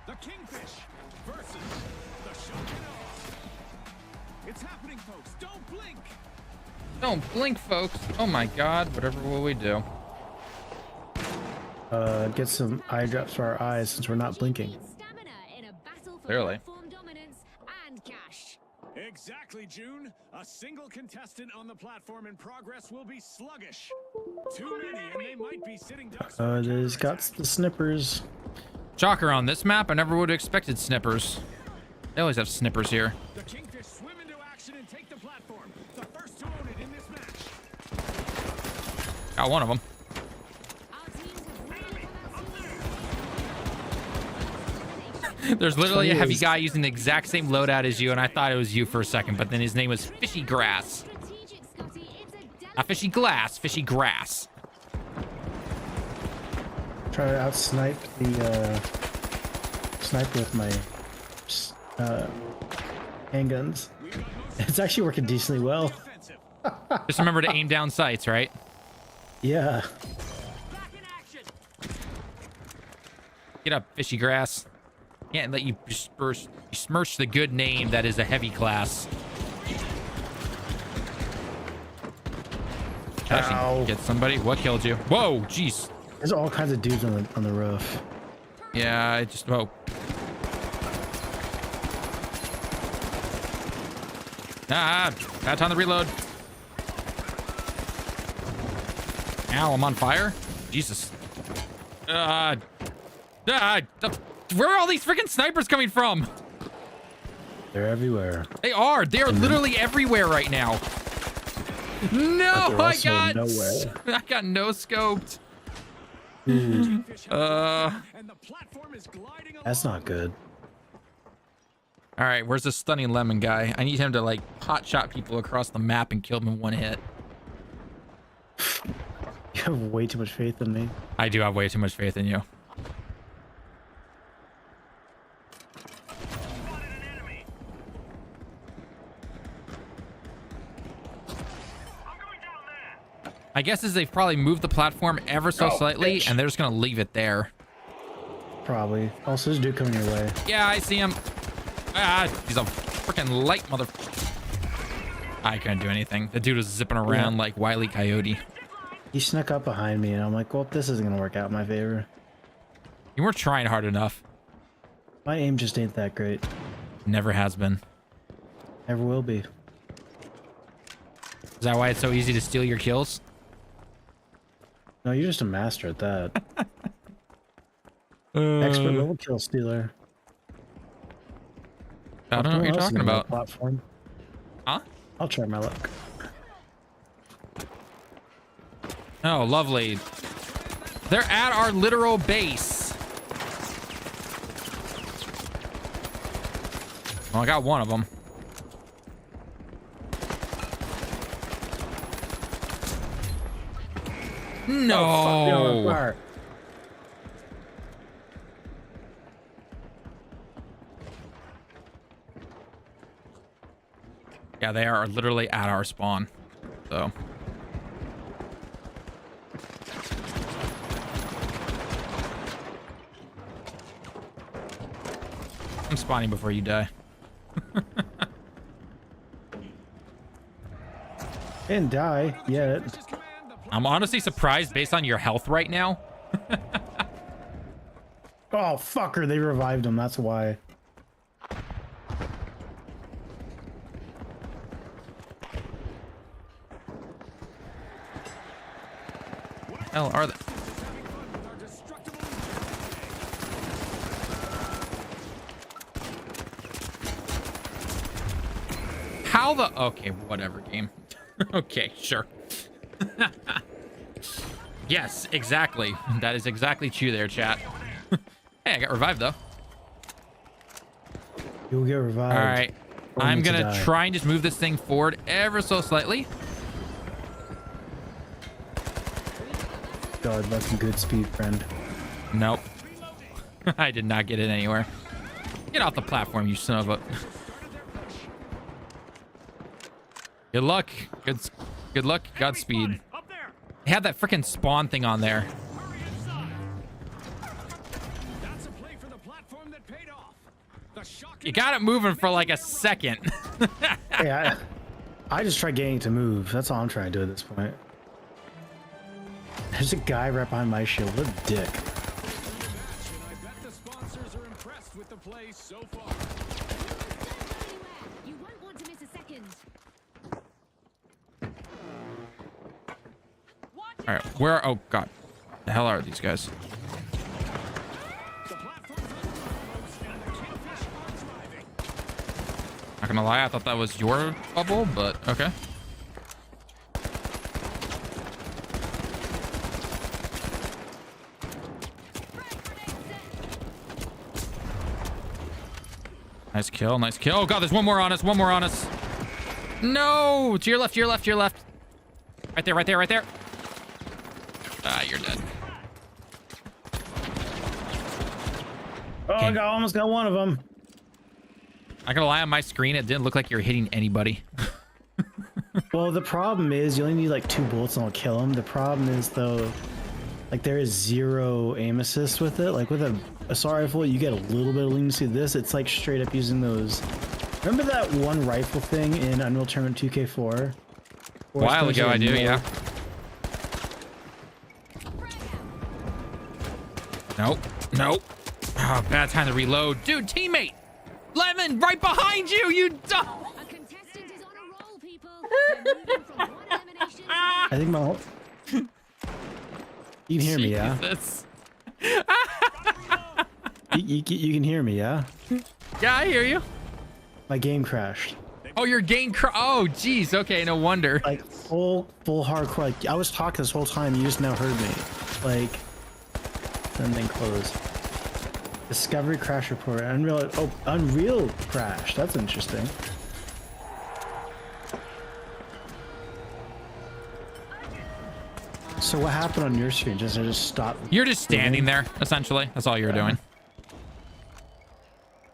The Kingfish versus the Shock and Awe. It's happening, folks. Don't blink. Don't blink, folks. Oh my God. Whatever will we do? Get some eye drops for our eyes since we're not blinking. Clearly. Exactly, June. A single contestant on the platform in progress will be sluggish. Too many, and they might be sitting ducks. There's got the snippers. Shocker, on this map, I never would have expected snippers. They always have snippers here. The Kingfish swim into action and take the platform. The first to own it in this match. Got one of them. There's literally a heavy guy using the exact same loadout as you, and I thought it was you for a second, but then his name was Fishy Grass. Not Fishy Glass, Fishy Grass. Try to outsnipe the sniper with my handguns. It's actually working decently well. Just remember to aim down sights, right? Yeah. Get up, Fishy Grass. Can't let you besmirch the good name that is a heavy class. Ow. Get somebody. What killed you? Whoa, jeez. There's all kinds of dudes on the roof. Yeah, I just bad time to reload. Ow, I'm on fire. Jesus. Where are all these freaking snipers coming from? They're everywhere. They are. They are literally everywhere right now. No, I got no scoped. That's not good. All right, where's the stunning lemon guy? I need him to like hot shot people across the map and kill them in one hit. You have way too much faith in me. I do have way too much faith in you. My guess is they've probably moved the platform ever so slightly, and they're just gonna leave it there. Probably. Also, there's a dude coming your way. Yeah, I see him. He's a freaking light mother. I couldn't do anything. The dude was zipping around like Wile E. Coyote. He snuck up behind me, and I'm like, well, this isn't gonna work out in my favor. You weren't trying hard enough. My aim just ain't that great. Never has been. Never will be. Is that why it's so easy to steal your kills? No, you're just a master at that. Expert level kill stealer. I don't know what you're talking about. Platform. Huh? I'll try my luck. Oh, lovely. They're at our literal base. Oh, I got one of them. No. Oh, fuck, yeah, they are literally at our spawn. So. I'm spawning before you die. Didn't die yet. I'm honestly surprised based on your health right now. Oh, fucker, they revived him. That's why. Hell, are they? How the? Okay, whatever, game. Okay, sure. Yes, exactly. That is exactly true there, chat. Hey, I got revived though. You'll get revived. All right, I'm gonna try and just move this thing forward ever so slightly. God, that's some good speed, friend. Nope. I did not get it anywhere. Get off the platform, you son of a. Good luck. Good luck. Godspeed. They had that freaking spawn thing on there. That's a play for the platform that paid You got it moving for like a second. Yeah, I just try getting it to move. That's all I'm trying to do at this point. There's a guy right behind my shield. What a dick. I bet the sponsors are impressed with the play so far. You won't want to miss a second. All right, where? Oh God, the hell are these guys? The platform's almost, and the Kingfish are driving. Not gonna lie, I thought that was your bubble, but okay. Nice kill, nice kill. Oh God, there's one more on us, one more on us. No, to your left, to your left, to your left. Right there, right there, right there. Ah, you're dead. Oh, I almost got one of them. Not gonna lie, on my screen, it didn't look like you were hitting anybody. Well, the problem is you only need like 2 bullets and I'll kill him. The problem is though, like there is 0 aim assist with it. Like with a assault rifle, you get a little bit of leniency. This, it's like straight up using those. Remember that one rifle thing in Unreal Tournament 2K4? A while ago, I do, yeah. Nope, nope. Oh, bad time to reload. Dude, teammate! Lemon, right behind you, you dumb! A contestant is on a roll, people. They're moving from one elimination to I think my whole... You can hear me, yeah? Jesus. You can hear me, yeah? Yeah, I hear you. My game crashed. Oh, your game oh, jeez. Okay, no wonder. Like full hardcore. Like I was talking this whole time, you just now heard me. Like, and then close. Discovery crash report. Unreal. Oh, Unreal crash. That's interesting. So what happened on your screen? Just stop. You're just standing there, essentially. That's all you're doing.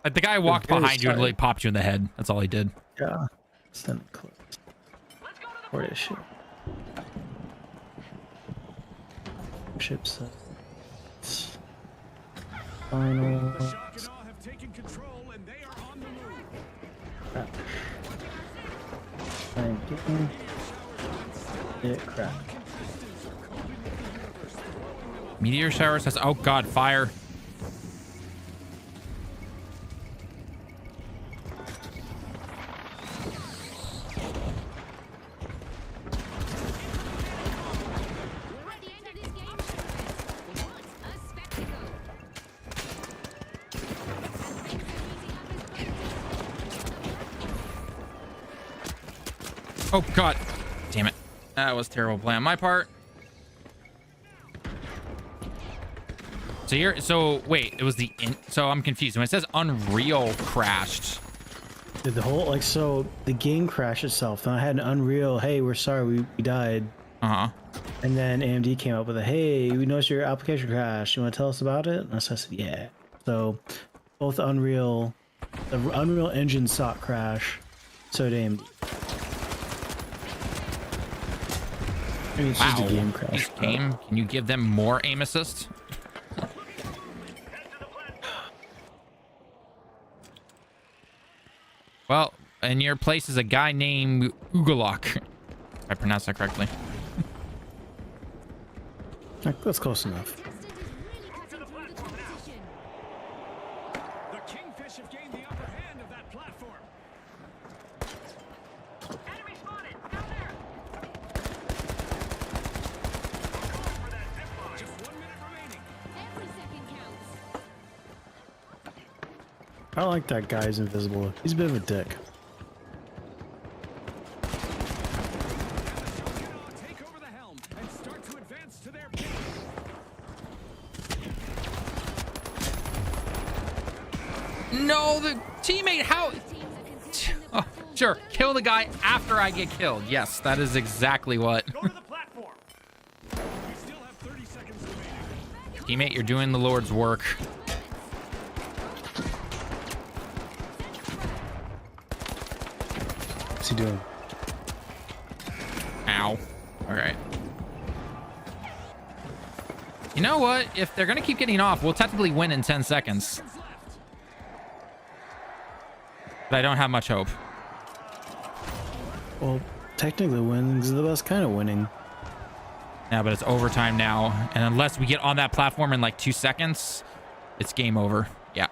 Like the guy walked behind you and really popped you in the head. That's all he did. Yeah. Send it close. Or is ship. Ship set. Final. The Shock and Awe have taken control, and they are on the move. Crash. I'm getting it crap. Meteor shower says, oh God, fire. We're at the end of this game. What a spectacle. Oh God, damn it. That was a terrible play on my part. So wait, it was so I'm confused. When it says Unreal crashed. Dude, the whole, like, so the game crashed itself. Then I had an Unreal, hey, we're sorry, we died. Uh-huh. And then AMD came up with a, hey, we noticed your application crashed. You want to tell us about it? And so I said, yeah. So both the Unreal Engine saw it crash. So did AMD. I mean, it's just a game crash. This game, can you give them more aim assist? Well, in your place is a guy named Ugalok. If I pronounced that correctly. That's close enough. The Kingfish have gained the upper hand of that platform. Enemy spotted down there. Just 1 minute remaining. Every second counts. I don't like that guy's invisible. He's a bit of a dick. Take over the helm and start to advance to their base. No, the teammate, how? Oh, sure, kill the guy after I get killed. Yes, that is exactly what. Go to the platform. We still have 30 seconds remaining. Teammate, you're doing the Lord's work. What's he doing? Ow. All right. You know what? If they're going to keep getting off, we'll technically win in 10 seconds. But I don't have much hope. Well, technically winnings is the best kind of winning. Yeah, but it's overtime now. And unless we get on that platform in like 2 seconds, it's game over. Yeah.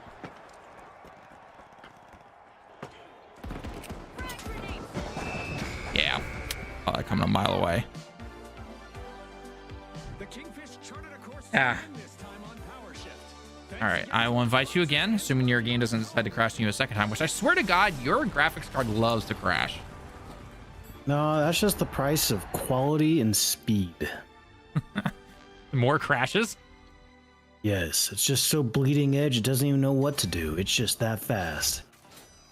Yeah. Oh, they're coming a mile away. The Kingfish charted a course Ah. to win this time on power shift. All right, I will invite you again, assuming your game doesn't decide to crash on you a second time, which I swear to God, your graphics card loves to crash. No, that's just the price of quality and speed. More crashes? Yes, it's just so bleeding edge, it doesn't even know what to do. It's just that fast.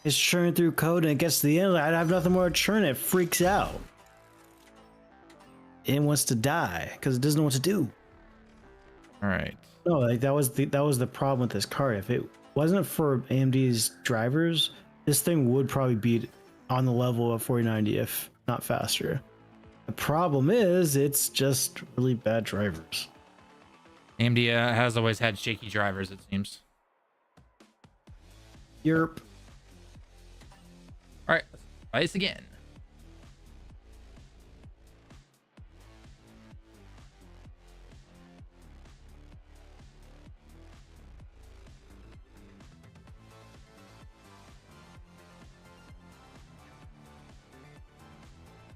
It's churning through code and it gets to the end, I have nothing more to churn, it freaks out. It wants to die because it doesn't know what to do. All right. No, like that was the problem with this card. If it wasn't for AMD's drivers, this thing would probably be on the level of 4090, if not faster. The problem is, it's just really bad drivers. AMD has always had shaky drivers, it seems. Yerp. All right, let's try this again.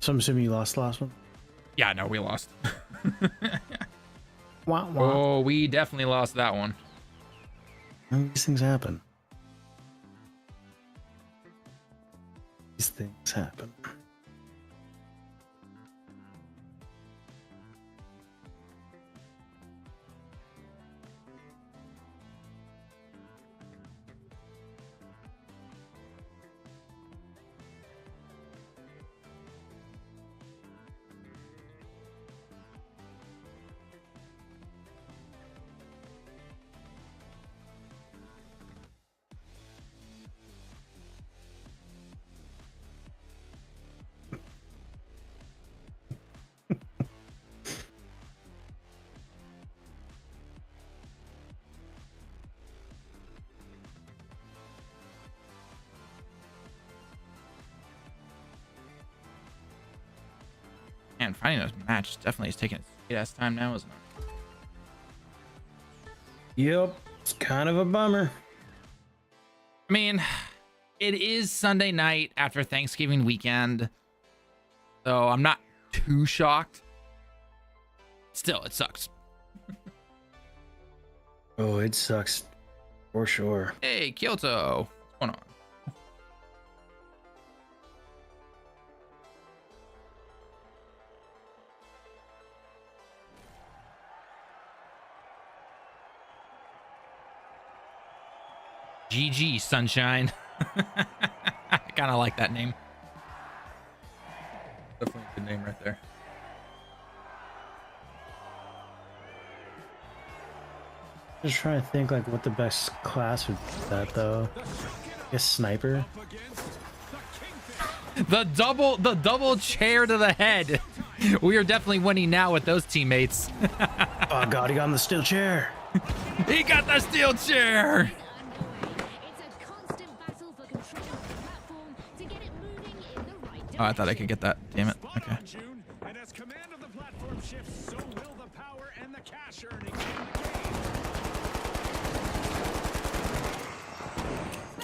So I'm assuming you lost the last one? Yeah, no, we lost. Wah, wah. Oh, we definitely lost that one. These things happen. These things happen. Man, finding a match definitely is taking its sweet ass time now, isn't it? Yep, it's kind of a bummer. I mean, it is Sunday night after Thanksgiving weekend, so I'm not too shocked. Still, it sucks. Oh, it sucks for sure. Hey, Kyoto. What's going on? GG, Sunshine. I kind of like that name. Definitely a good name right there. Just trying to think like what the best class would be that though. I guess sniper. The double chair to the head. We are definitely winning now with those teammates. Oh god, he got on the steel chair. He got the steel chair. Oh, I thought I could get that. Damn it. Okay. And as command of the platform shifts, so will the power and the cash earnings in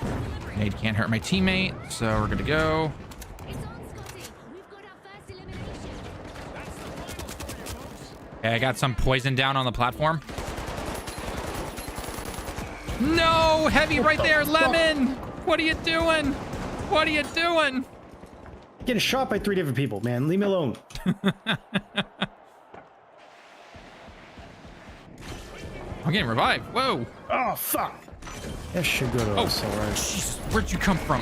the game. Nade can't hurt my teammate, so we're good to go. Okay, I got some poison down on the platform. No, heavy right there, Lemon. What are you doing? What are you doing? Getting shot by 3 different people, man. Leave me alone. I'm getting revived. Whoa. Oh fuck. That should go to us, alright. Jesus, where'd you come from?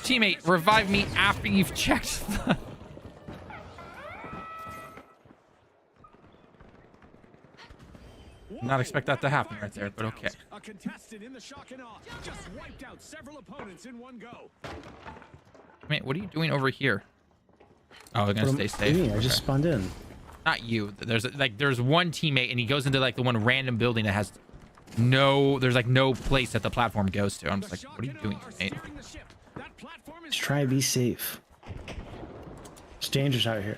Teammate, revive me after you've checked the... Not expect that to happen right there, but okay. A contestant in the shock and awe just wiped out several opponents in one go. Mate, what are you doing over here? Oh, they're gonna stay What do you safe. mean? I just spawned in. Not you. There's one teammate and he goes into like the one random building that has no, there's like no place that the platform goes to. I'm just like, what are you doing, mate? Just try to be safe. It's dangerous out here.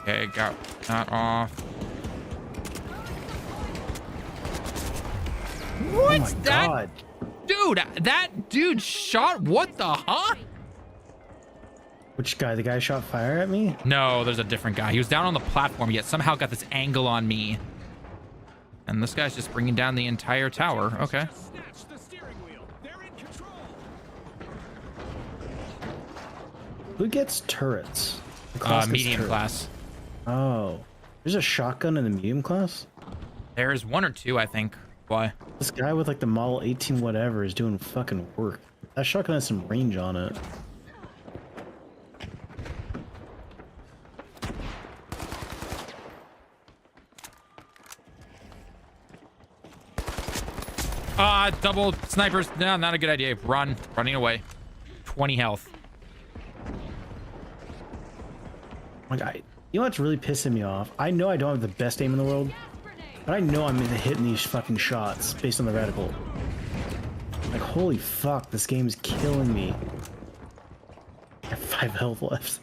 Okay, got that off. What? Oh my that god. dude? That dude shot. What the huh? Which guy? The guy shot fire at me? No, there's a different guy. He was down on the platform, yet somehow got this angle on me. And this guy's just bringing down the entire tower. Okay. Who gets turrets? The class gets Medium turrets. class. Oh. There's a shotgun in the medium class? There's one or two, I think. Why? This guy with like the model 18 whatever is doing fucking work. That shotgun has some range on it. Double snipers. No, not a good idea. Run. Running away. 20 health. My guy. You know what's really pissing me off? I know I don't have the best aim in the world, but I know I'm hitting these fucking shots based on the reticle. Like, holy fuck, this game's killing me. I have 5 health left.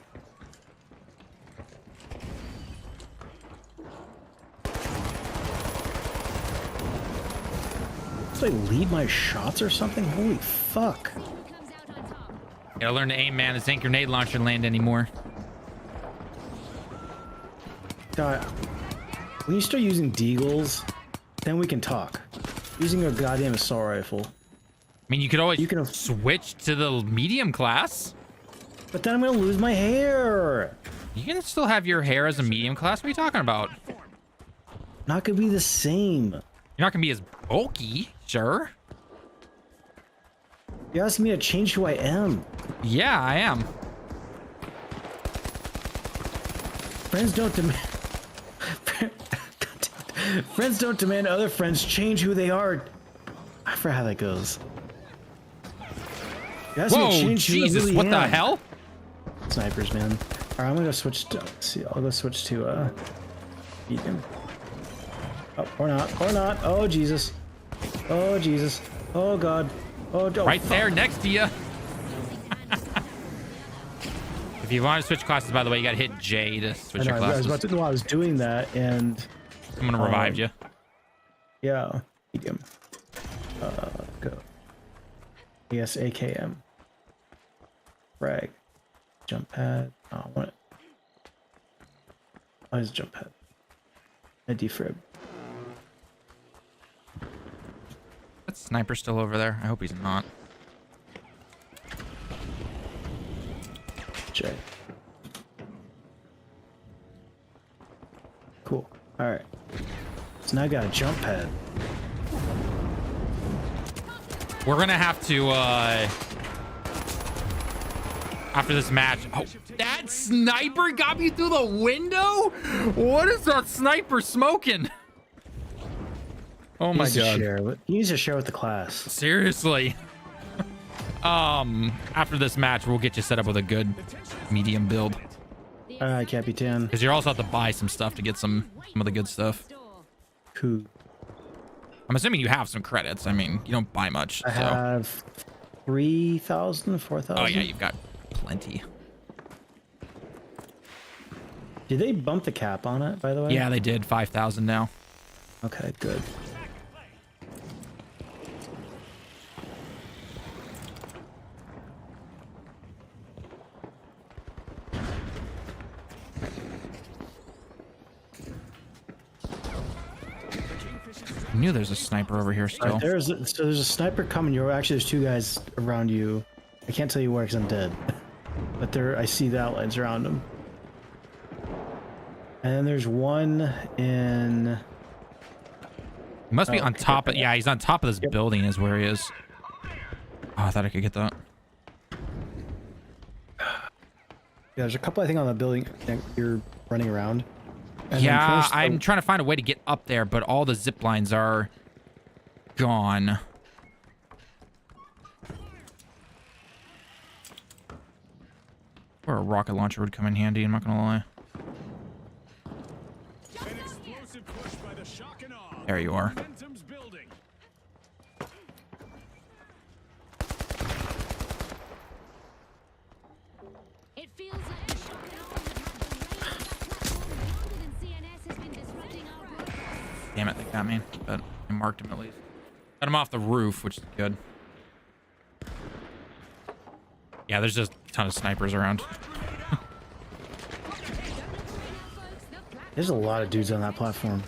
Do I lead my shots or something? Holy fuck. Comes out on top. Gotta learn to aim, man. This ain't grenade launcher land anymore. God, when you start using deagles, then we can talk. Using a goddamn assault rifle. I mean, you could always You can- switch to the medium class. But then I'm gonna lose my hair. You can still have your hair as a medium class. What are you talking about? Not gonna be the same. You're not gonna be as bulky, sure. You're asking me to change who I am. Yeah, I am. Friends don't demand. Friends don't demand other friends change who they are. I forgot how that goes. You're asking me to Whoa, change who I Jesus! really What the am. hell? Snipers, man. All right, I'm gonna go switch to. Let's see, I'll go switch to medium. Oh, or not. Oh Jesus. Oh Jesus. Oh God. Oh, Right fuck. there, next to you. If you want to switch classes, by the way, you gotta hit J to I switch know, your I was classes. about to. No, I was doing that, and I'm gonna revive you. yeah, medium. Go. Yes, AKM. Frag. Jump pad. Oh, I want it. Oh, it's a jump pad. A defib. That sniper still over there. I hope he's not. J. Cool. All right. So now I got a jump pad. We're gonna have to after this match. Oh, that sniper got me through the window. What is that sniper smoking? Oh my god. He needs to share with the class. Seriously. After this match, we'll get you set up with a good medium build. All right, Capitan. Because you also have to buy some stuff to get some of the good stuff. Cool. I'm assuming you have some credits. I mean, you don't buy much. I So. have 3,000, 4,000. Oh yeah, you've got plenty. Did they bump the cap on it, by the way? Yeah, they did 5,000 now. Okay, good. I knew there's a sniper over here All still. right, there's a sniper coming your way. Actually, there's 2 guys around you. I can't tell you where because I'm dead. But I see the outlines around them. And then there's one in. He must be Oh, on okay, top of. okay. Yeah, he's on top of this building is where he is. Oh, I thought I could get that. Yeah, there's a couple I think on the building that you're running around. And then Yeah, first, I'm trying to find a way to get up there, but all the zip lines are gone. Or a rocket launcher would come in handy, I'm not gonna lie. An explosive push by the shock and awe. There you are. Momentum's building. It feels like a shock and awe would have been laying that platform longer than CNS has been disrupting our broadcast. Damn it, they got me. But I marked him at least. Got him off the roof, which is good. Yeah, there's just a ton of snipers around. There's a lot of dudes on that platform.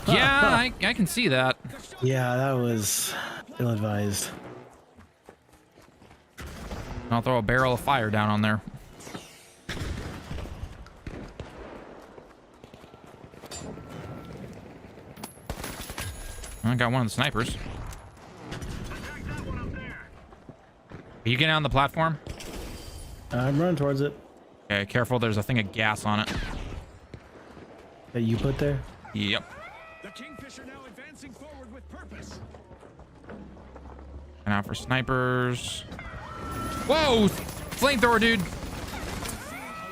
Yeah, I can see that. Yeah, that was ill-advised. I'll throw a barrel of fire down on there. I got one of the snipers. Are you getting on the platform? I'm running towards it. Okay, careful. There's a thing of gas on it. That you put there? Yep. The Kingfisher now advancing forward with purpose. And out for snipers. Whoa! Flamethrower, dude.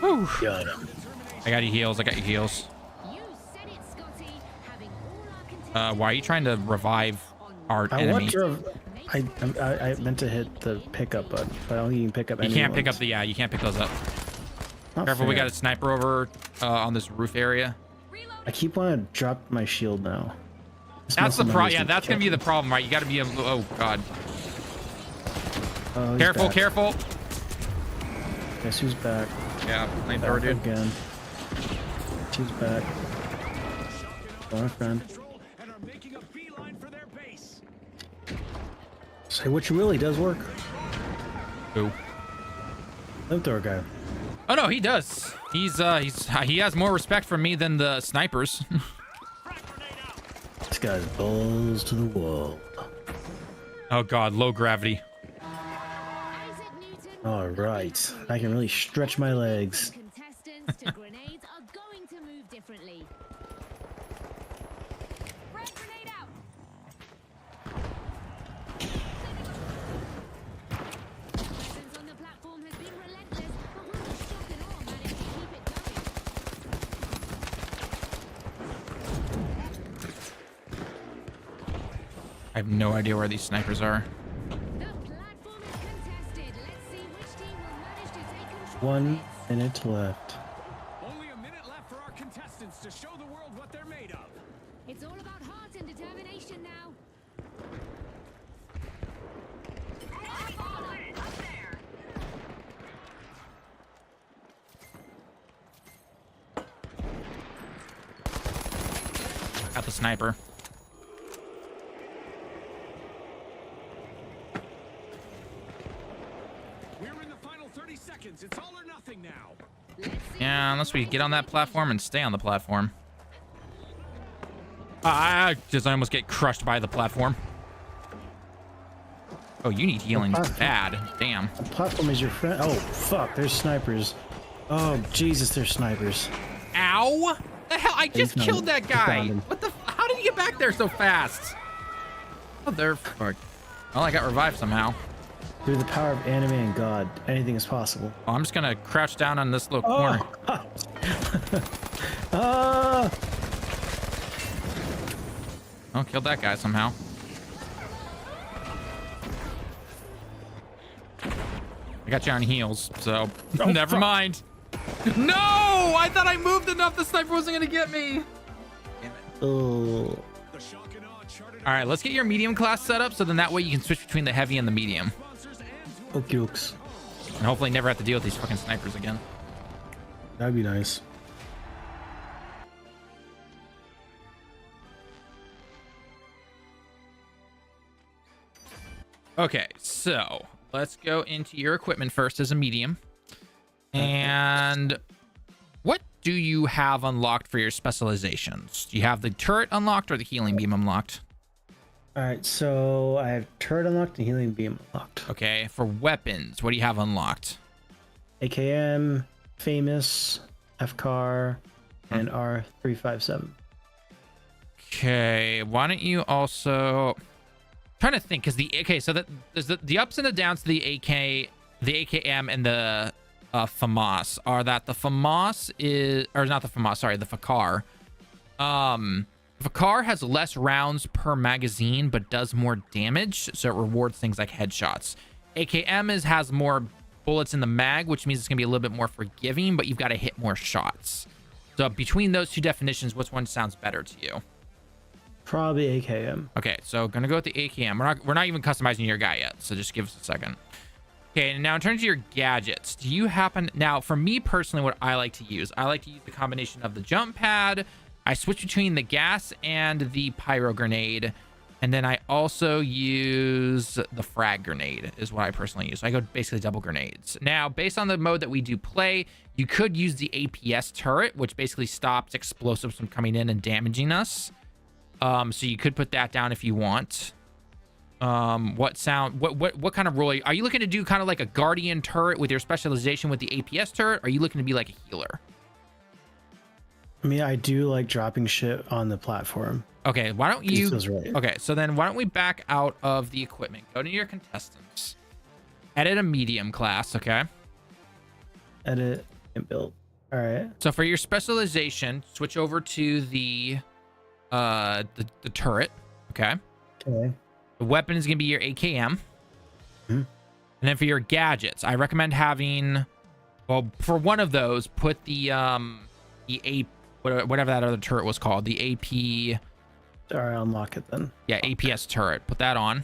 Whew. Got him. I got you heals. I got you heals. You said it, Scotty. Having all our contestants Why are you trying to revive our I enemy? want to. I meant to hit the pickup button, but I don't think you can pick up. You can't pick up the you can't pick those up. Careful, we got a sniper over on this roof area. I keep wanting to drop my shield now. This That's the muscle problem. memory's Yeah, been that's gonna be the killing problem, right? You got to be able. Oh god. me. Oh, he's Careful, back. careful. Guess who's back? Yeah, flamethrower, Back dude. again. She's back. Oh, my friend. Control and are making a beeline for their base. Say what you will. He does work. Ooh. Flamethrower guy. Oh no, he does. He has more respect for me than the snipers. This guy's balls to the wall. Oh god, low gravity. Isaac Newton. All right, I can really stretch my legs. Contestants to grenades are going to move differently. Frag grenade out. Presence on the platform has been relentless, but will the shock and awe manage to keep it going? I have no idea where these snipers are. The platform is contested. Let's see which team will manage to take control of 1 it. minute left. Only a minute left for our contestants to show the world what they're made of. It's all about heart and determination now. Got the sniper. We're in the final 30 seconds. It's all or nothing now. Let's see. Yeah, unless we get on that platform and stay on the platform. I almost get crushed by the platform. Oh, you need healing bad. Damn. The platform is your friend. Oh, fuck. There's snipers. Oh, Jesus, there's snipers. Ow! The hell? I just found killed him. that He guy. found him. What the? How did he get back there so fast? Oh, they're fuck. Well, I got revived somehow. Through the power of anime and God, anything is possible. Oh, I'm just gonna crouch down on this little corner. Ah! Oh, killed that guy somehow. I got you on heals, so never fuck. mind. No! I thought I moved enough. The sniper wasn't gonna get me. Oh. The shock and awe charted All right, let's get your medium class set up, so then that way you can switch between the heavy and the medium, sponsors and Okie dokes. and hopefully never have to deal with these fucking snipers again. That'd be nice. Okay, so let's go into your equipment first as a medium. And what do you have unlocked for your specializations? Do you have the turret unlocked or the healing beam unlocked? All right, so I have turret unlocked and healing beam unlocked. Okay, for weapons, what do you have unlocked? AKM, famous, FCAR, and R357. Okay, why don't you also trying to think, because the okay, so that there's the ups and the downs to the AK, the AKM, and the FAMAS are that the FAMAS is, or not the FAMAS, sorry, the FAKAR. FAKAR has less rounds per magazine, but does more damage, so it rewards things like headshots. AKM has more bullets in the mag, which means it's gonna be a little bit more forgiving, but you've got to hit more shots. So between those two definitions, which one sounds better to you? Probably AKM. Okay, so gonna go with the AKM. We're not even customizing your guy yet, so just give us a second. Okay, and now in terms of your gadgets, do you happen... Now, for me personally, what I like to use the combination of the jump pad. I switch between the gas and the pyro grenade. And then I also use the frag grenade is what I personally use. So I go basically double grenades. Now, based on the mode that we do play, you could use the APS turret, which basically stops explosives from coming in and damaging us. So you could put that down if you want. What kind of role are you looking to do? Kind of like a guardian turret with your specialization with the APS turret? Or are you looking to be like a healer? I mean, I do like dropping shit on the platform. Okay, why don't you... Right. Okay, so then why don't we back out of the equipment? Go to your contestants. Edit a medium class, okay? Edit and build. All right. So for your specialization, switch over to the turret, okay? Okay. The weapon is going to be your AKM. And then for your gadgets, I recommend having... Well, for one of those, put the whatever that other turret was called, the AP... All right, unlock it then. Yeah, APS turret. Put that on.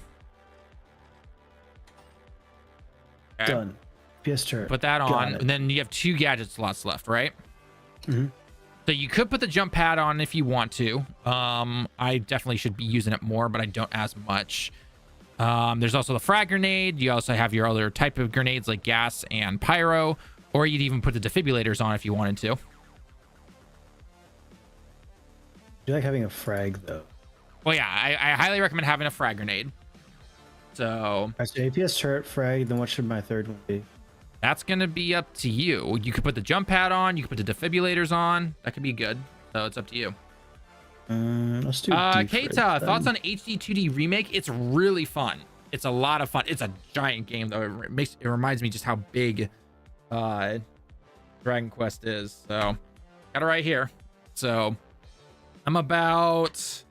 Okay. Done. APS turret. Put that on, and then you have 2 gadget slots left, right? Mm-hmm. So you could put the jump pad on if you want to. I definitely should be using it more, but I don't as much. There's also the frag grenade. You also have your other type of grenades like gas and pyro, or you'd even put the defibrillators on if you wanted to. Do you like having a frag though? Well, yeah, I highly recommend having a frag grenade. So... All right, so APS turret, frag, then what should my third one be? That's going to be up to you. You could put the jump pad on. You could put the defibrillators on. That could be good. So it's up to you. Let's do Keita, thoughts on HD 2D remake? It's really fun. It's a lot of fun. It's a giant game, though. It reminds me just how big Dragon Quest is. So got it right here. So I'm about...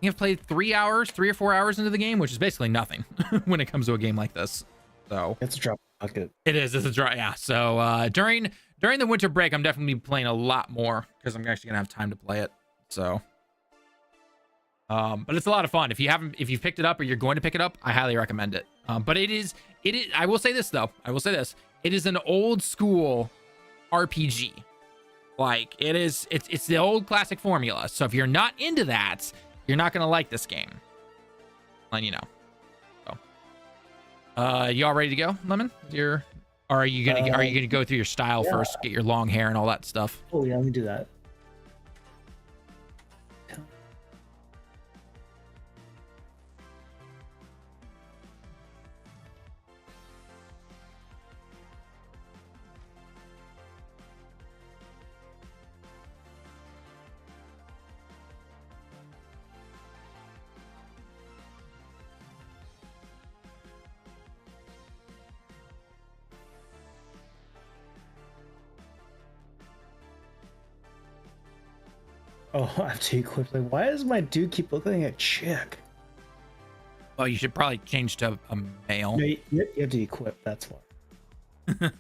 I've played 3 or 4 hours into the game, which is basically nothing when it comes to a game like this. So it's a drop bucket. It is. It's a drop. Yeah. So during the winter break, I'm definitely playing a lot more because I'm actually gonna have time to play it. So, but it's a lot of fun. If you've picked it up or you're going to pick it up, I highly recommend it. But it is. I will say this though. It is an old school RPG. Like it is. It's the old classic formula. So if you're not into that, you're not gonna like this game. Letting you know. So, you all ready to go, Lemon? Or are you gonna go through your style first, get your long hair and all that stuff? Oh yeah, let me do that. Oh, I have to equip. Like, why does my dude keep looking like a chick? Oh, you should probably change to a male. No, you have to equip. That's why.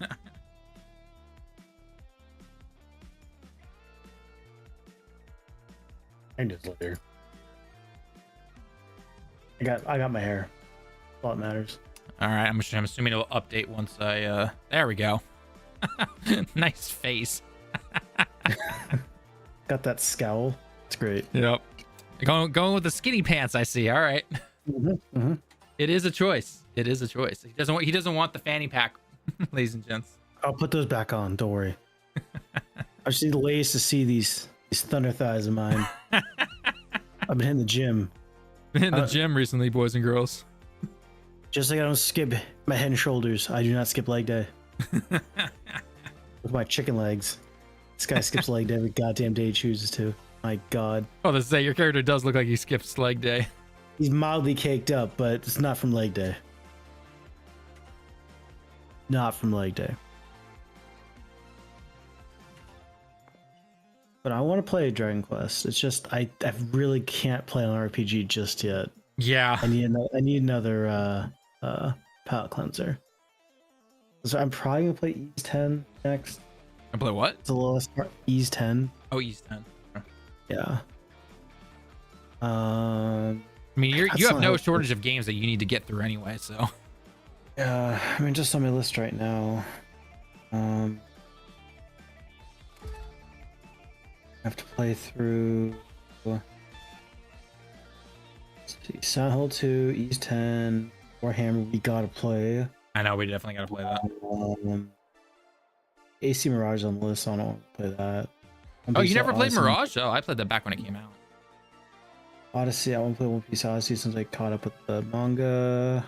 I just later. I got my hair. That's all that matters. All right, I'm assuming it'll update once I. There we go. Nice face. Got that scowl. It's great. Yep. Going with the skinny pants. I see. All right. It is a choice. He doesn't want the fanny pack, ladies and gents. I'll put those back on. Don't worry. I just need the ladies to see these thunder thighs of mine. I've been hitting the gym. Been in the gym recently, boys and girls. Just like I don't skip my head and shoulders, I do not skip leg day. With my chicken legs. This guy skips leg day every goddamn day he chooses to. My god. Oh, let's say your character does look like he skips leg day. He's mildly caked up, but it's not from leg day. Not from leg day. But I want to play Dragon Quest. It's just I really can't play an RPG just yet. Yeah. I need another palate cleanser. So I'm probably gonna play Ease 10 next. And play what? It's the lowest part. Ease 10. Oh, Ease 10. Okay. Yeah. I mean, you have no shortage of games that you need to get through anyway, so. Yeah, I mean, just on my list right now. I have to play through. Let's see, Silent Hill 2, Ease 10, Warhammer. We gotta play. I know we definitely gotta play that. AC Mirage on the list. So I don't want to play that. Oh, you never played Odyssey. Mirage? Oh, I played that back when it came out. Odyssey. I want to play One Piece Odyssey since I caught up with the manga.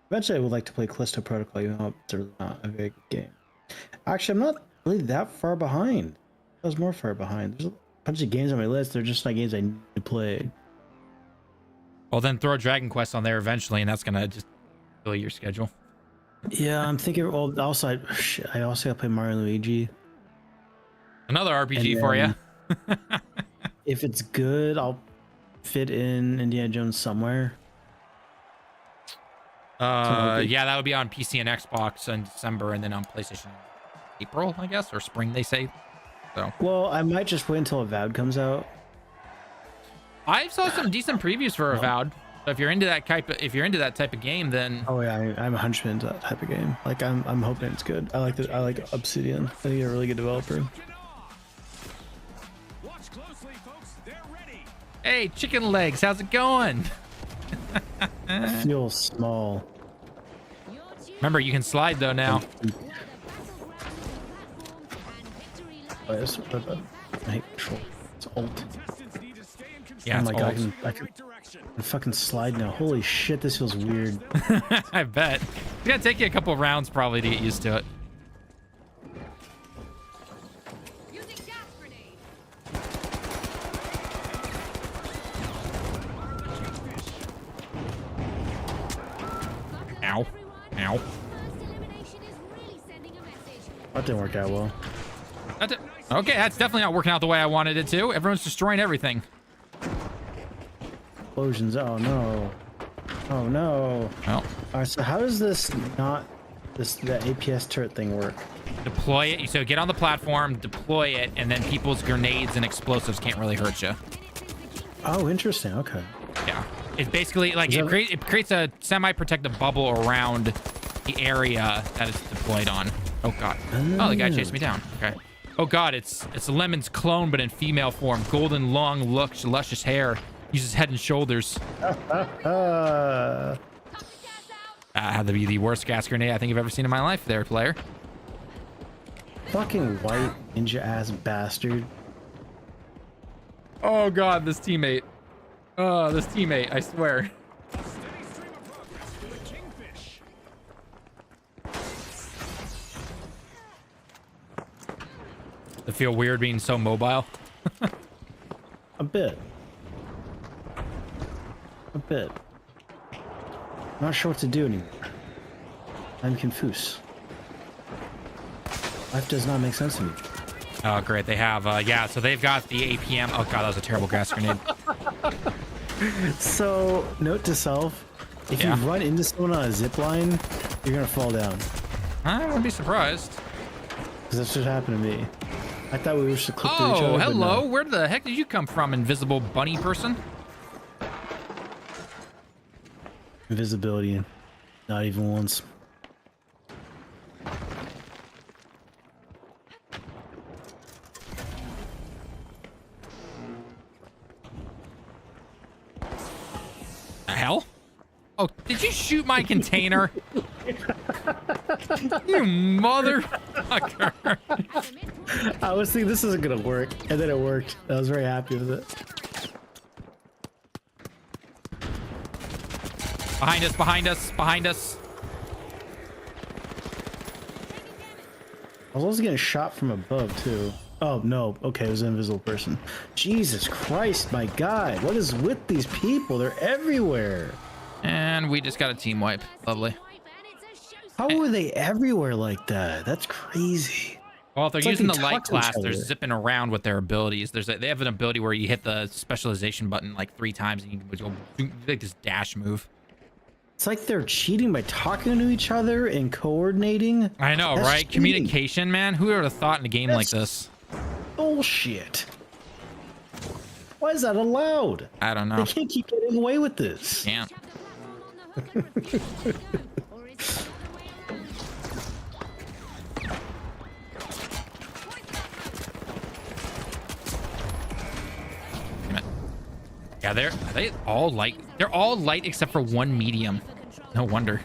Eventually, I would like to play Callisto Protocol, even though it's really not a very good game. Actually, I'm not really that far behind. I was more far behind. There's a bunch of games on my list. They're just not games I need to play. Well, then throw Dragon Quest on there eventually, and that's gonna just fill your schedule. Yeah, I'm thinking. Well, also, I also got to play Mario and Luigi. Another RPG for you. If it's good, I'll fit in Indiana Jones somewhere. Yeah, that would be on PC and Xbox in December, and then on PlayStation in April, I guess, or spring, they say. So. Well, I might just wait until Avowed comes out. I saw some decent previews for Avowed. So if you're into that type of game, then Oh yeah, I'm 100% into that type of game. Like I'm hoping it's good. I like Obsidian. I think they're a really good developer. Watch closely, folks. They're ready. hey, chicken legs, how's it going? I feel small. Remember, you can slide though now. Oh, I hate control. It's alt. Contestants need to stay in control. Yeah, Oh it's my god, old. I can fucking slide now. Holy shit, this feels weird. I bet. It's gonna take you a couple rounds probably to get used to it. Using gas grenade. Ow. Ow. First elimination is really sending a message. That didn't work out well. Okay, that's definitely not working out the way I wanted it to. Everyone's destroying everything. Explosions. Oh no. Oh no. Well, Alright, so how does the APS turret thing work? deploy it. So get on the platform, deploy it, and then people's grenades and explosives can't really hurt you. Oh, interesting. Okay. Yeah. It's basically like it creates a semi-protective bubble around the area that it's deployed on. Oh god. Oh, the guy chased me down. Okay. Oh god, it's Lemon's clone, but in female form. Golden, long, luscious hair. Uses Head and Shoulders. Had to be the worst gas grenade I think I've ever seen in my life there, player. Fucking white ninja ass bastard. Oh god, this teammate. Oh, this teammate, I swear. A steady stream of progress for the Kingfish. Does it feel weird being so mobile? A bit. Not sure what to do anymore. I'm confused. Life does not make sense to me. Oh, great. They have, yeah, so they've got the APM. Oh, God, that was a terrible gas grenade. So, note to self, if Yeah. you run into someone on a zip line, you're gonna fall down. I wouldn't be surprised. Because that's what happened to me. I thought we were just click to each other. Oh, but hello. no. Where the heck did you come from, invisible bunny person? Invisibility. Not even once. The hell? Oh, did you shoot my container? You motherfucker. I was thinking this isn't gonna work, and then it worked. I was very happy with it. Behind us, behind us, behind us. I was also getting shot from above, too. Oh, no. Okay, it was an invisible person. Jesus Christ, my God. What is with these people? They're everywhere. And we just got a team wipe. Lovely. How were they everywhere like that? That's crazy. Well, if they're It's like using they the light talk to each class, they're other. zipping around with their abilities. They have an ability where you hit the specialization button like 3 times and you can go like this dash move. It's like they're cheating by talking to each other and coordinating. I know, That's right? cheating. Communication, man. Who would have thought in a game like this? Bullshit. Why is that allowed? I don't know. They can't keep getting away with this. Can't. Have the platform on the hook and refuse to let go. Or is it the other way around? Damn it. Yeah, are they all light? They're all light except for one medium. No wonder.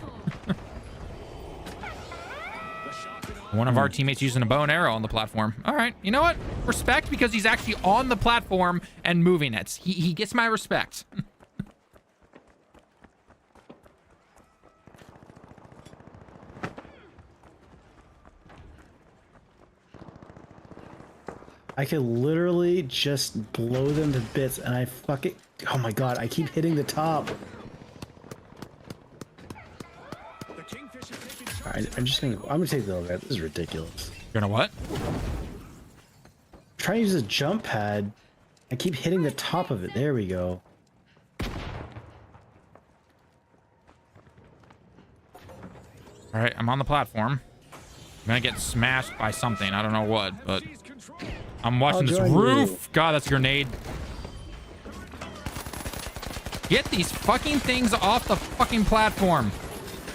One of our teammates using a bow and arrow on the platform. All right, you know what? Respect, because he's actually on the platform and moving it. He gets my respect. I could literally just blow them to bits, and I fucking. Oh my god! I keep hitting the top. The Kingfish has taken charge. Alright, I'm gonna take the elevator. This is ridiculous. You're gonna what? Trying to use a jump pad. I keep hitting the top of it. There we go. All right, I'm on the platform. I'm gonna get smashed by something. I don't know what, but Seize control. I'm watching this join you. roof. God, that's a grenade. Get these fucking things off the fucking platform.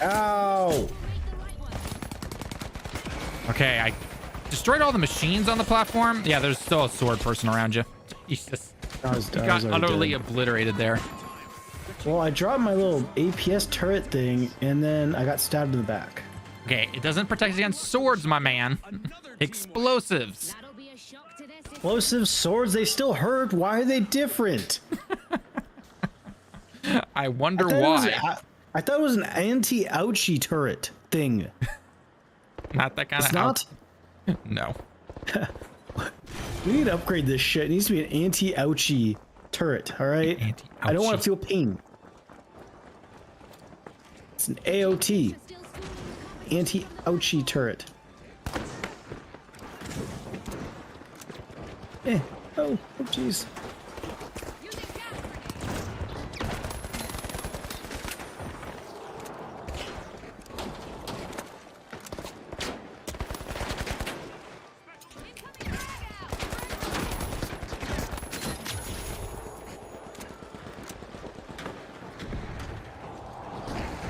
Ow! Okay, I destroyed all the machines on the platform. Yeah, there's still a sword person around you. Jesus. I was Got already utterly dead. obliterated there. Well, I dropped my little APS turret thing, and then I got stabbed in the back. Okay, it doesn't protect against swords, my man. Explosives. That'll be a shock to their system. Explosive swords, they still hurt. Why are they different? I wonder thought it was why. I thought it was an anti-ouchie turret thing. Not that kind It's of. not? No. We need to upgrade this shit. It needs to be an anti-ouchie turret, alright? I don't want to feel pain. It's an AOT, Still schooling anti-ouchie turret. Oh jeez. using gas grenades. Incoming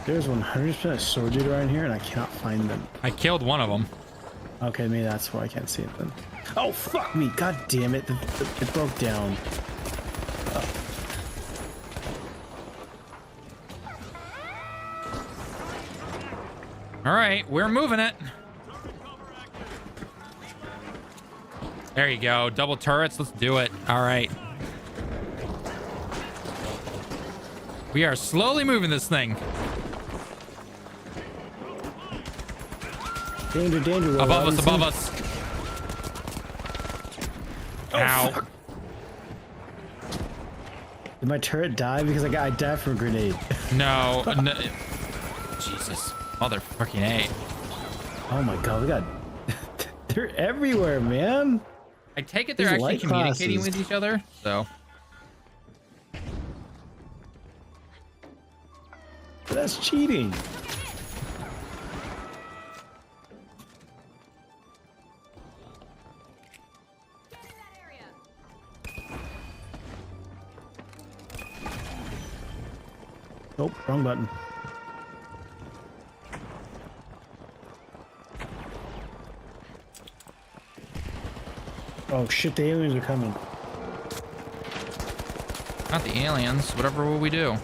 There's 100% a sword dude around here, and I cannot find them. I killed one of them. Okay, maybe that's why I can't see it then. Oh, fuck me. God damn it. It broke down. All right, we're moving it. There you go. Double turrets. Let's do it. All right. We are slowly moving this thing. Danger, danger. Will Above us, Robinson. above us. Ow. Fuck. Did my turret die? Because I died from a grenade. No. Jesus. Motherfucking A. Oh my god, we got... They're everywhere, man. I take it they're These actually light communicating classes. with each other, so. That's cheating. Oh, wrong button. Oh shit, the aliens are coming. Not the aliens. Whatever will we do?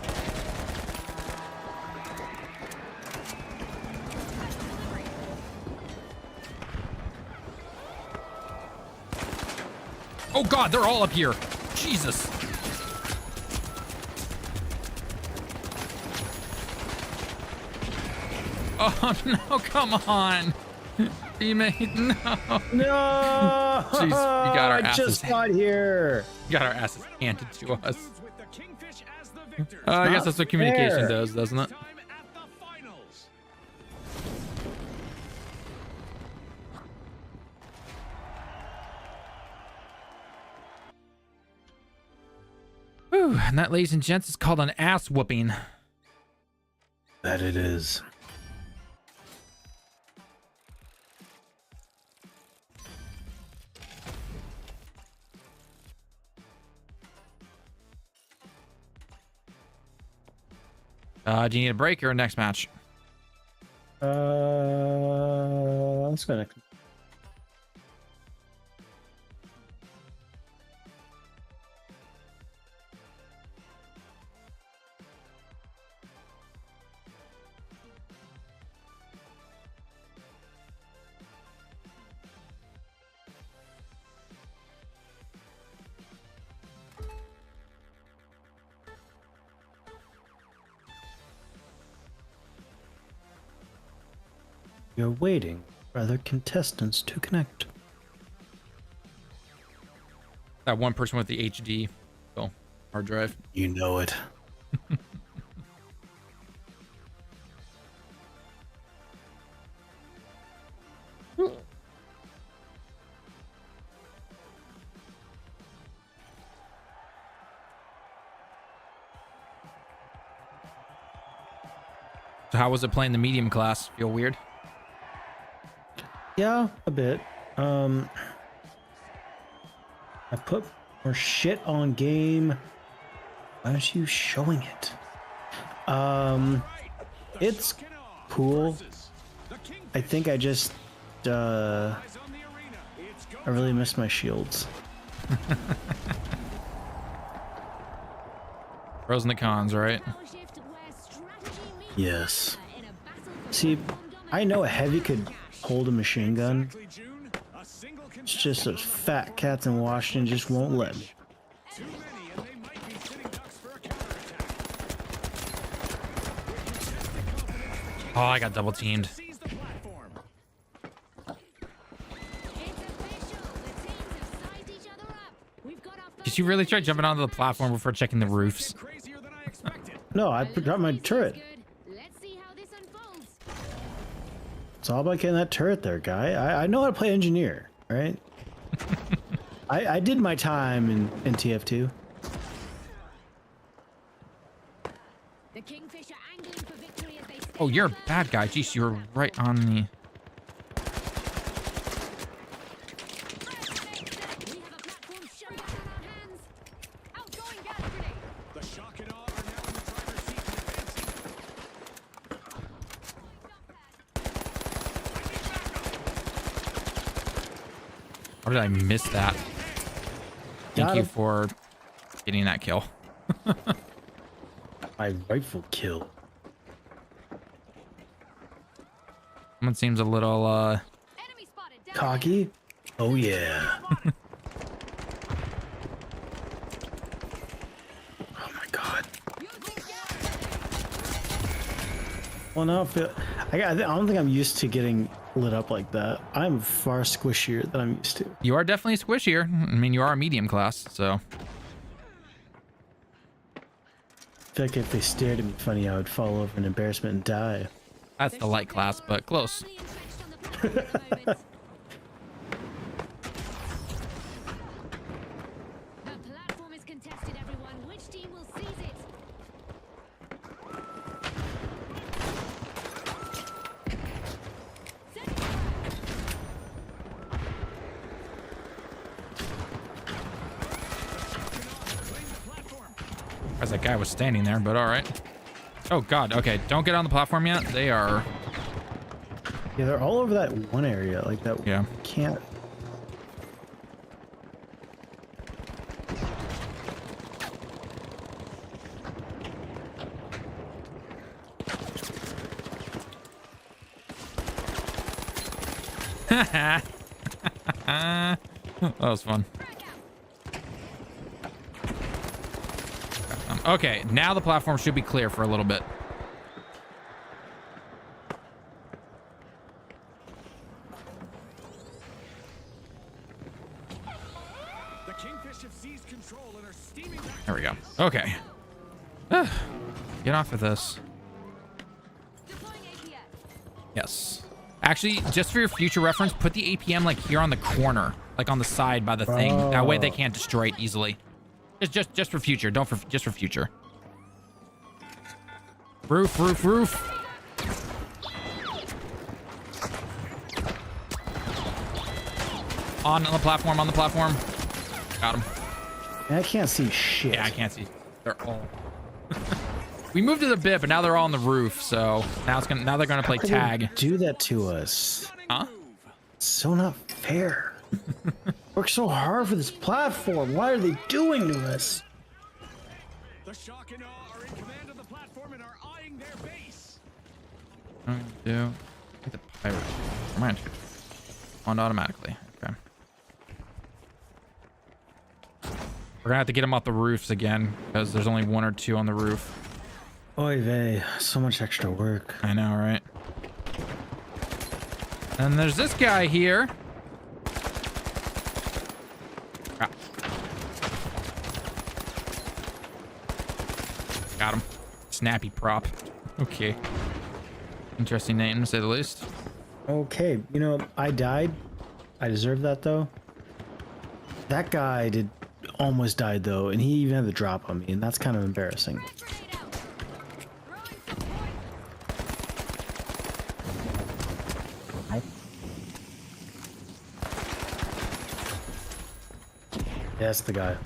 Oh god, they're all up here. Jesus. Oh no, come on. Teammate, no. No! Jeez, we got our I asses. just got here. Got our asses handed to us. Concludes with the Kingfish as the victor. I guess not that's what communication fair. does, doesn't it? Time at the finals. And that, ladies and gents, is called an ass whooping. That it is. Do you need a break or a next match? Let's go next. You're waiting for other contestants to connect. That one person with the HD hard drive. You know it. So how was it playing the medium class? Feel weird? Yeah, a bit. I put more shit on game. Why aren't you showing it? It's cool. I think I just I really miss my shields. Pros and the cons, right? Yes. See, I know a heavy could hold a machine gun. It's just those fat cats in Washington just won't let me. Oh, I got double teamed. Did you really try jumping onto the platform before checking the roofs? No, I forgot my turret. It's all about getting that turret there, guy. I know how to play engineer, right? I did my time in TF2. Oh, you're a bad guy. Jeez, you were right on the... How did I miss that? Thank you for getting that kill. My rightful kill. Someone seems a little, cocky? Oh, yeah. Oh, my God. Well, now I don't think I'm used to getting lit up like that. I'm far squishier than I'm used to. You are definitely squishier. I mean, you are a medium class, so... I feel like if they stared at me funny, I would fall over in embarrassment and die. That's the light class, but close. As that guy was standing there, but all right. Oh God. Okay, don't get on the platform yet. They are. Yeah, they're all over that one area, like that. Yeah. Can't. That was fun. Okay, now the platform should be clear for a little bit. There we go. Okay. Get off of this. Yes. Actually, just for your future reference, put the APM like here on the corner, like on the side by the thing. That way they can't destroy it easily. Just for future. Just for future. Roof. On the platform. Got him. I can't see shit. Yeah, I can't see. They're all. We moved it a bit, but now they're all on the roof. So now they're gonna play tag. Do that to us. Huh? So not fair. Worked so hard for this platform. Why are they doing to us? The shock and awe are in command of the platform and are eyeing their base. Do the pirate. Never mind. On automatically. Okay. We're gonna have to get them off the roofs again because there's only 1 or 2 on the roof. Oy vey, so much extra work. I know, right? And there's this guy here. Ah. Got him. Snappy prop. Okay. Interesting name, to say the least. Okay, you know, I died. I deserve that, though. That guy almost died, though, and he even had the drop on me, and that's kind of embarrassing. Yeah, that's the guy.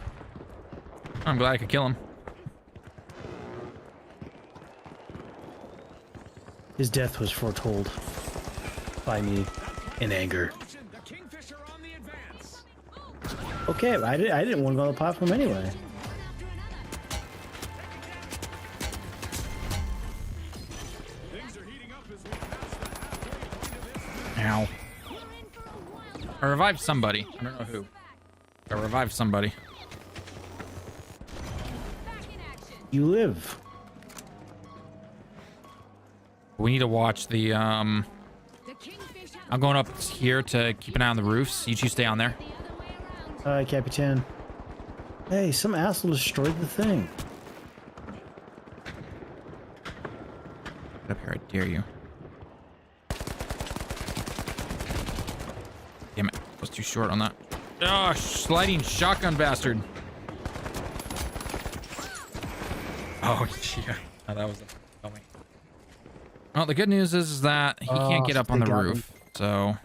I'm glad I could kill him. His death was foretold by me in anger. The Kingfisher on the advance. Okay, I didn't want to go on the platform anyway. Things are heating up as we pass the halfway point of this. Ow. I revived somebody. I don't know who. I revived somebody. You live. We need to watch the I'm going up here to keep an eye on the roofs. You two stay on there. Hi, Capitan. Hey, some asshole destroyed the thing. Get up here, I dare you. Damn it. I was too short on that. Oh, sliding shotgun bastard. Oh, yeah. Oh, that was a dummy. Well, the good news is that he can't get up on the roof, so...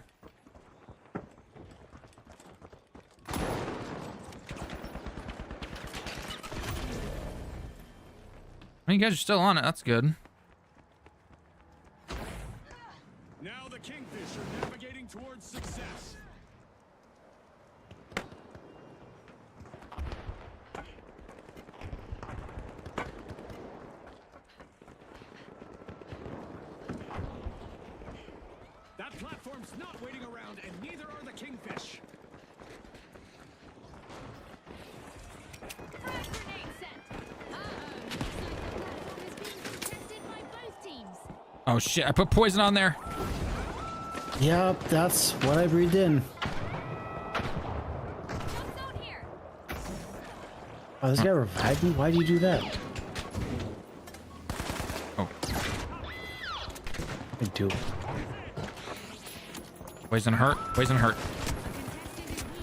Well, you guys are still on it. That's good. Now the Kingfisher navigating towards success. That platform's not waiting around, and neither are the Kingfish. Oh, shit. I put poison on there. Yep, that's what I breathed in. Oh, this guy revived me? Why do you do that? Oh. I do. Poison hurt. Poison hurt.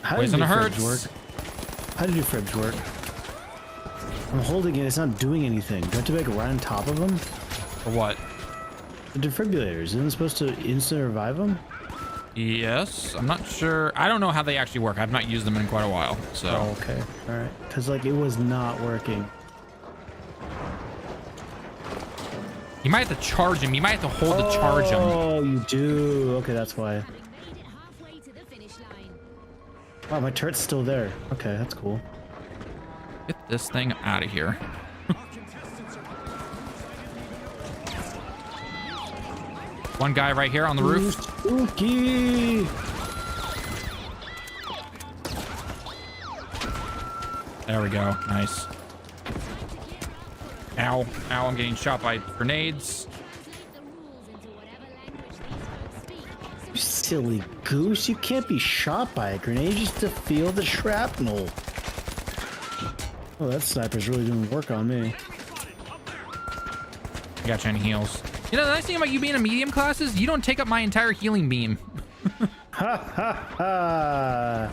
How Poison did hurts. work? How do Frebs work? I'm holding it. It's not doing anything. Do I have to like run on top of him? For what? The defibrillators. Isn't it supposed to instant revive him? Yes. I'm not sure. I don't know how they actually work. I've not used them in quite a while. So. Oh, okay. All right. Because like it was not working. You might have to charge him. You might have to hold to charge him. Oh, you do. Okay, that's why. Wow, my turret's still there. Okay, that's cool. Get this thing out of here. One guy right here on the roof. Spooky. There we go. Nice. Ow. Ow, I'm getting shot by grenades. You silly goose. You can't be shot by a grenade just to feel the shrapnel. Oh, that sniper's really doing work on me. I got you on heals. You know, the nice thing about you being a medium class is you don't take up my entire healing beam. Ha ha ha.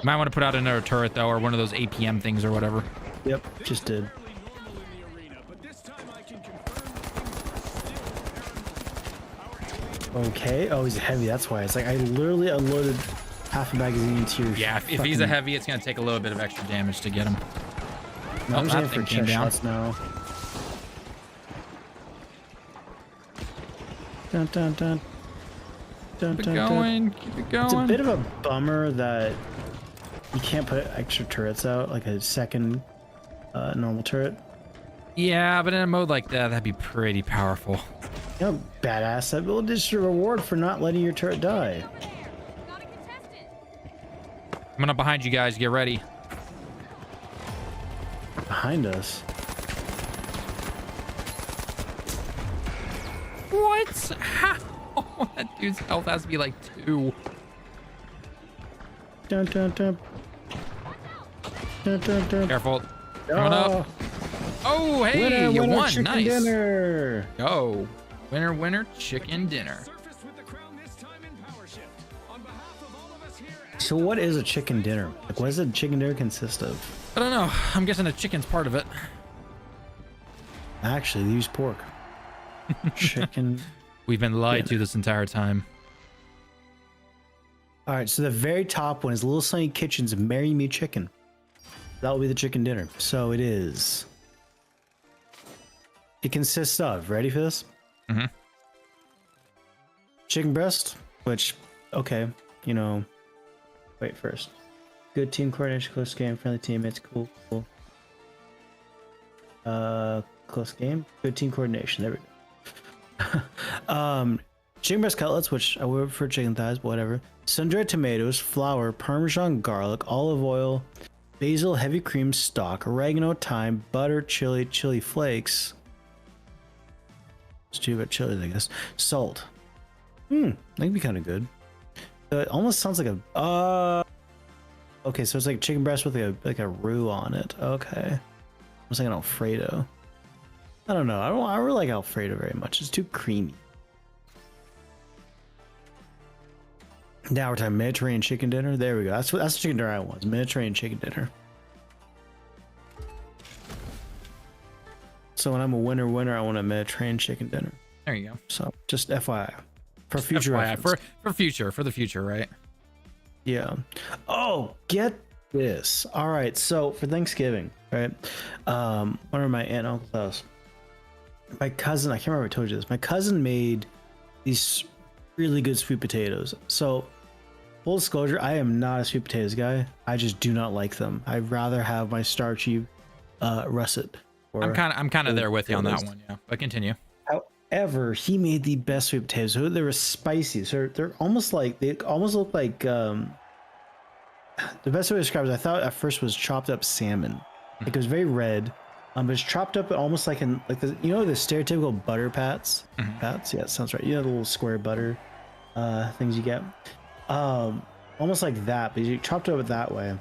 You might want to put out another turret though, or one of those APM things or whatever. Yep, just did. Fairly normal in the arena, but this time I can confirm that things are still paranormal. Our alien Okay. Oh, he's heavy. That's why. It's like I literally unloaded half a magazine into your. Yeah, if he's a heavy, it's gonna take a little bit of extra damage to get him. No, I'm Oh, just that aiming for thing came chest down. shots now. Dun dun dun. Dun, Keep it dun, dun. going. Keep it going. It's a bit of a bummer that you can't put extra turrets out, like a second normal turret. Yeah, but in a mode like that, that'd be pretty powerful. You know, badass. That will just your reward for not letting your turret die. Got a contestant. I'm gonna behind you guys. Get ready. Behind us. What? How? That dude's health has to be like 2. Dun dun dun. Dun dun dun. Careful. Coming up. Oh, hey, Winner, you winner, won. chicken Nice. dinner. Go. Winner, winner, chicken dinner. surfaced with the crown this time in power shift. On behalf of all of us here at So what is a chicken dinner? Like, what does a chicken dinner consist of? I don't know. I'm guessing the chicken's part of it. Actually, they use pork. Chicken. We've been lied to this entire time. All right, so the very top one is Little Sunny Kitchen's Marry Me Chicken. That will be the chicken dinner. So it is. It consists of, ready for this? Mhm. Chicken breast, which, okay, you know, wait first. Good team coordination, close game, friendly teammates, cool. Close game, good team coordination, there we go. Chicken breast cutlets, which I would prefer chicken thighs, but whatever. Sun-dried tomatoes, flour, Parmesan garlic, olive oil, basil, heavy cream stock, oregano, thyme, butter, chili flakes. It's too bad chili, I guess. Salt. That'd be kind of good. It almost sounds like a. Okay, so it's like chicken breast with like a roux on it. Okay, almost like an Alfredo. I don't know. I don't really like Alfredo very much. It's too creamy. Now we're talking Mediterranean chicken dinner. There we go. That's the chicken dinner I want. Mediterranean chicken dinner. So when I'm a winner, I want a Mediterranean chicken dinner. There you go. So just FYI, for future FYI, reference. for the future, right? Yeah. Oh, get this. All right. So for Thanksgiving, right? One of my aunt and uncle's house. My cousin, I can't remember if I told you this. My cousin made these really good sweet potatoes. So full disclosure, I am not a sweet potatoes guy. I just do not like them. I'd rather have my starchy russet. Or I'm kind of there with you on that potatoes. one, yeah. But continue. However, he made the best sweet potatoes. So they were spicy. So they almost look like the best way to describe it is I thought at first was chopped up salmon. Like it was very red. But it's chopped up almost like the stereotypical butter pats. Pats, yeah, it sounds right. You know the little square butter things you get. Almost like that, but you chopped it up that way.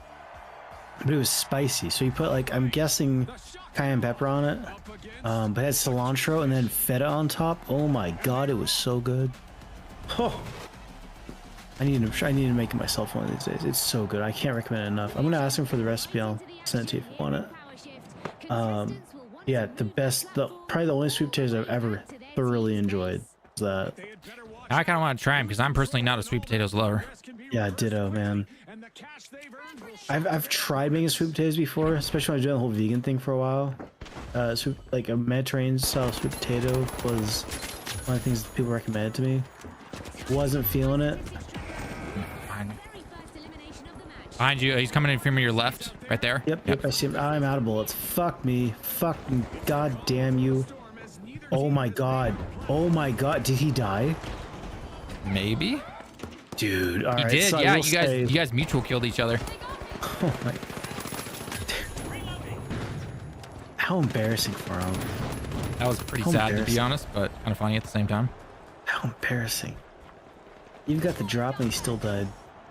But it was spicy, so you put like I'm guessing cayenne pepper on it. But it had cilantro and then feta on top. Oh my god, it was so good. Oh, I need to make it myself one of these days. It's so good. I can't recommend it enough. I'm gonna ask him for the recipe. I'll send it to you if you want it. Yeah, probably the only sweet potatoes I've ever thoroughly enjoyed is that. I kind of want to try them because I'm personally not a sweet potatoes lover. Yeah, ditto, man. I've tried making sweet potatoes before, especially when I was doing the whole vegan thing for a while. Like a Mediterranean style sweet potato was one of the things that people recommended to me. Wasn't feeling it. Behind you, he's coming in from your left, right there. Yep. I see him. I'm out of bullets. Fuck me. Fucking god damn you. Oh my god. Did he die? Maybe. Dude, all He right. did. So I Yeah, will say- you guys mutual killed each other. Oh my. How embarrassing for him. That was pretty How sad to be embarrassing. honest, but kind of funny at the same time. How embarrassing. You've got the drop and he still died.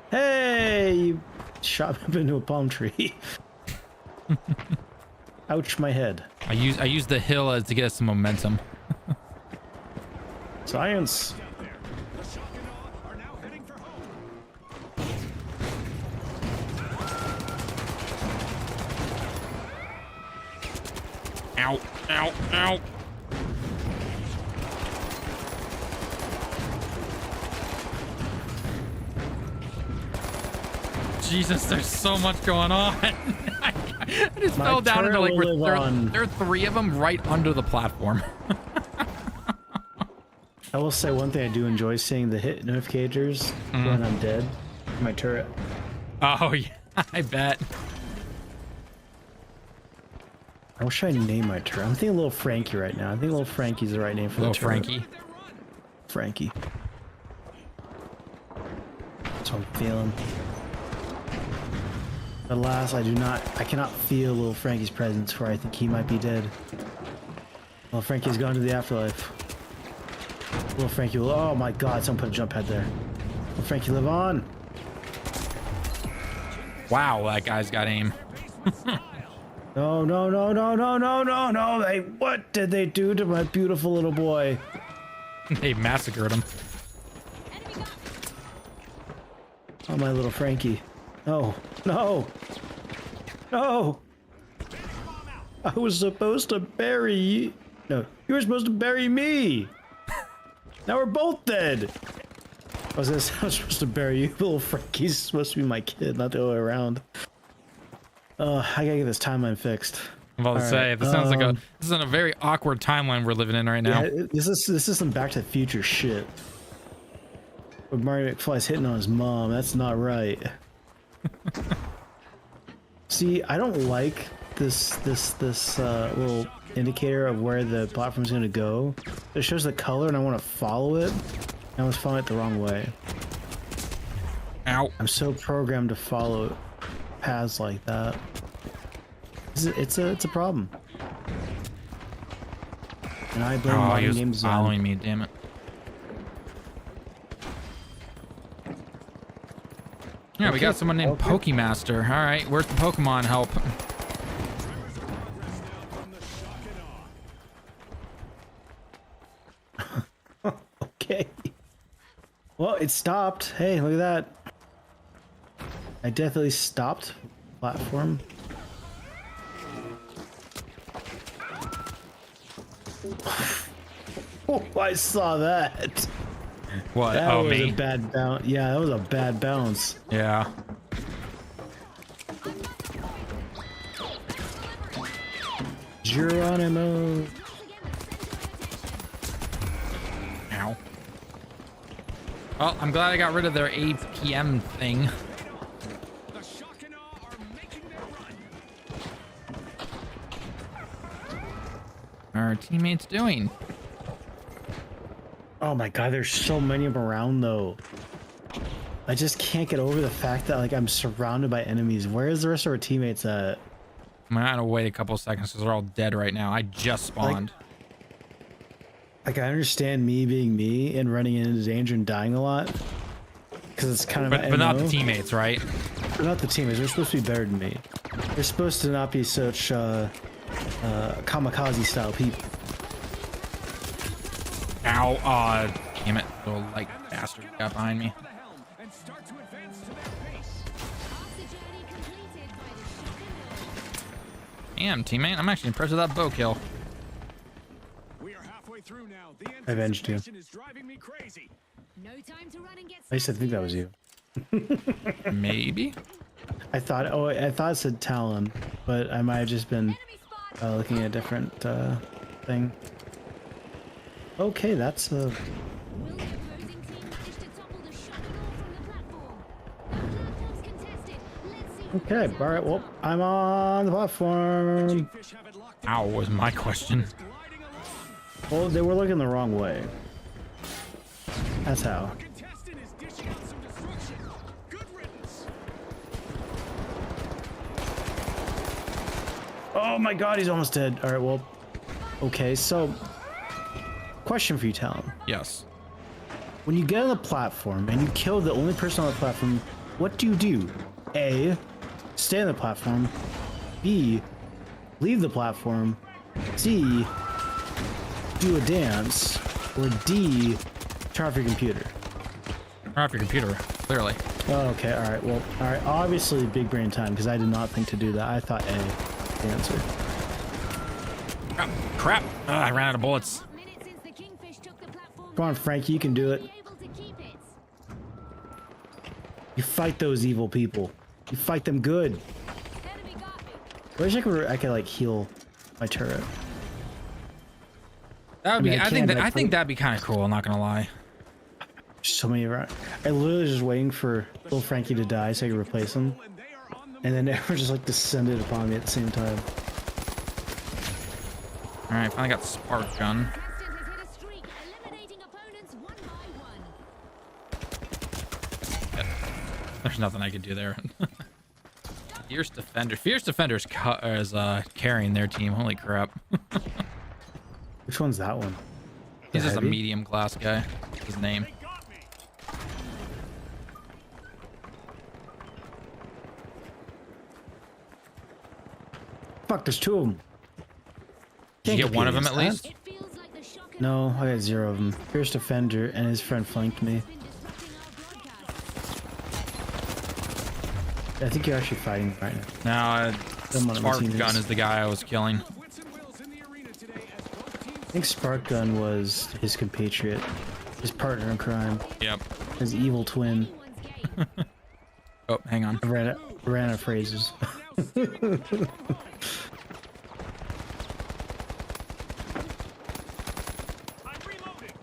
Hey, you shot me up into a palm tree. Ouch, my head. I used the hill as to get us some momentum. Science. Ow, ow, ow. Jesus, there's so much going on. I just My fell down into turret like will live on. there are 3 of them right under the platform. I will say one thing I do enjoy seeing the hit notificators when I'm dead. My turret. Oh yeah, I bet. What should I name my turret? I'm thinking Little Frankie right now. I think Little Frankie's the right name for Little the turret. Frankie. Frankie. That's what I'm feeling. But alas, I cannot feel Little Frankie's presence, for I think he might be dead. Little Frankie's gone to the afterlife. Little Frankie will, oh my god, someone put a jump pad there. Little Frankie, live on. Wow, that guy's got aim. No, no, no, no, no, no, no, no. Hey, what did they do to my beautiful little boy? They massacred him. Oh, my little Frankie. No, no, no. I was supposed to bury you. No, you were supposed to bury me. Now we're both dead. I was supposed to bury you. Little Frankie's supposed to be my kid, not the other way around. I gotta get this timeline fixed. I'm about to say, this sounds like this is a very awkward timeline we're living in right now. Yeah, this is some Back to the Future shit. Where Marty McFly's hitting on his mom. That's not right. See, I don't like this little indicator of where the platform's gonna go. It shows the color, and I want to follow it. I was following it the wrong way. Ow. I'm so programmed to follow paths like that. It's a problem. And I blame Oh, he modern was games on. following me, damn it. Yeah, we got someone named Pokemaster. All right, where's the Pokemon help? Okay. Well, it stopped. Hey, look at that. I definitely stopped platform. Oh, I saw that. What? That Oh, was me? a bad bounce. Yeah, that was a bad bounce. Yeah. Geronimo. Ow. Well, I'm glad I got rid of their 8 p.m. thing. The shock and awe are making their run. How are our teammates doing? Oh my god, there's so many of them around though. I just can't get over the fact that like I'm surrounded by enemies. Where is the rest of our teammates at? I'm gonna have to wait a couple of seconds because they're all dead right now. I just spawned. Like I understand me being me and running into danger and dying a lot. Because it's kind of but not the teammates, right? But not the teammates. They're supposed to be better than me. They're supposed to not be such kamikaze style people. Ow, damn it. Little like bastard got behind me. The helm and start to advance to their base. Damn, teammate. I'm actually impressed with that bow kill. We are halfway through now. The I avenged you. anticipation is driving me crazy. No time to run and get I used to think that was you. Maybe? I thought it said Talon, but I might have just been looking at a different thing. Okay, that's Will the opposing team manage to topple the shock and awe from the platform? The platform's contested. Let's see who okay. wins. All right, well, I'm on the platform. Fish have it locked Ow, was my question. gliding along. Well, they were looking the wrong way. That's how. Contestant is dishing out some destruction. Good riddance. Oh my god, he's almost dead. All right, well, okay, so question for you, Talon. Yes. When you get on the platform and you kill the only person on the platform, what do you do? A, stay on the platform. B, leave the platform. C, do a dance. Or D, turn off your computer. Turn off your computer, clearly. Oh, okay, all right, well, all right, obviously big brain time because I did not think to do that. I thought A, the answer. Oh, crap. I ran out of bullets. Hot minute since the Kingfish took the platform. Come on, Frankie, you can do it. Be able to keep it. You fight those evil people. You fight them good. Enemy got me. I wish I could like heal my turret. That would I mean, be. I I think. can, but I think that'd be kind of cool. I'm not gonna lie. So many around. I literally was just waiting for little Frankie to die so I could replace him. And they are on the And then everyone just like descended upon me at the same time. All right, finally got spark gun. Contestant has hit a streak, eliminating opponents one by one. There's nothing I could do there. Fierce defender. Fierce defenders is carrying their team. Holy crap. Which one's that one? He's just a heavy? medium class guy. His name. They got me. Fuck, there's two of them. Did you get one of them at least? It feels like the shock and No, I got 0 of them. Fierce defender and his friend flanked me. has been disrupting our broadcast. I think you're actually fighting right now. No, Someone on my spark team gun is. is the guy I was killing. Wits and wills in the arena today as both teams I think Spark Gun was his compatriot, his partner in crime, Yep. his evil twin. Anyone's game. Oh, hang on. I ran out of phrases. now steering the I'm reloading.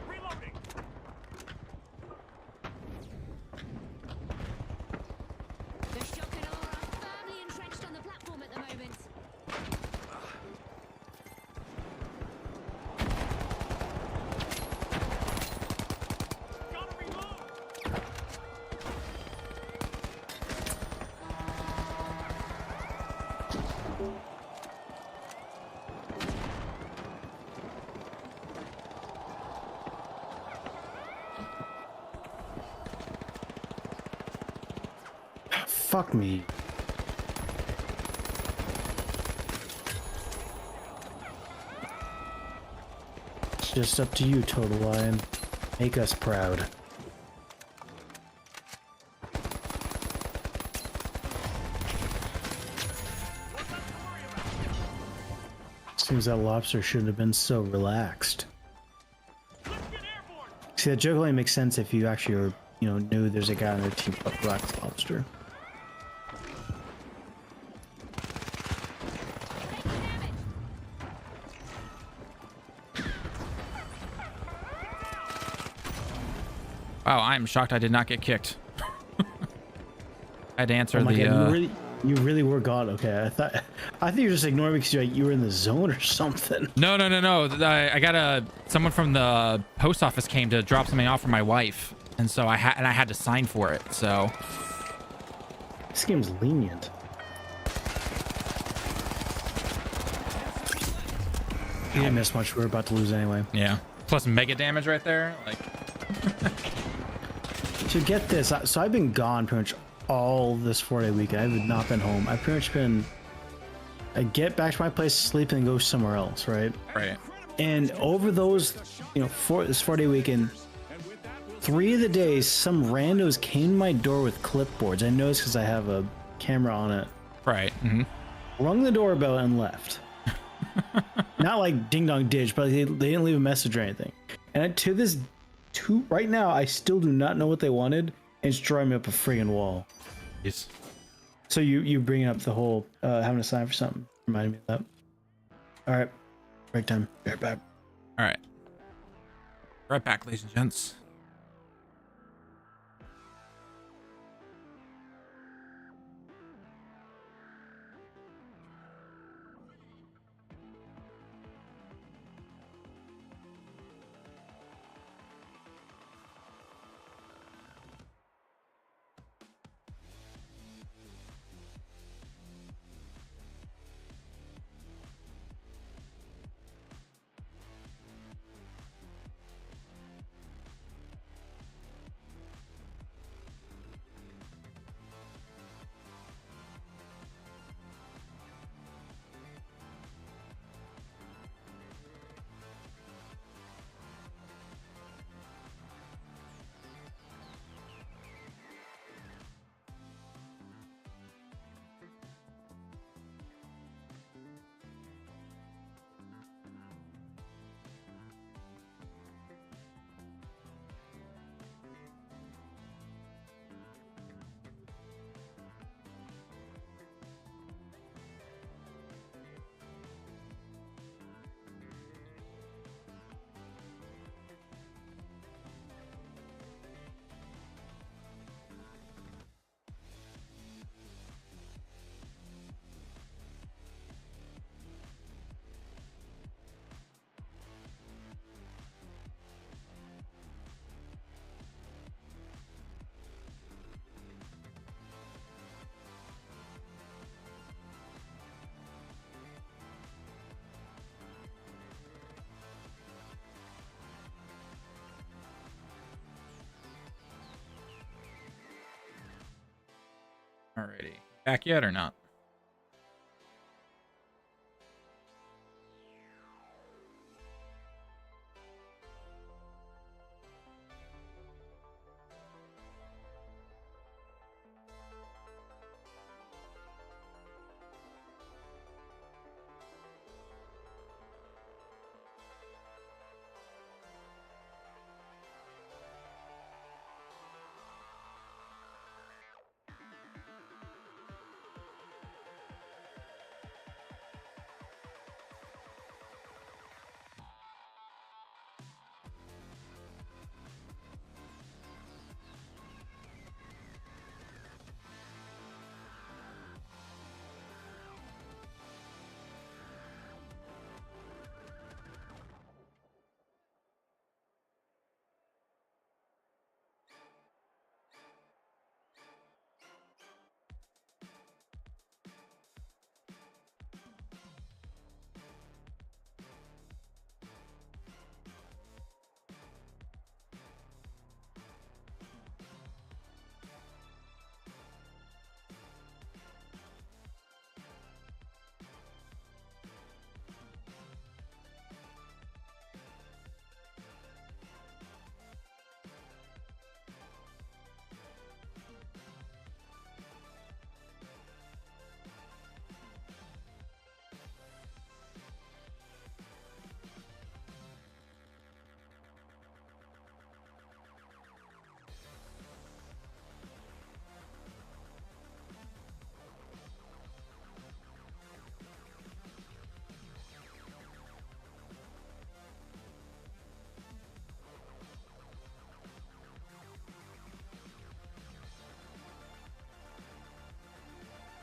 Reloading. The shock and awe are firmly entrenched on the platform at the moment. Gotta reload. Fuck me. It's just up to you, Total Lion. Make us proud. Seems that lobster shouldn't have been so relaxed. Let's get airborne. See, that joke only makes sense if you actually are, knew there's a guy on their team called Relaxed Lobster. Wow, I am shocked I did not get kicked. I had to answer Oh my the. God, you really were God. Okay, I thought you were just ignoring me because you were in the zone or something. No. I got someone from the post office came to drop something off for my wife, and so I had to sign for it. So This game's lenient. You didn't miss much. We're about to lose anyway. yeah, plus mega damage right there. Like, To get this, so I've been gone pretty much all this 4-day weekend. I have not been home. I've pretty much been. I get back to my place, sleep, and go somewhere else, right? right. And over those, this 4-day weekend, 3 of the days, some randos came to my door with clipboards. I noticed because I have a camera on it. Right. Mm-hmm. Rung the doorbell and left. Not like ding dong ditch, but they didn't leave a message or anything. And right now, I still do not know what they wanted, and it's drawing me up a friggin' wall. Yes. So you bringing up the whole having to sign for something reminded me of that. All right, break time. Be right back. All right. Right back, ladies and gents. Alrighty. Back yet or not?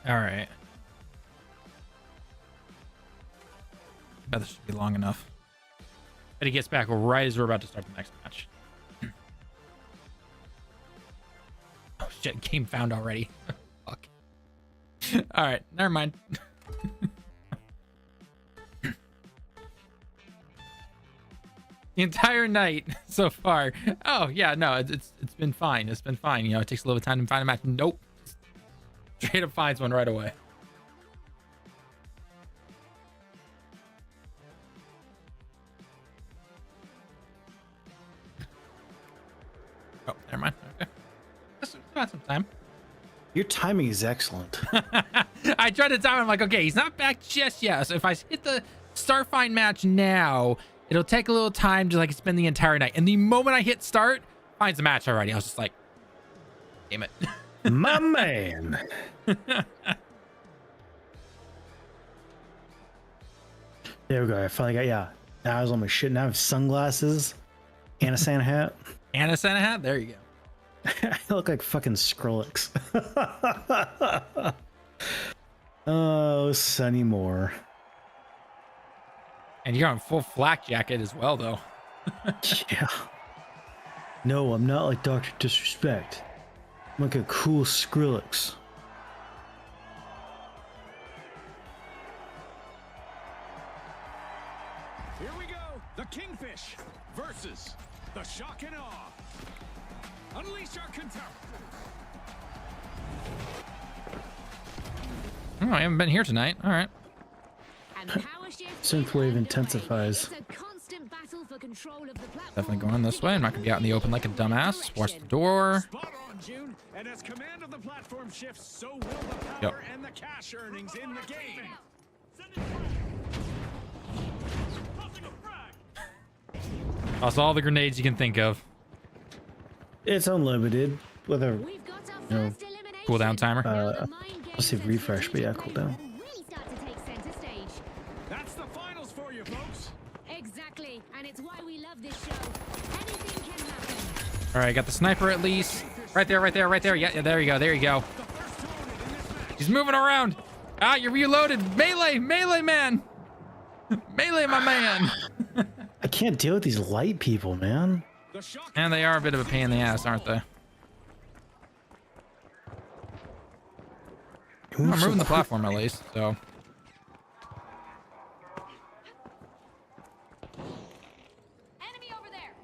All right. Bet this should be long enough. But he gets back right as we're about to start the next match. Oh shit, game found already. Fuck. All right, never mind. The entire night so far. Oh yeah, no, it's been fine. It's been fine. You know, it takes a little time to find a match. Nope. Straight up finds one right away. Oh, never mind. Okay. Just about some time. Your timing is excellent. I tried to time. I'm like, okay, he's not back just yet. So if I hit the start find match now, it'll take a little time to like spend the entire night. And the moment I hit start, finds the match already. I was just like, damn it. My man. There we go. I finally got, yeah. Now I was on my shit. Now I have sunglasses and a Santa hat. And a Santa hat? There you go. I look like fucking Skrillex. Oh, Sonny Moore. And you're on full flak jacket as well, though. Yeah. No, I'm not like Dr. Disrespect. I'm like a cool Skrillex. Here we go. The Kingfish versus the Shock and Awe. Unleash our contempt. Oh, I haven't been here tonight. All right. Synthwave intensifies. Definitely going this way. I'm not gonna be out in the open like a dumbass. Watch the door. Spot on, June. And as command of the platform shifts, so will the power and the cash earnings in the game. Toss all the grenades you can think of. It's unlimited with a Cooldown timer. Let's see refresh, but yeah, cooldown. That's the finals for you, folks. Exactly, and it's why we love this show. Anything can happen. All right, got the sniper at least. Right there, right there, right there. Yeah, there you go, there you go. He's moving around. Ah, you're reloaded. Melee, melee man. Melee, my man. I can't deal with these light people, man. And they are a bit of a pain in the ass, aren't they? I'm moving the platform at least, so. Enemy over there.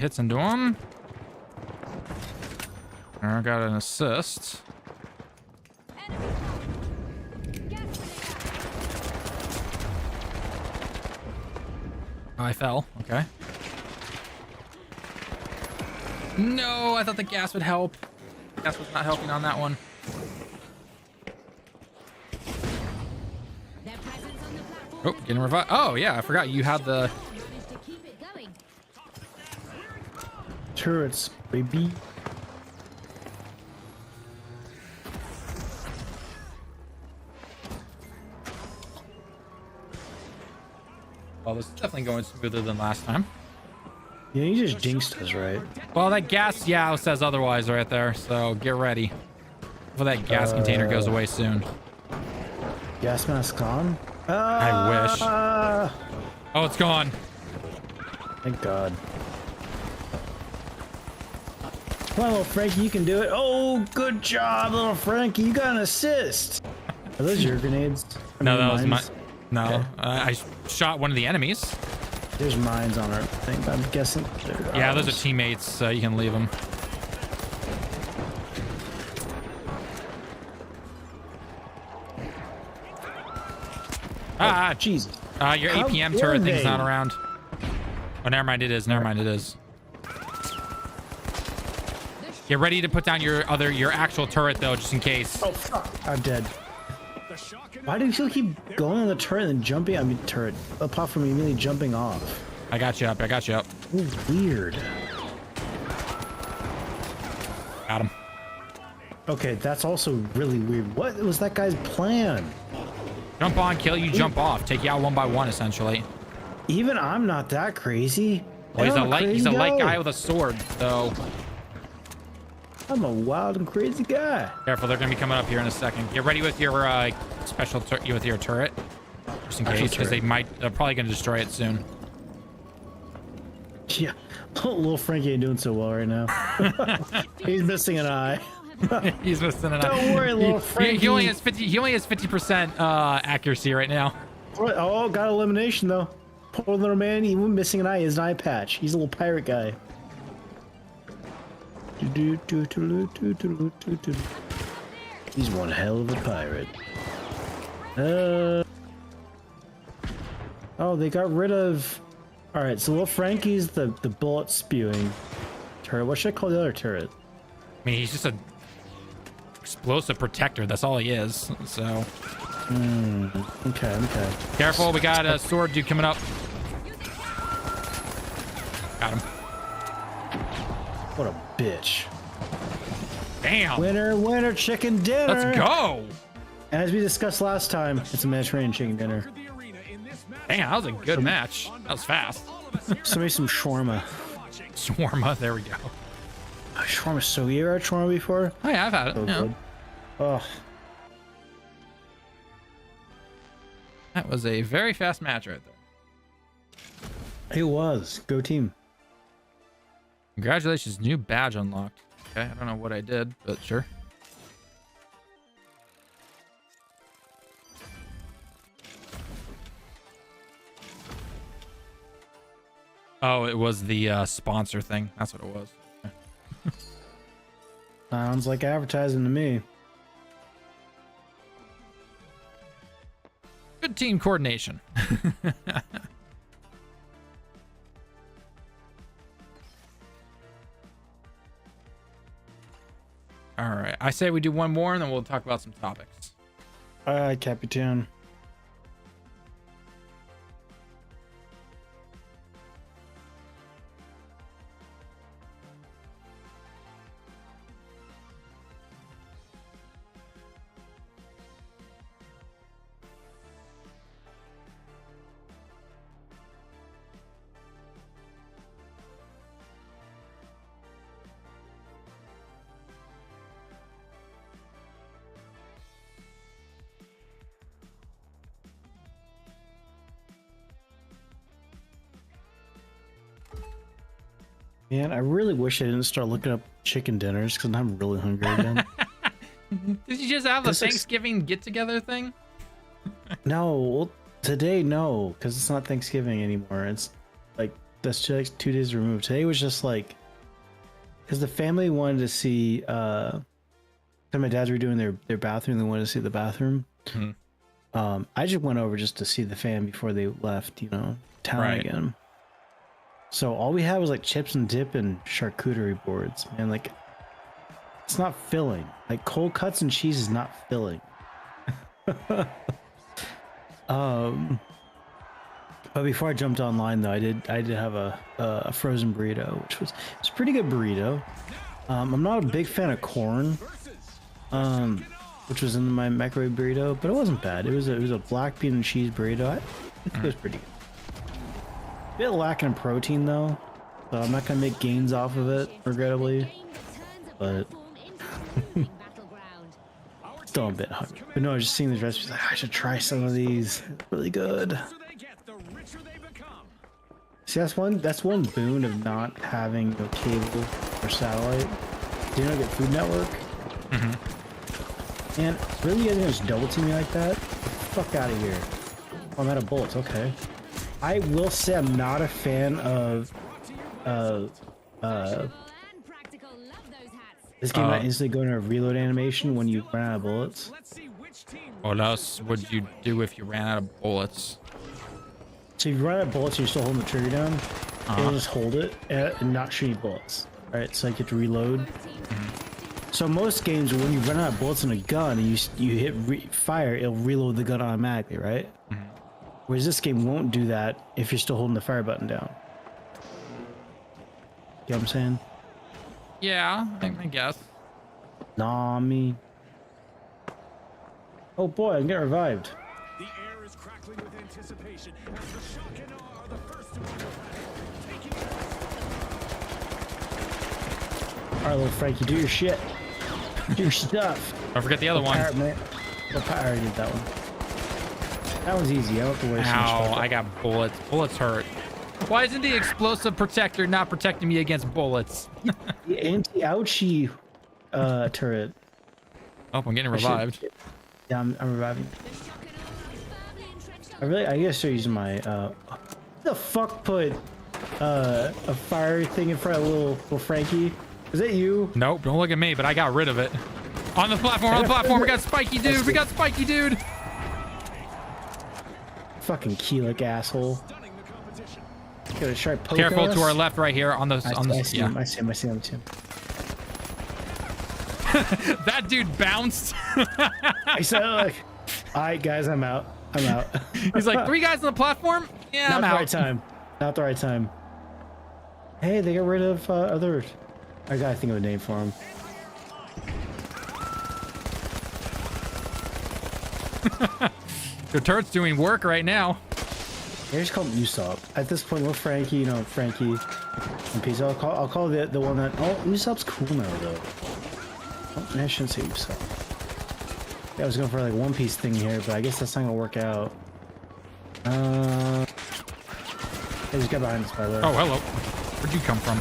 hits into him. I got an assist. I fell. Okay. No, I thought the gas would help. Gas was not helping on that one. Oh, getting revived. Oh, yeah, I forgot you had the... Turrets, baby. Well, this is definitely going smoother than last time. Yeah, you just jinxed us, right? Well, that gas, yeah, says otherwise right there, so get ready. Well, that gas container goes away soon. Gas mask on? I wish. Oh, it's gone. Thank God. Come on, little Frankie, you can do it. Oh, good job, little Frankie. You got an assist. Are those your grenades? No, that was my... No, Okay. I shot one of the enemies. There's mines on our thing, but I'm guessing they're Yeah, those are ours. teammates, so you can leave them. Ah, Jesus. your How APM dare turret thing's they? not around. Oh, never mind, it is. Never mind, it is. Get ready to put down your actual turret though, just in case. Oh, fuck. I'm dead. Why do you still keep going on the turret and jumping? I mean, turret. Apart from immediately jumping off. I got you up. I got you up. Ooh, weird. Got him. Okay, that's also really weird. What was that guy's plan? Jump on, kill you, jump off. Take you out one by one, essentially. Even I'm not that crazy. Well, he's I'm a light. crazy He's a light guy with a sword, so I'm a wild and crazy guy. careful. They're gonna be coming up here in a second. Get ready with your with your turret, just in Actual case, because turret. they're probably gonna destroy it soon. Yeah, little Frankie ain't doing so well right now. He's missing an eye. He's missing an eye. Don't worry, little Frankie. He only has 50. He only has 50% accuracy right now. Oh, got elimination though. Poor little man, even missing an eye is an eye patch. He's a little pirate guy. He's one hell of a pirate. Oh, they got rid of... Alright, so little Frankie's the bullet spewing turret. What should I call the other turret? I mean, he's just a explosive protector. That's all he is. So Okay. careful. We got a sword dude coming up. Got him. What a bitch. Damn. Winner, chicken dinner! Let's go. As we discussed last time, it's a Mediterranean chicken dinner. Damn, that was a good match. That was fast. Somebody some shawarma. Shawarma. There we go. Oh, shawarma so good. You ever had shawarma before? Oh yeah, I've had it. So Yeah. good. Oh, That was a very fast match right there. it was. Go team. Congratulations, new badge unlocked. Okay, I don't know what I did, but sure. Oh, it was the sponsor thing. That's what it was. Okay. Sounds like advertising to me. Good team coordination. All right, I say we do one more and then we'll talk about some topics. Capitan. Man, I really wish I didn't start looking up chicken dinners because I'm really hungry again. Did you just have the This is- Thanksgiving get-together thing? No, well, today no, because it's not Thanksgiving anymore. It's like That's just like 2 days removed. Today was just like, because the family wanted to see. My dad's redoing their bathroom. They wanted to see the bathroom. I just went over just to see the fam before they left. Town again. So all we had was like chips and dip and charcuterie boards, man. Like, it's not filling. Like, cold cuts and cheese is not filling. But before I jumped online though, I did have a frozen burrito, which was a pretty good burrito. I'm not a big fan of corn, which was in my microwave burrito, but it wasn't bad. It was a black bean and cheese burrito. I think it was pretty good. A bit lacking in protein though, so I'm not gonna make gains off of it, regrettably. But still a bit hungry. But no, just seeing these recipes, like, I should try some of these. Really good. See, that's one boon of not having a cable or satellite. You don't get Food Network. And really, you guys are gonna just double team me like that? Get the fuck out of here. Oh, I'm out of bullets. Okay. I will say I'm not a fan of this game might instantly go into a reload animation when you run out of bullets. What else would you do if you ran out of bullets? So if you run out of bullets and you're still holding the trigger down, it'll just hold it and not shoot any bullets. Alright, so I get to reload. So most games, when you run out of bullets in a gun and you hit fire, it'll reload the gun automatically, right? Whereas this game won't do that if you're still holding the fire button down. You know what I'm saying? Yeah, I guess. Nah, me. Oh boy, I'm getting revived. The air is crackling with anticipation as the shock and awe are the first to taking Alright, little Frankie, do your shit. Do your stuff. Don't forget the other one. I already did that one. That one's easy. I don't have to worry so much about that. I got bullets. Bullets hurt. Why isn't the explosive protector not protecting me against bullets? The anti-ouchie turret. Oh, I'm getting revived. Yeah, I'm reviving. I guess start using my who the fuck put a fire thing in front of little Frankie? Is that you? Nope, don't look at me, but I got rid of it. On the platform, we got Spiky Dude. We got Spiky Dude. Fucking Keelik asshole. Got a sharp poke. Careful to our left, right here on the. I see him. That dude bounced. I said, like, all right, guys, I'm out. He's like, 3 guys on the platform? Yeah, I'm out. Not the right time. Hey, they got rid of other. I gotta think of a name for him. The turret's doing work right now. I just call him Usopp. At this point, with Frankie, Frankie and Peace. I'll call the one that. Oh, Usopp's cool now though. Oh, I shouldn't say Usopp. Yeah, I was going for like One Piece thing here, but I guess that's not gonna work out. Hey, just got behind us, by the way. Oh, hello. Where'd you come from?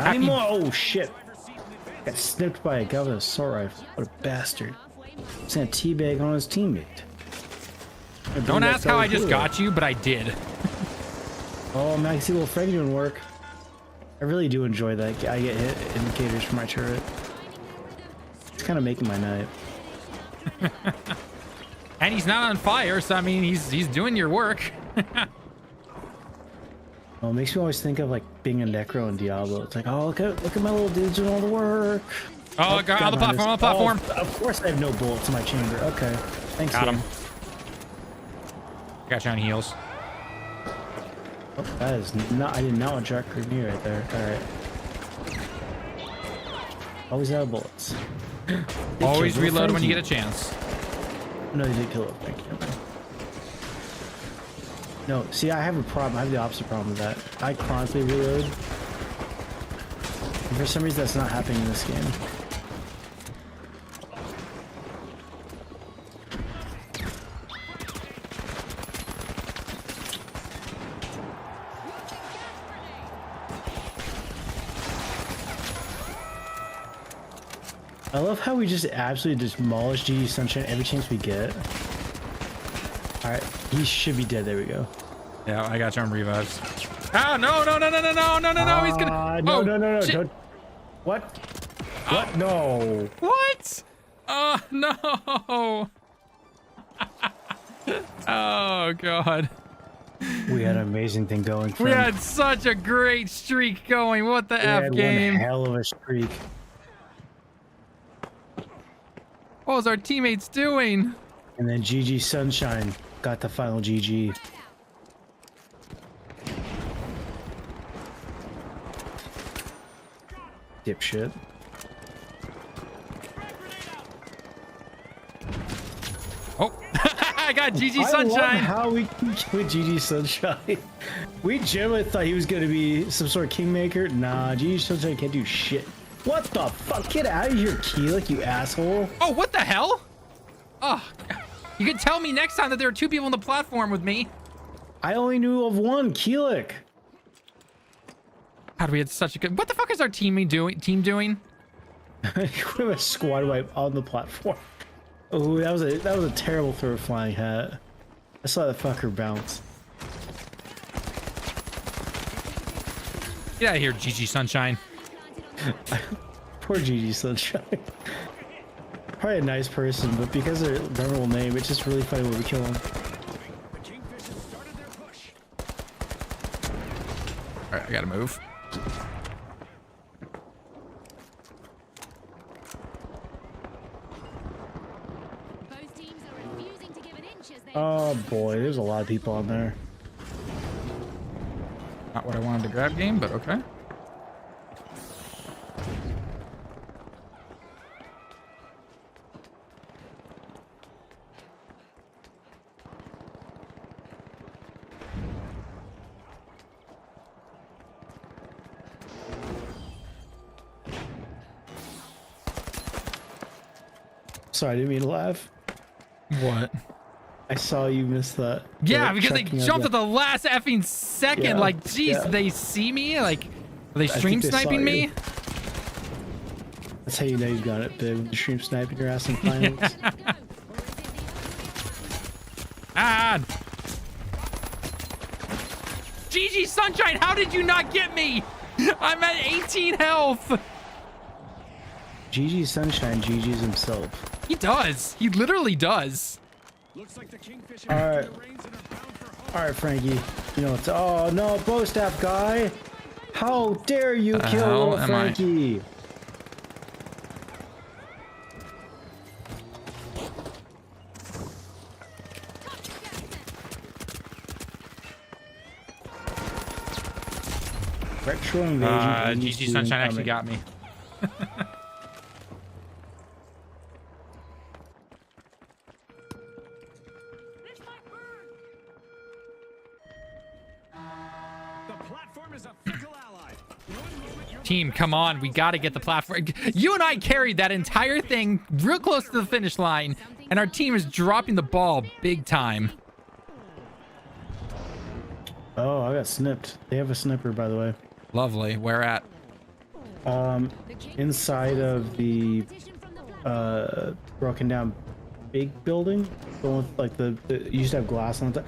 Not anymore. Oh shit! Got snipped by a guy with a assault rifle. What a bastard! Sent a teabag on his teammate. Don't ask how I just got you, but I did. Oh man, I can see little Frankie doing work. I really do enjoy that. I get hit indicators for my turret. It's kind of making my night. And he's not on fire, so I mean, he's doing your work. Oh, it makes me always think of like being a necro in Diablo. It's like, oh, look at my little dudes doing all the work. Oh, got on the platform, Oh, of course I have no bullets in my chamber. Okay, thanks. Got him. Got you on heals. Oh, that is not. I did not want Jack Grenade right there. All right. Always out of bullets. Always reload when you get a chance. No, you did kill it. Thank you. No, see, I have a problem. I have the opposite problem with that. I constantly reload. And for some reason, that's not happening in this game. I love how we just absolutely demolish GG Sunshine every chance we get. Alright, he should be dead. There we go. Yeah, I got you on revives. Oh, no, no, no, no, no, no, no, no, no. He's gonna. No, Oh, no, no, no. shit. Don't. What? What? No. What? Oh, no. Oh, God. We had an amazing thing going. We friend. had such a great streak going. What the We F had game? one hell of a streak. What was our teammates doing? And then GG Sunshine got the final GG. Dipshit. Oh, I got GG I love Sunshine. how we with GG Sunshine. We generally thought he was gonna be some sort of kingmaker. Nah, GG Sunshine can't do shit. What the fuck? Get out of here, Keelik, you asshole. Oh, what the hell? Oh, you could tell me next time that there were 2 people on the platform with me. I only knew of one, Keelik. God, we had such a good. What the fuck is our team doing? We have a squad wipe on the platform. Oh, that was a terrible throw of flying hat. I saw that fucker bounce. Get out of here, GG Sunshine. Poor GG Sunshine. Probably a nice person, but because of their memorable name, it's just really funny when we kill him. The Kingfishers started their push. All right, I gotta move. Both teams are refusing to give an inch as they Oh boy, there's a lot of people on there. Not what I wanted to grab, game, but okay. Sorry, I didn't mean to laugh. What? I saw you miss that. Yeah, The because they checking of jumped the- at the last effing second. Yeah, Like, geez, yeah. did they see me? Like, are they think stream they saw sniping me? you. That's how you know you got it, babe. The stream sniping your ass in finals. let's go. Or is it the other way Ah! GG Sunshine, how did you not get me? I'm at 18 health. GG Sunshine, GG's himself. He does. He literally does. Looks like the Kingfishers All have right. the reins and are bound for home. All right, Frankie. You know what's? Oh no, bow staff guy! How dare you The kill hell little am I? Frankie? Retro invasion. GG Sunshine actually got me. The platform is a fickle ally. One moment you're Team, come on. We got to get the platform. You and I carried that entire thing real close to the finish line, and our team is dropping the ball big time. Oh, I got snipped. They have a snipper, by the way. Lovely. Where at? Inside of the broken down big building, the one with like the you used to have glass on it.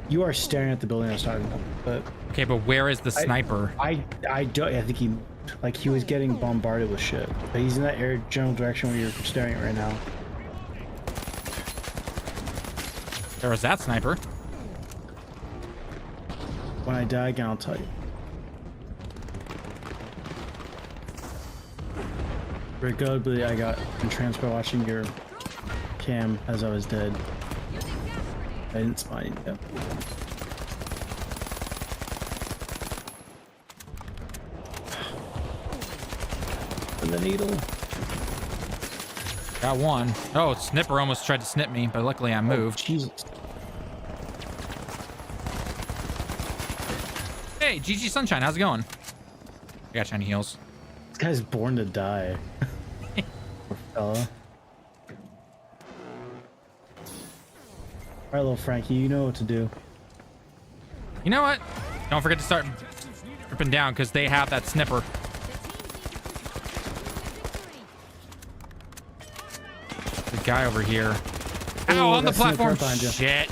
You are staring at the building I was talking about, but Okay, but where is the sniper? I don't. I think he was getting bombarded with shit. But he's in that general direction where you're staring at right now. There was that sniper. When I die again, I'll tell you. Regardless, I got entranced by watching your cam as I was dead. I didn't spot you. Yep. And the needle. Got one. Oh, snipper almost tried to snip me, but luckily I moved. Jesus. Hey, GG Sunshine, how's it going? I got shiny heals. This guy's born to die. Poor fella. Alright, little Frankie, you know what to do. You know what? Don't forget to start dripping down because they have that snipper. The guy over here. Ow, Ooh, on the that snipper platform. behind you. Shit.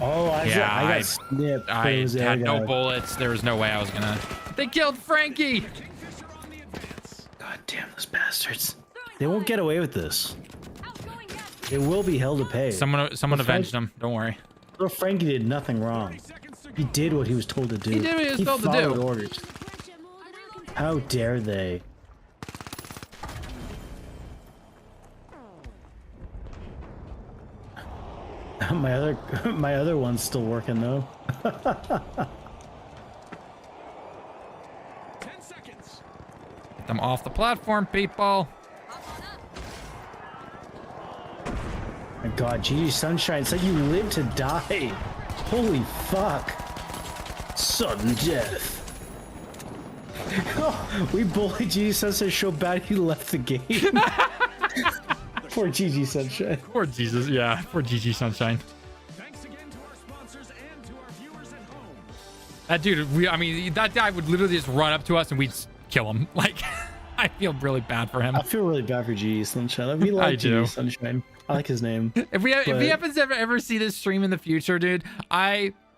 Oh, I Yeah, got snipped. I It was the had other no guy. bullets. There was no way I was gonna. They killed Frankie. Kingfisher on the advance. God damn those bastards. They won't get away with this. Outgoing gas. They will be held to pay. Someone Frank- avenged him. Don't worry. Little Frankie did nothing wrong. 30 seconds to He go. did what he was told to do. He did what he was told to do. followed orders. Pressure more than I can. How dare they? My other one's still working though. 10 seconds. Get them off the platform, people. My God, GG Sunshine said you live to die. Holy fuck. Sudden death. Oh, we bullied GG Sunshine so bad he left the game. Poor GG Sunshine. Poor Jesus. Yeah. Poor GG Sunshine. Thanks again to our sponsors and to our viewers at home. That dude. I mean, that guy would literally just run up to us and we'd kill him. Like, I feel really bad for him. I feel really bad for GG Sunshine. We I like do. GG Sunshine. I like his name. If he But- happens to ever see this stream in the future, dude,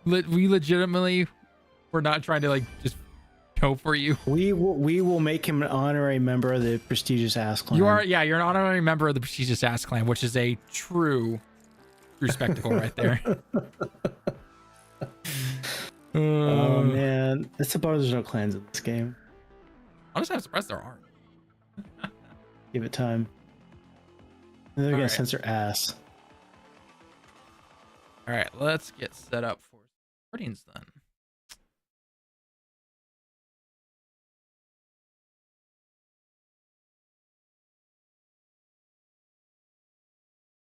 we legitimately, we're not trying to like just go for you. We will make him an honorary member of the prestigious Ass Clan. You're an honorary member of the prestigious Ass Clan, which is a true spectacle right there. Oh man, it's about there's no clans in this game. Honestly, I'm surprised there aren't. Give it time. And they're gonna Alright. censor ass. All right, let's get set up for recordings then.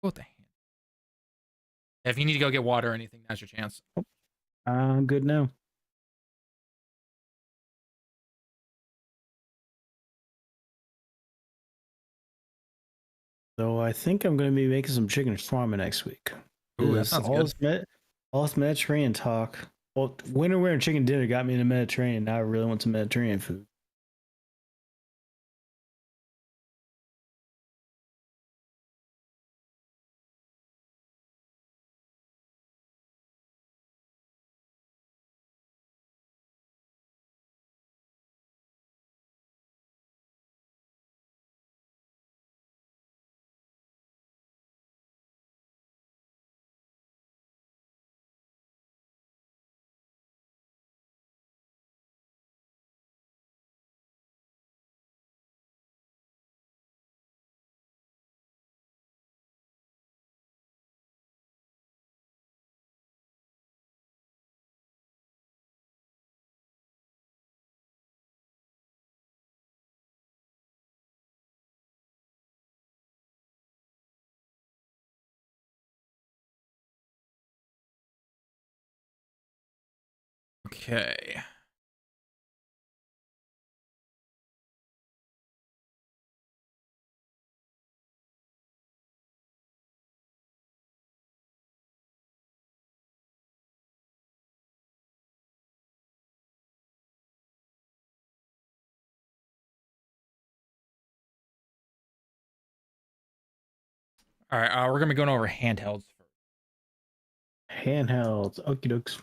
What the hand? If you need to go get water or anything, now's your chance. I'm good now. So I think I'm gonna be making some chicken shawarma next week. Ooh, that Because sounds all good. this Mediterranean talk. Well, winter wearing chicken dinner got me into Mediterranean. Now I really want some Mediterranean food. Okay. All right, we're gonna be going over handhelds first. Handhelds. Okie dokes.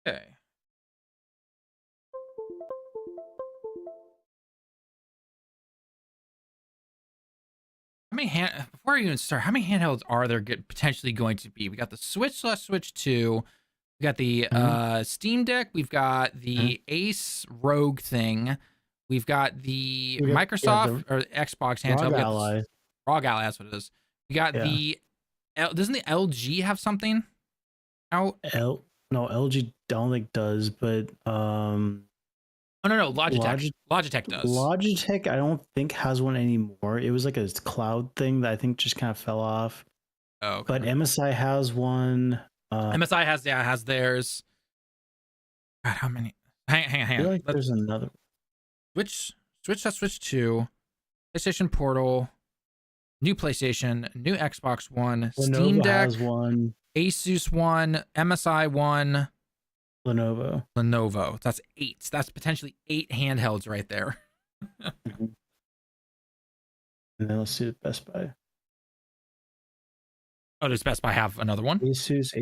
Okay. How many before I even start, how many handhelds are there potentially going to be? We got the Switch/Switch 2. We got the Steam Deck. We've got the Ace Rogue thing. We've got the We got- Microsoft or Xbox handheld. ROG We got Ally. ROG Ally, that's what it is. We got Yeah. the doesn't the LG have something out? No, LG don't think does, but Oh no, Logitech. Logitech does. Logitech I don't think has one anymore. It was like a cloud thing that I think just kind of fell off. Oh, okay. But MSI has one. MSI has theirs. God, how many? Hang I feel on. like there's another. Switch 2, PlayStation Portal. new PlayStation, new Xbox One, Lenovo Steam Deck, has one. Asus one, MSI one, Lenovo. That's 8. That's potentially 8 handhelds right there. Mhm. And then let's see the Best Buy. Oh, does Best Buy have another one? Asus.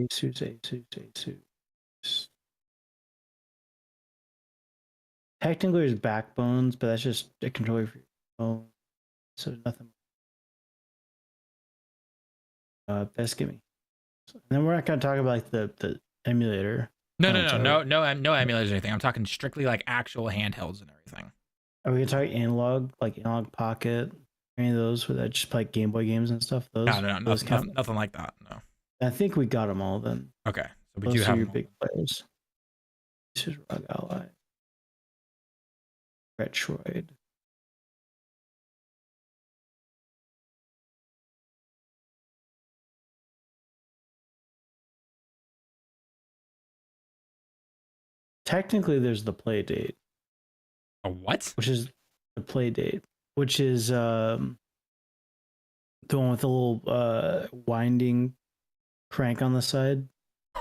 Technically, there's backbones, but that's just a controller for your phone. So there's nothing. Best give me. And then we're not going to talk about like the emulator. No emulators or anything. I'm talking strictly like actual handhelds and everything. Are we going to talk analog, like Analog Pocket? Any of those where that just play Game Boy games and stuff? Those, No, nothing like that. No. I think we got them all then. Okay, so we Those do are have your them. big players. This is Rogue Ally. Metroid. Technically, there's the play date, A what? which is the play date, which is the one with the little winding crank on the side.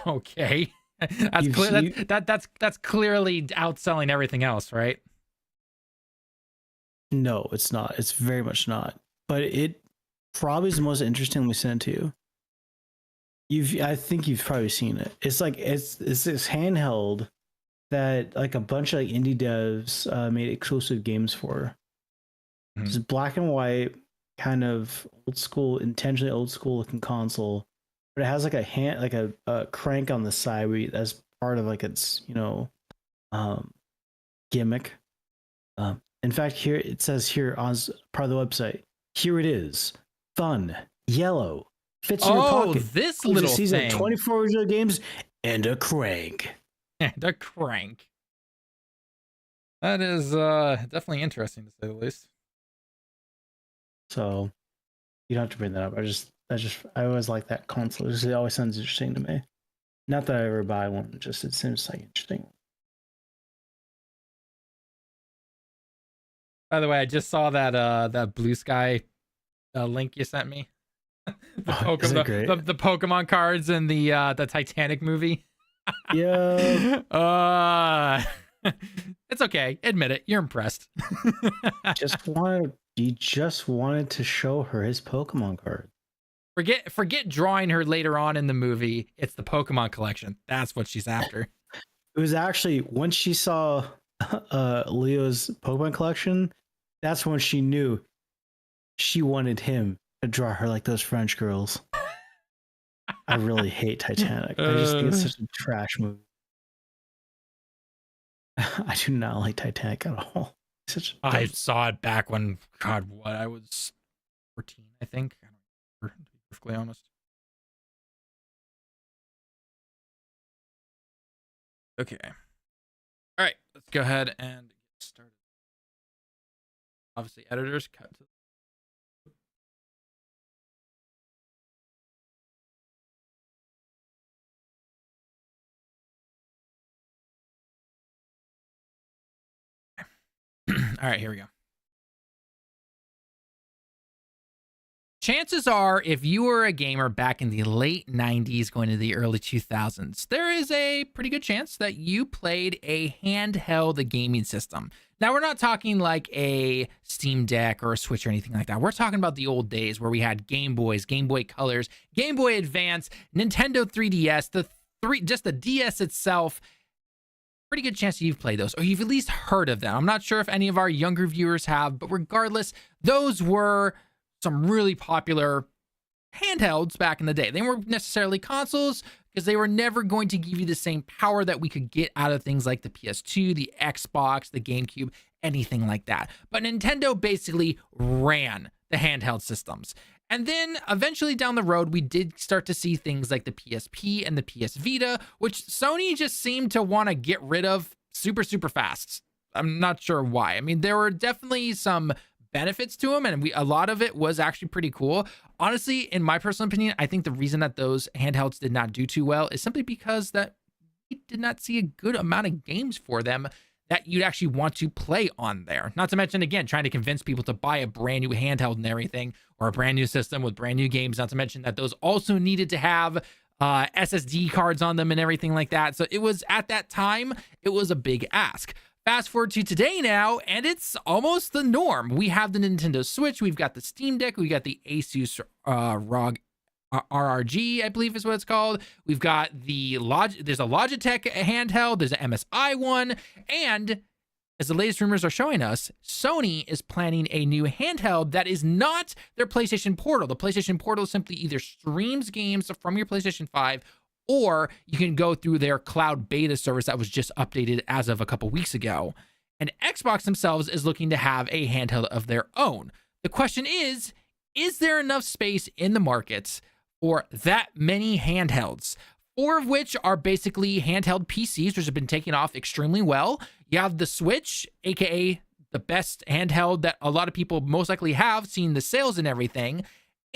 Okay, that's You've clear. seen- That's clearly outselling everything else, right? No, it's not. It's very much not. But it probably is the most interesting we sent to you. I think you've probably seen it. It's like it's this handheld that like a bunch of like indie devs made exclusive games for. Mhm. It's black and white, kind of old school, intentionally old school looking console, but it has like a crank on the side as part of like its gimmick. In fact, here it says here on part of the website, here it is, fun, yellow, fits in your pocket. This Includes a little season thing. of 24 original games and a crank. The crank. That is definitely interesting to say the least. So you don't have to bring that up. I always like that console. It always sounds interesting to me. Not that I ever buy one, just it seems like interesting. By the way, I just saw that Blue Sky link you sent me. Is it great? The Pokemon cards in the Titanic movie. Yeah. It's okay. Admit it. You're impressed. He just wanted to show her his Pokemon card. Forget drawing her later on in the movie. It's the Pokemon collection. That's what she's after. It was actually once she saw Leo's Pokemon collection, that's when she knew she wanted him to draw her like those French girls. I really hate Titanic. I just think it's such a trash movie. I do not like Titanic at all. I saw it back when, God, what? I was 14, I think. I don't remember, to be perfectly honest. Okay. All right, let's go ahead and get started. Obviously, editors cut to. All right, here we go. Chances are, if you were a gamer back in the late 90s going to the early 2000s, there is a pretty good chance that you played a handheld gaming system. Now, we're not talking like a Steam Deck or a Switch or anything like that. We're talking about the old days where we had Game Boys, Game Boy Colors, Game Boy Advance, Nintendo 3DS, just the DS itself. Pretty good chance you've played those, or you've at least heard of them. I'm not sure if any of our younger viewers have, but regardless, those were some really popular handhelds back in the day. They weren't necessarily consoles because they were never going to give you the same power that we could get out of things like the PS2, the Xbox, the GameCube, anything like that. But Nintendo basically ran the handheld systems. And then eventually down the road, we did start to see things like the PSP and the PS Vita, which Sony just seemed to want to get rid of super, super fast. I'm not sure why. I mean, there were definitely some benefits to them, and a lot of it was actually pretty cool. Honestly, in my personal opinion, I think the reason that those handhelds did not do too well is simply because that we did not see a good amount of games for them that you'd actually want to play on there. Not to mention, again, trying to convince people to buy a brand new handheld and everything, or a brand new system with brand new games. Not to mention that those also needed to have SSD cards on them and everything like that. So it was, at that time, it was a big ask. Fast forward to today now, and it's almost the norm. We have the Nintendo Switch, we've got the Steam Deck, we got the Asus ROG RRG, I believe is what it's called. We've got there's a Logitech handheld, there's an MSI one, and as the latest rumors are showing us, Sony is planning a new handheld that is not their PlayStation Portal. The PlayStation Portal simply either streams games from your PlayStation 5, or you can go through their cloud beta service that was just updated as of a couple weeks ago. And Xbox themselves is looking to have a handheld of their own. The question is there enough space in the markets for that many handhelds? 4 of which are basically handheld PCs, which have been taking off extremely well. You have the Switch, aka the best handheld that a lot of people most likely have seen the sales and everything.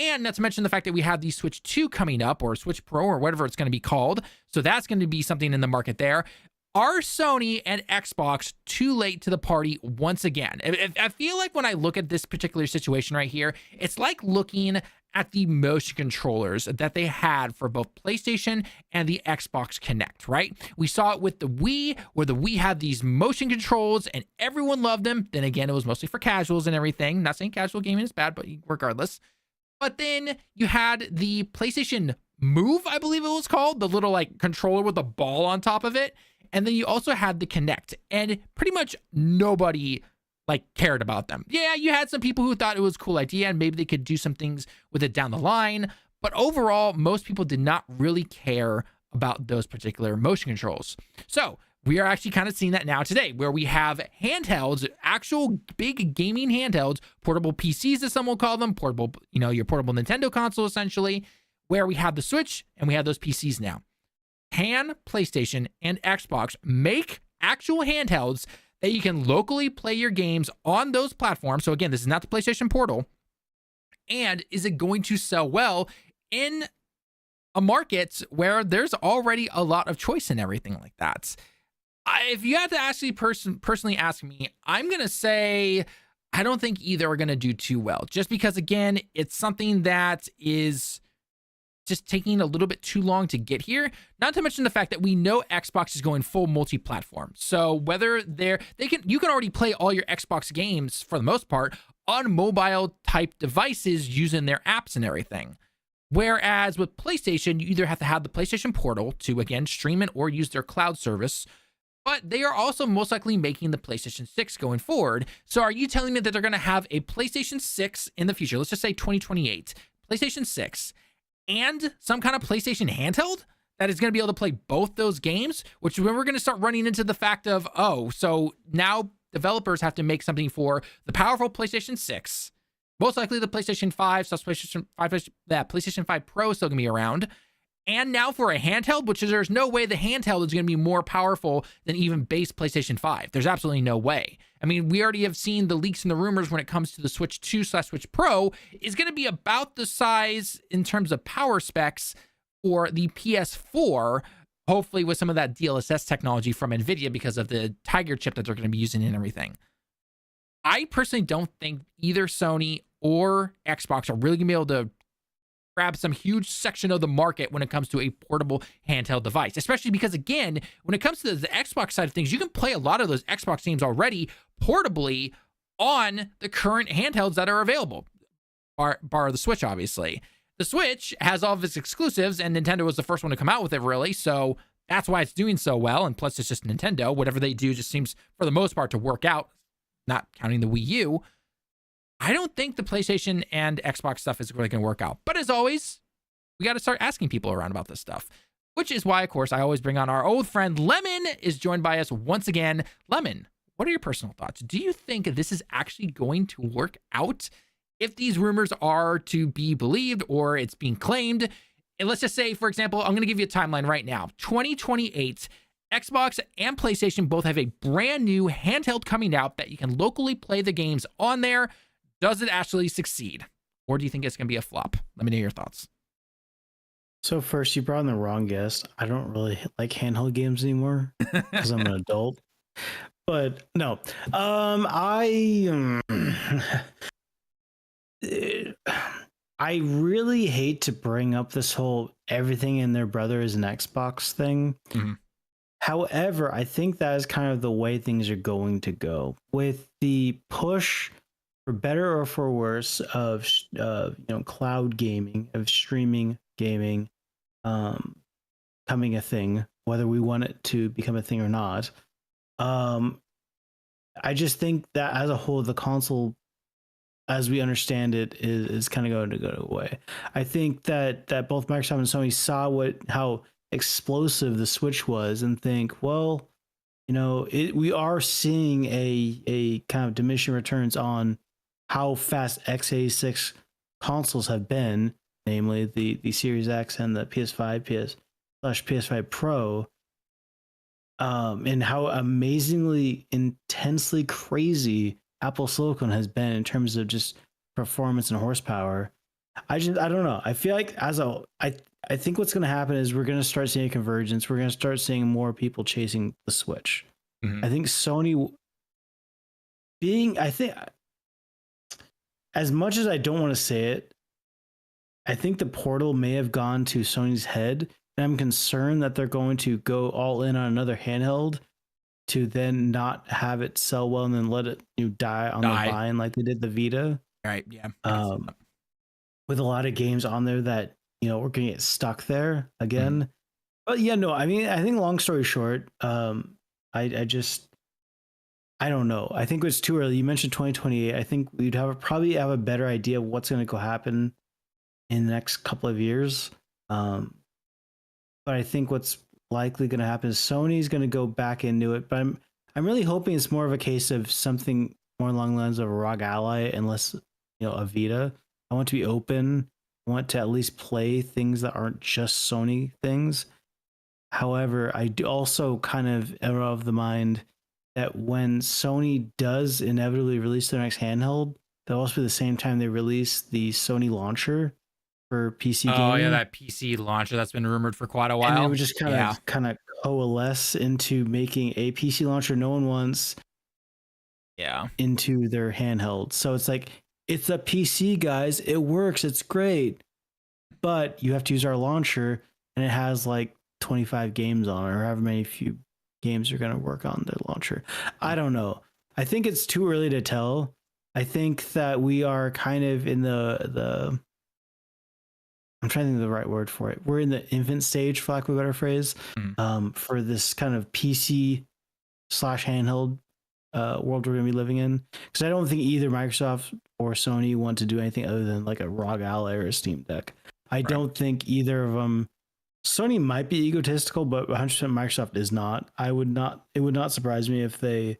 And not to mention the fact that we have the Switch 2 coming up, or Switch Pro, or whatever it's going to be called. So that's going to be something in the market there. Are Sony and Xbox too late to the party once again? I feel like when I look at this particular situation right here, it's like looking at the motion controllers that they had for both PlayStation and the Xbox Kinect, right? We saw it with the Wii, where the Wii had these motion controls and everyone loved them. Then again, it was mostly for casuals and everything. Not saying casual gaming is bad, but regardless. But then you had the PlayStation Move, I believe it was called, the little like controller with a ball on top of it. And then you also had the Kinect, and pretty much nobody like cared about them. Yeah, you had some people who thought it was a cool idea and maybe they could do some things with it down the line. But overall, most people did not really care about those particular motion controls. So we are actually kind of seeing that now today, where we have handhelds, actual big gaming handhelds, portable PCs as some will call them, portable, your portable Nintendo console essentially, where we have the Switch and we have those PCs now. Can PlayStation and Xbox make actual handhelds that you can locally play your games on those platforms? So again, this is not the PlayStation Portal. And is it going to sell well in a market where there's already a lot of choice and everything like that? If you had to actually personally ask me, I'm going to say I don't think either are going to do too well. Just because, again, it's something that is just taking a little bit too long to get here. Not to mention the fact that we know Xbox is going full multi-platform. So whether you can already play all your Xbox games for the most part on mobile type devices using their apps and everything. Whereas with PlayStation, you either have to have the PlayStation Portal to, again, stream it or use their cloud service. But they are also most likely making the PlayStation 6 going forward. So are you telling me that they're going to have a PlayStation 6 in the future? Let's just say 2028, PlayStation 6, and some kind of PlayStation handheld that is going to be able to play both those games, which when we're going to start running into the fact of, so now developers have to make something for the powerful PlayStation 6, most likely the PlayStation 5, so PlayStation 5 Pro is still going to be around. And now for a handheld, which is, there's no way the handheld is going to be more powerful than even base PlayStation 5. There's absolutely no way. I mean, we already have seen the leaks and the rumors when it comes to the Switch 2/Switch Pro is going to be about the size in terms of power specs for the PS4, hopefully with some of that DLSS technology from NVIDIA because of the Tiger chip that they're going to be using and everything. I personally don't think either Sony or Xbox are really going to be able to grab some huge section of the market when it comes to a portable handheld device, especially because, again, when it comes to the Xbox side of things, you can play a lot of those Xbox games already portably on the current handhelds that are available, bar the Switch, obviously. The Switch has all of its exclusives, and Nintendo was the first one to come out with it, really, so that's why it's doing so well, and plus it's just Nintendo. Whatever they do just seems, for the most part, to work out, not counting the Wii U. I don't think the PlayStation and Xbox stuff is really going to work out. But as always, we got to start asking people around about this stuff, which is why, of course, I always bring on our old friend Lemon is joined by us once again. Lemon, what are your personal thoughts? Do you think this is actually going to work out if these rumors are to be believed or it's being claimed? And let's just say, for example, I'm going to give you a timeline right now. 2028, Xbox and PlayStation both have a brand new handheld coming out that you can locally play the games on there. Does it actually succeed? Or do you think it's going to be a flop? Let me know your thoughts. So first, you brought in the wrong guest. I don't really like handheld games anymore because I'm an adult. But no, I I really hate to bring up this whole everything in their brother is an Xbox thing. Mhm. However, I think that is kind of the way things are going to go with the push, for better or for worse, of cloud gaming, of streaming gaming, coming a thing, whether we want it to become a thing or not. I just think that as a whole, the console, as we understand it, is kind of going to go away. I think that both Microsoft and Sony saw how explosive the Switch was and think, well, we are seeing a kind of diminishing returns on how fast x86 consoles have been, namely the Series X and the PS5 PS5 Pro. And how amazingly intensely crazy Apple Silicon has been in terms of just performance and horsepower. I don't know. I feel like I think what's going to happen is we're going to start seeing a convergence. We're going to start seeing more people chasing the Switch. Mhm. I think Sony I think, as much as I don't want to say it, I think the portal may have gone to Sony's head. And I'm concerned that they're going to go all in on another handheld to then not have it sell well and then let it die on the vine like they did the Vita. Right. Yeah. I can see that. With a lot of games on there that we're going to get stuck there again. But yeah, no, I mean, I think long story short, I don't know. I think it's too early. You mentioned 2028. I think we'd probably have a better idea of what's going to go happen in the next couple of years. But I think what's likely going to happen is Sony's going to go back into it. But I'm really hoping it's more of a case of something more along the lines of a ROG Ally and less, a Vita. I want to be open. I want to at least play things that aren't just Sony things. However, I do also kind of am of the mind that when Sony does inevitably release their next handheld, that'll also be the same time they release the Sony launcher for PC gaming. Oh yeah, that PC launcher that's been rumored for quite a while. And it would just kind of coalesce into making a PC launcher no one wants. Yeah. Into their handheld. So it's like, it's a PC, guys. It works. It's great. But you have to use our launcher, and it has like 25 games on it, or however many few games are going to work on the launcher. I don't know. I think it's too early to tell. I think that we are kind of in the I'm trying to think of the right word for it. We're in the infant stage, for lack of a better phrase, for this kind of PC / handheld world we're going to be living in. Because I don't think either Microsoft or Sony want to do anything other than like a ROG Ally or a Steam Deck. I don't think either of them. Sony might be egotistical, but 100% Microsoft is not. It would not surprise me if they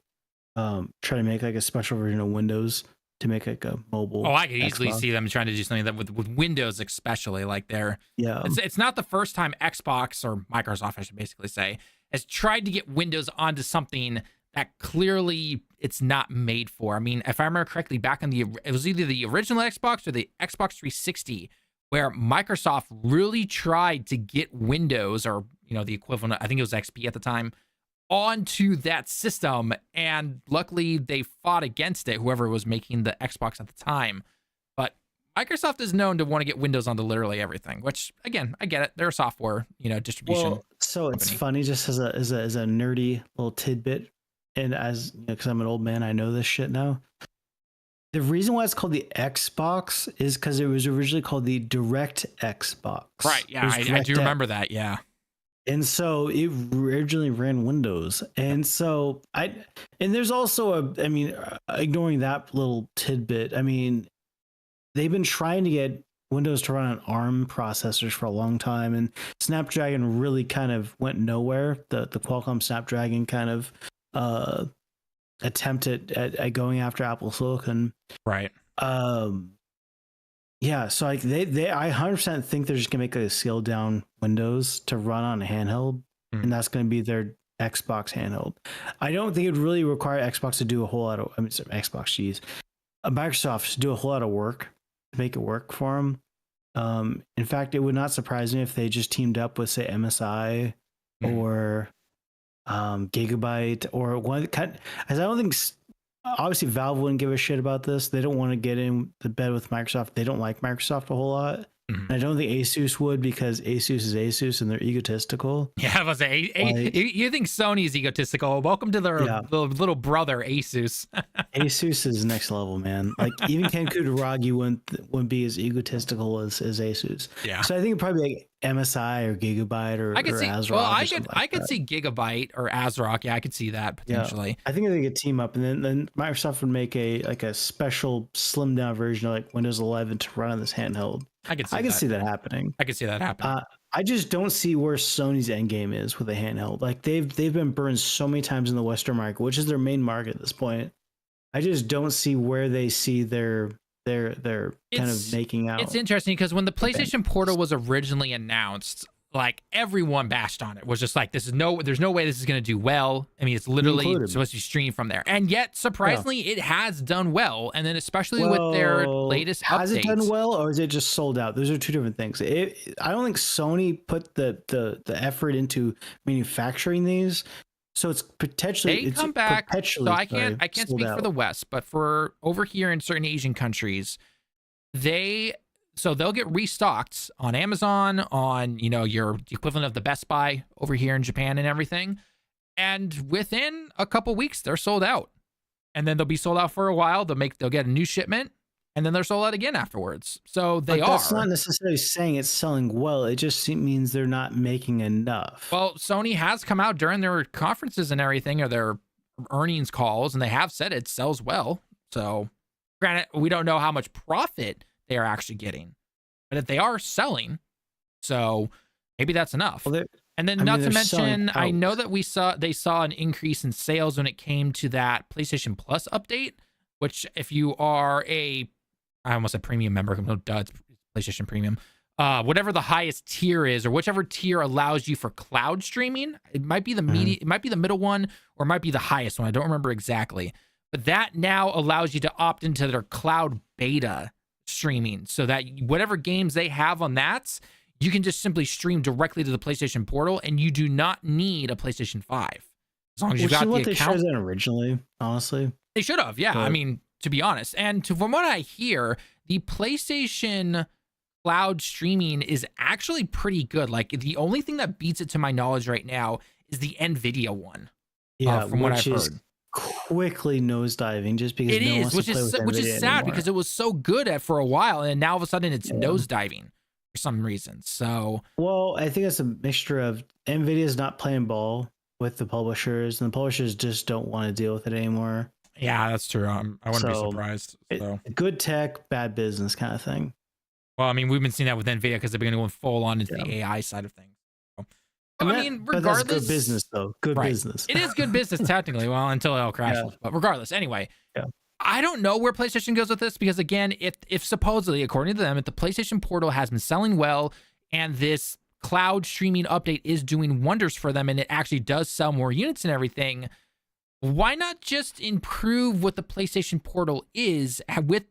try to make like a special version of Windows to make like a mobile. Oh, I could easily Xbox. see them trying to do something that with Windows, especially like Yeah. It's not the first time Xbox or Microsoft, I should basically say, has tried to get Windows onto something that clearly it's not made for. I mean, if I remember correctly, back on it was either the original Xbox or the Xbox 360, where Microsoft really tried to get Windows, or the equivalent, I think it was XP at the time, onto that system, and luckily they fought against it, whoever was making the Xbox at the time. But Microsoft is known to want to get Windows onto literally everything, which again, I get it. They're a software, distribution. Well, so it's company. funny, just as a nerdy little tidbit, and as because I'm an old man, I know this shit now. The reason why it's called the Xbox is because it was originally called the Direct Xbox. Right, yeah, I do remember that, yeah. And so it originally ran Windows. And so there's also ignoring that little tidbit, they've been trying to get Windows to run on ARM processors for a long time, and Snapdragon really kind of went nowhere. The Qualcomm Snapdragon kind of attempt at going after Apple Silicon. Right. Yeah, so like they I 100% think they're just gonna make a scaled down Windows to run on a handheld, and that's gonna be their Xbox handheld. I don't think it would really require Xbox to do a whole lot of Microsoft to do a whole lot of work to make it work for them. In fact, it would not surprise me if they just teamed up with, say, MSI or Gigabyte or one kind. As I don't think obviously Valve wouldn't give a shit about this. They don't want to get in the bed with Microsoft. They don't like Microsoft a whole lot. And I don't think Asus would, because Asus is Asus and they're egotistical. Yeah, I was say, you think Sony is egotistical? Welcome to their little brother, Asus. Asus is next level, man. Like even Ken Kutaragi wouldn't be as egotistical as Asus. Yeah. So I think it'd probably be like MSI or Gigabyte or ASRock. Well, I could see Gigabyte or ASRock. Yeah, I could see that potentially. Yeah. I think they could team up, and then Microsoft would make a special slimmed down version of like Windows 11 to run on this handheld. I could see that happening. I could see that happening. I just don't see where Sony's end game is with a handheld. Like they've been burned so many times in the Western market, which is their main market at this point. I just don't see where they see their kind of making out. It's interesting because when the PlayStation Portal was originally announced, like everyone bashed on it, was just like, there's no way this is going to do well. I mean, it's literally supposed to be streamed from there, and yet surprisingly, it has done well. And then especially with their latest updates, has it done well, or is it just sold out? Those are two different things. I don't think Sony put the effort into manufacturing these. So it's potentially they come back. So I can't speak for the West, but for over here in certain Asian countries, they'll get restocked on Amazon, on the equivalent of the Best Buy over here in Japan and everything. And within a couple weeks, they're sold out. And then they'll be sold out for a while. They'll get a new shipment, and then they're sold out again afterwards. So that's not necessarily saying it's selling well. It just means they're not making enough. Well, Sony has come out during their conferences and everything, or their earnings calls, and they have said it sells well. So granted, we don't know how much profit they are actually getting, but if they are selling, so maybe that's enough. Well, and then not to mention, I know that they saw an increase in sales when it came to that PlayStation Plus update, which if you are I almost said premium member, no, it's PlayStation Premium. Whatever the highest tier is, or whichever tier allows you for cloud streaming, it might be the it might be the middle one, or it might be the highest one. I don't remember exactly, but that now allows you to opt into their cloud beta streaming, so that whatever games they have on that, you can just simply stream directly to the PlayStation Portal, and you do not need a PlayStation 5 as long as you've got the account. They should have done originally, honestly. They should have, yeah. But I mean, to be honest, and from what I hear, the PlayStation cloud streaming is actually pretty good. Like the only thing that beats it, to my knowledge right now, is the NVIDIA one. Yeah, from what I've heard. Quickly nosediving just because it is, which is sad because it was so good for a while, and now all of a sudden it's nosediving for some reason. So, well, I think it's a mixture of NVIDIA's not playing ball with the publishers, and the publishers just don't want to deal with it anymore. Yeah, that's true. I wouldn't be surprised. Good tech, bad business kind of thing. Well, I mean, we've been seeing that with NVIDIA because they've been going full on into the AI side of things. I mean, regardless, that's good business though. Good business. It is good business technically. Well, until it all crashes. But regardless, anyway, I don't know where PlayStation goes with this, because again, if supposedly, according to them, if the PlayStation Portal has been selling well and this cloud streaming update is doing wonders for them, and it actually does sell more units and everything, why not just improve what the PlayStation Portal is with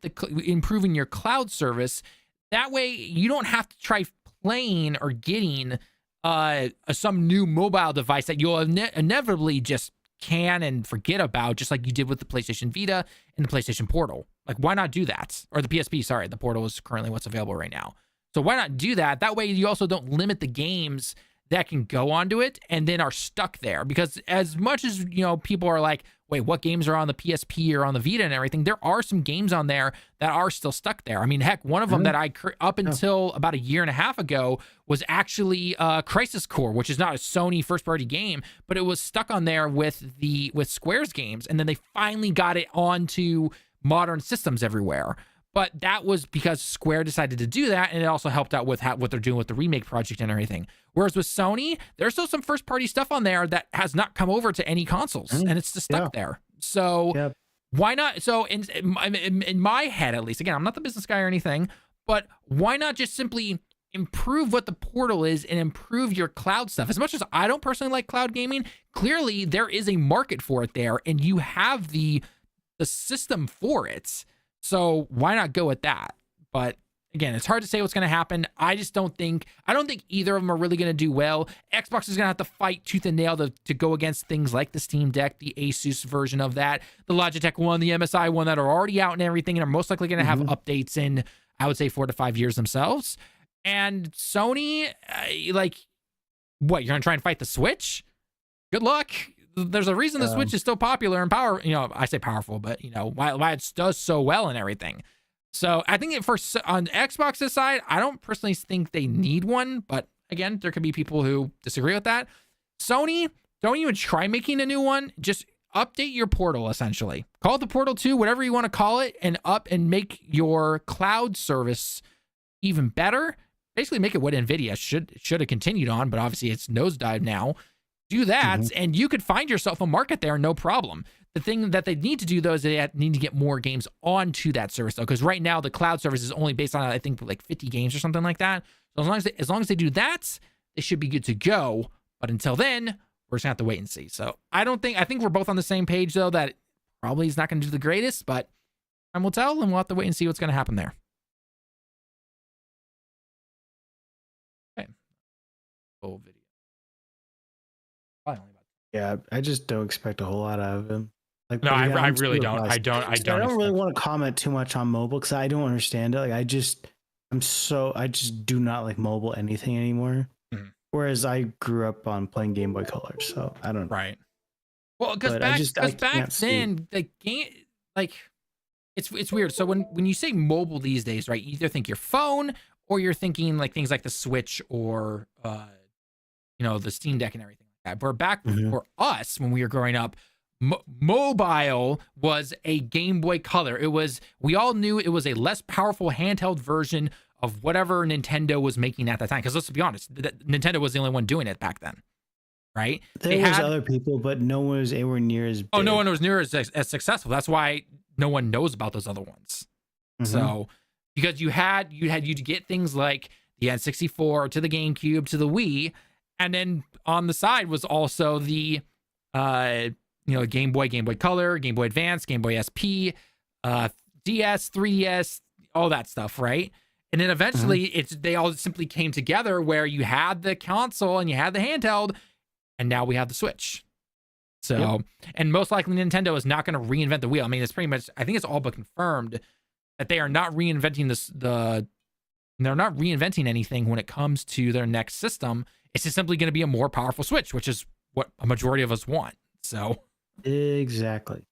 improving your cloud service? That way, you don't have to try playing or getting some new mobile device that you'll inevitably just can and forget about, just like you did with the PlayStation Vita and the PlayStation Portal. Like, why not do that? Or the PSP, sorry, the Portal is currently what's available right now. So why not do that? That way you also don't limit the games that can go onto it and then are stuck there. Because as much as, people are like, wait, what games are on the PSP or on the Vita and everything, there are some games on there that are still stuck there. I mean, heck, one of them that up until about a year and a half ago was actually Crisis Core, which is not a Sony first-party game, but it was stuck on there with Square's games, and then they finally got it onto modern systems everywhere. But that was because Square decided to do that, and it also helped out with what they're doing with the remake project and everything. Whereas with Sony, there's still some first-party stuff on there that has not come over to any consoles, and it's just stuck there. So why not? So in my head, at least, again, I'm not the business guy or anything, but why not just simply improve what the Portal is and improve your cloud stuff? As much as I don't personally like cloud gaming, clearly there is a market for it there, and you have the system for it. So why not go with that? But again, it's hard to say what's going to happen. I don't think either of them are really going to do well. Xbox is going to have to fight tooth and nail to go against things like the Steam Deck, the Asus version of that, the Logitech one, the MSI one that are already out and everything, and are most likely going to have updates in, I would say, 4 to 5 years themselves. And Sony, what, you're going to try and fight the Switch? Good luck. There's a reason the Switch is still popular and I say powerful, but why it does so well and everything. So I think on Xbox's side, I don't personally think they need one, but again, there could be people who disagree with that. Sony, don't even try making a new one. Just update your Portal, essentially. Call it the Portal 2, whatever you want to call it, and make your cloud service even better. Basically make it what NVIDIA should have continued on, but obviously it's nosedive now. Do that, and you could find yourself a market there, no problem. The thing that they need to do, though, is they need to get more games onto that service, though, because right now the cloud service is only based on, I think, like 50 games or something like that. So as long as they do that, they should be good to go. But until then, we're just gonna have to wait and see. So I think we're both on the same page, though, that it probably is not going to do the greatest, but time will tell, and we'll have to wait and see what's going to happen there. Okay. Full video. Yeah, I just don't expect a whole lot out of him. Like, no, I really don't. I don't really want to comment too much on mobile because I don't understand it. Like, I just do not like mobile anything anymore. Whereas I grew up on playing Game Boy Color, so I don't know. Right. Well, because back then the game, like, it's weird. So when you say mobile these days, right, you either think your phone or you're thinking like things like the Switch or the Steam Deck and everything. But back for us when we were growing up, mobile was a Game Boy Color. We all knew it was a less powerful handheld version of whatever Nintendo was making at that time. Because let's be honest, Nintendo was the only one doing it back then, right? There was other people, but no one was anywhere near as big. Oh, no one was near as successful. That's why no one knows about those other ones. So because you get things like the N64 to the GameCube to the Wii. And then on the side was also the, Game Boy, Game Boy Color, Game Boy Advance, Game Boy SP, DS, 3DS, all that stuff, right? And then eventually they all simply came together where you had the console and you had the handheld, and now we have the Switch. So, and most likely Nintendo is not going to reinvent the wheel. I mean, it's pretty much, I think it's all but confirmed that they are not reinventing they're not reinventing anything when it comes to their next system. It's just simply going to be a more powerful Switch, which is what a majority of us want. So exactly.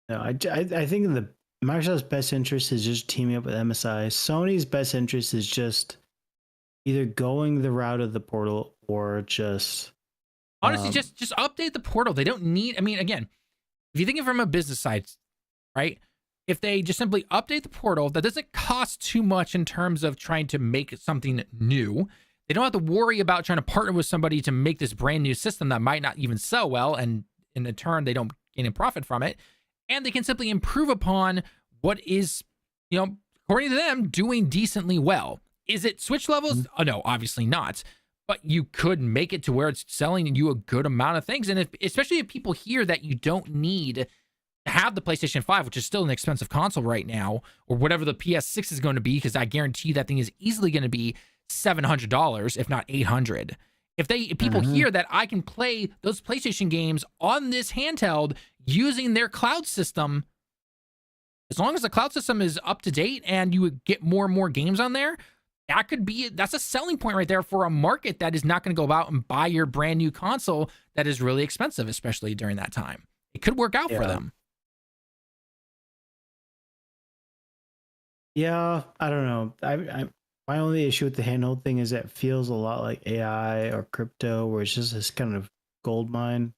No, I think the Microsoft's best interest is just teaming up with MSI. Sony's best interest is just either going the route of the Portal or just honestly just update the Portal. They don't need. I mean, again, if you think of it from a business side, right? If they just simply update the Portal, that doesn't cost too much in terms of trying to make something new. They don't have to worry about trying to partner with somebody to make this brand new system that might not even sell well, and in the turn, they don't gain a profit from it. And they can simply improve upon what is, according to them, doing decently well. Is it Switch levels? Oh, no, obviously not. But you could make it to where it's selling you a good amount of things. And especially if people hear that you don't need have the PlayStation 5, which is still an expensive console right now, or whatever the PS6 is going to be, because I guarantee that thing is easily going to be $700, if not $800. If people hear that I can play those PlayStation games on this handheld using their cloud system, as long as the cloud system is up to date and you would get more and more games on there, that's a selling point right there for a market that is not going to go out and buy your brand new console that is really expensive, especially during that time. It could work out for them. Yeah, I don't know. My only issue with the handheld thing is that it feels a lot like AI or crypto, where it's just this kind of gold mine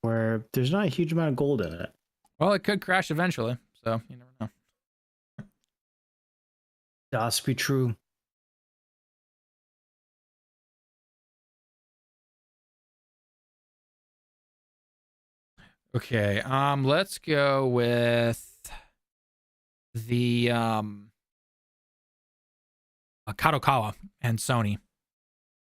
where there's not a huge amount of gold in it. Well, it could crash eventually, so you never know. Does be true. Okay, let's go with the Kadokawa and Sony.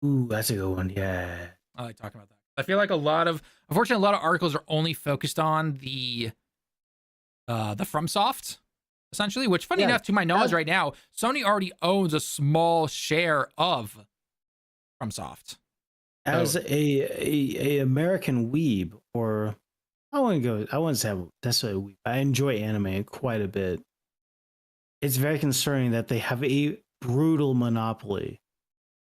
Ooh, that's a good one. Yeah, I like talking about that. I feel like unfortunately, a lot of articles are only focused on the FromSoft essentially, which funny Yeah, enough, to my knowledge that's- right now, Sony already owns a small share of FromSoft. As a American weeb, or I wouldn't say I'm necessarily a weeb. I enjoy anime quite a bit. It's very concerning that they have a brutal monopoly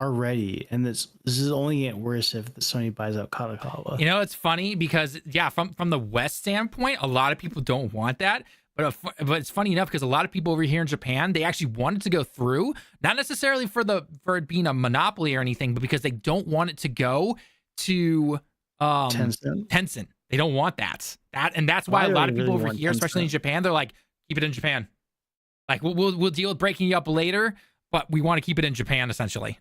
already, and this is only getting worse if the Sony buys out Kadokawa. You know, it's funny because from the West standpoint, a lot of people don't want that. But it's funny enough because a lot of people over here in Japan, they actually wanted to go through, not necessarily for it being a monopoly or anything, but because they don't want it to go to Tencent. They don't want that. And that's why a lot of people over here, especially in Japan, they're like, keep it in Japan. Like we'll deal with breaking you up later, but we want to keep it in Japan essentially.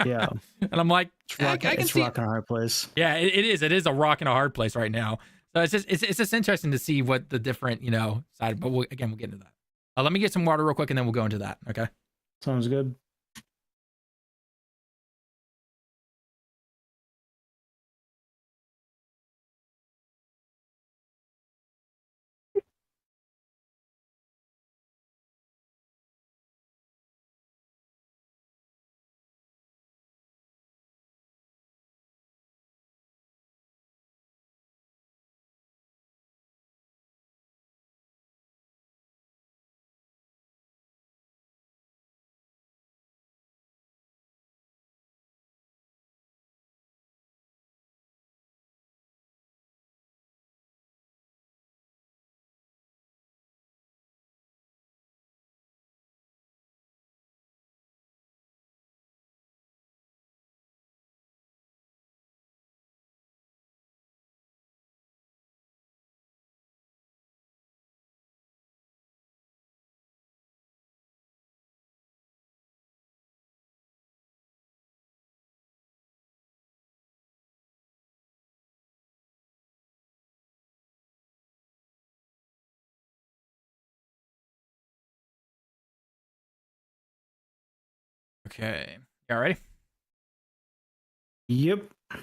Yeah. And I'm like, I can see rock in a hard place. Yeah, it is. It is a rock and a hard place right now. So it's just interesting to see what the different, side, but we'll get into that. Let me get some water real quick and then we'll go into that. Okay. Sounds good. Okay. You all ready? Yep. I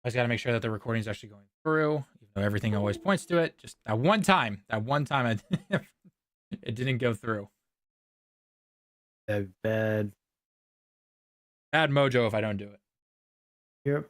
just got to make sure that the recording is actually going through, even though everything always points to it. Just that one time it didn't go through. Bad. Bad mojo if I don't do it. Yep.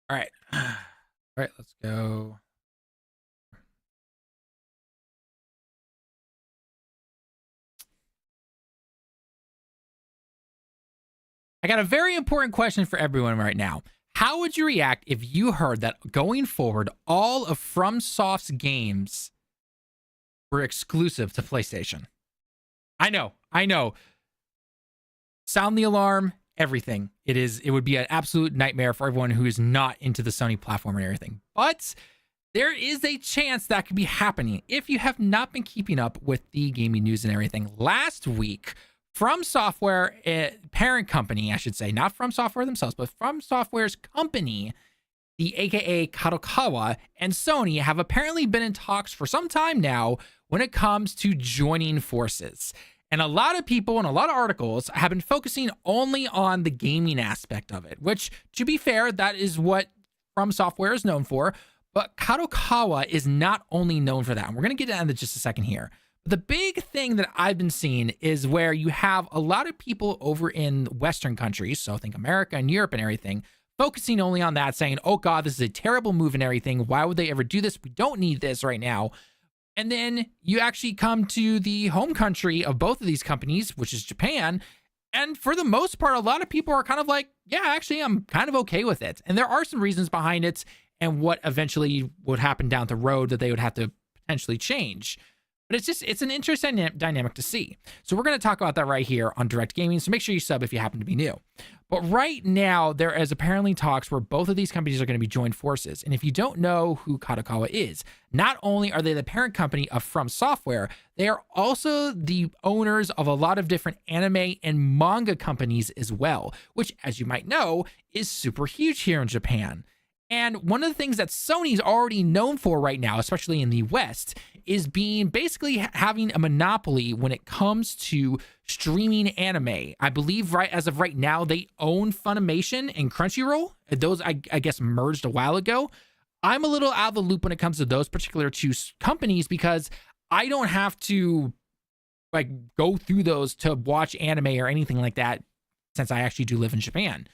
All right. All right, let's go. I got a very important question for everyone right now. How would you react if you heard that going forward, all of FromSoft's games were exclusive to PlayStation? I know. Sound the alarm, everything. It would be an absolute nightmare for everyone who is not into the Sony platform and everything. But there is a chance that could be happening if you have not been keeping up with the gaming news and everything. Last week, From Software, parent company, I should say, not From Software themselves, but From Software's company, the aka Kadokawa and Sony, have apparently been in talks for some time now when it comes to joining forces. And a lot of people and a lot of articles have been focusing only on the gaming aspect of it, which, to be fair, that is what From Software is known for. But Kadokawa is not only known for that. And we're going to get into that in just a second here. The big thing that I've been seeing is where you have a lot of people over in Western countries, so think America and Europe and everything, focusing only on that, saying, oh God, this is a terrible move and everything. Why would they ever do this? We don't need this right now. And then you actually come to the home country of both of these companies, which is Japan. And for the most part, a lot of people are kind of like, yeah, actually, I'm kind of okay with it. And there are some reasons behind it and what eventually would happen down the road that they would have to potentially change. But it's an interesting dynamic to see. So we're going to talk about that right here on Direct Gaming. So make sure you sub if you happen to be new. But right now, there is apparently talks where both of these companies are going to be joined forces. And if you don't know who Kadokawa is, not only are they the parent company of From Software, they are also the owners of a lot of different anime and manga companies as well, which, as you might know, is super huge here in Japan. And one of the things that Sony's already known for right now, especially in the West, is being basically having a monopoly when it comes to streaming anime. I believe as of right now, they own Funimation and Crunchyroll. Those, I guess, merged a while ago. I'm a little out of the loop when it comes to those particular two companies because I don't have to go through those to watch anime or anything like that since I actually do live in Japan.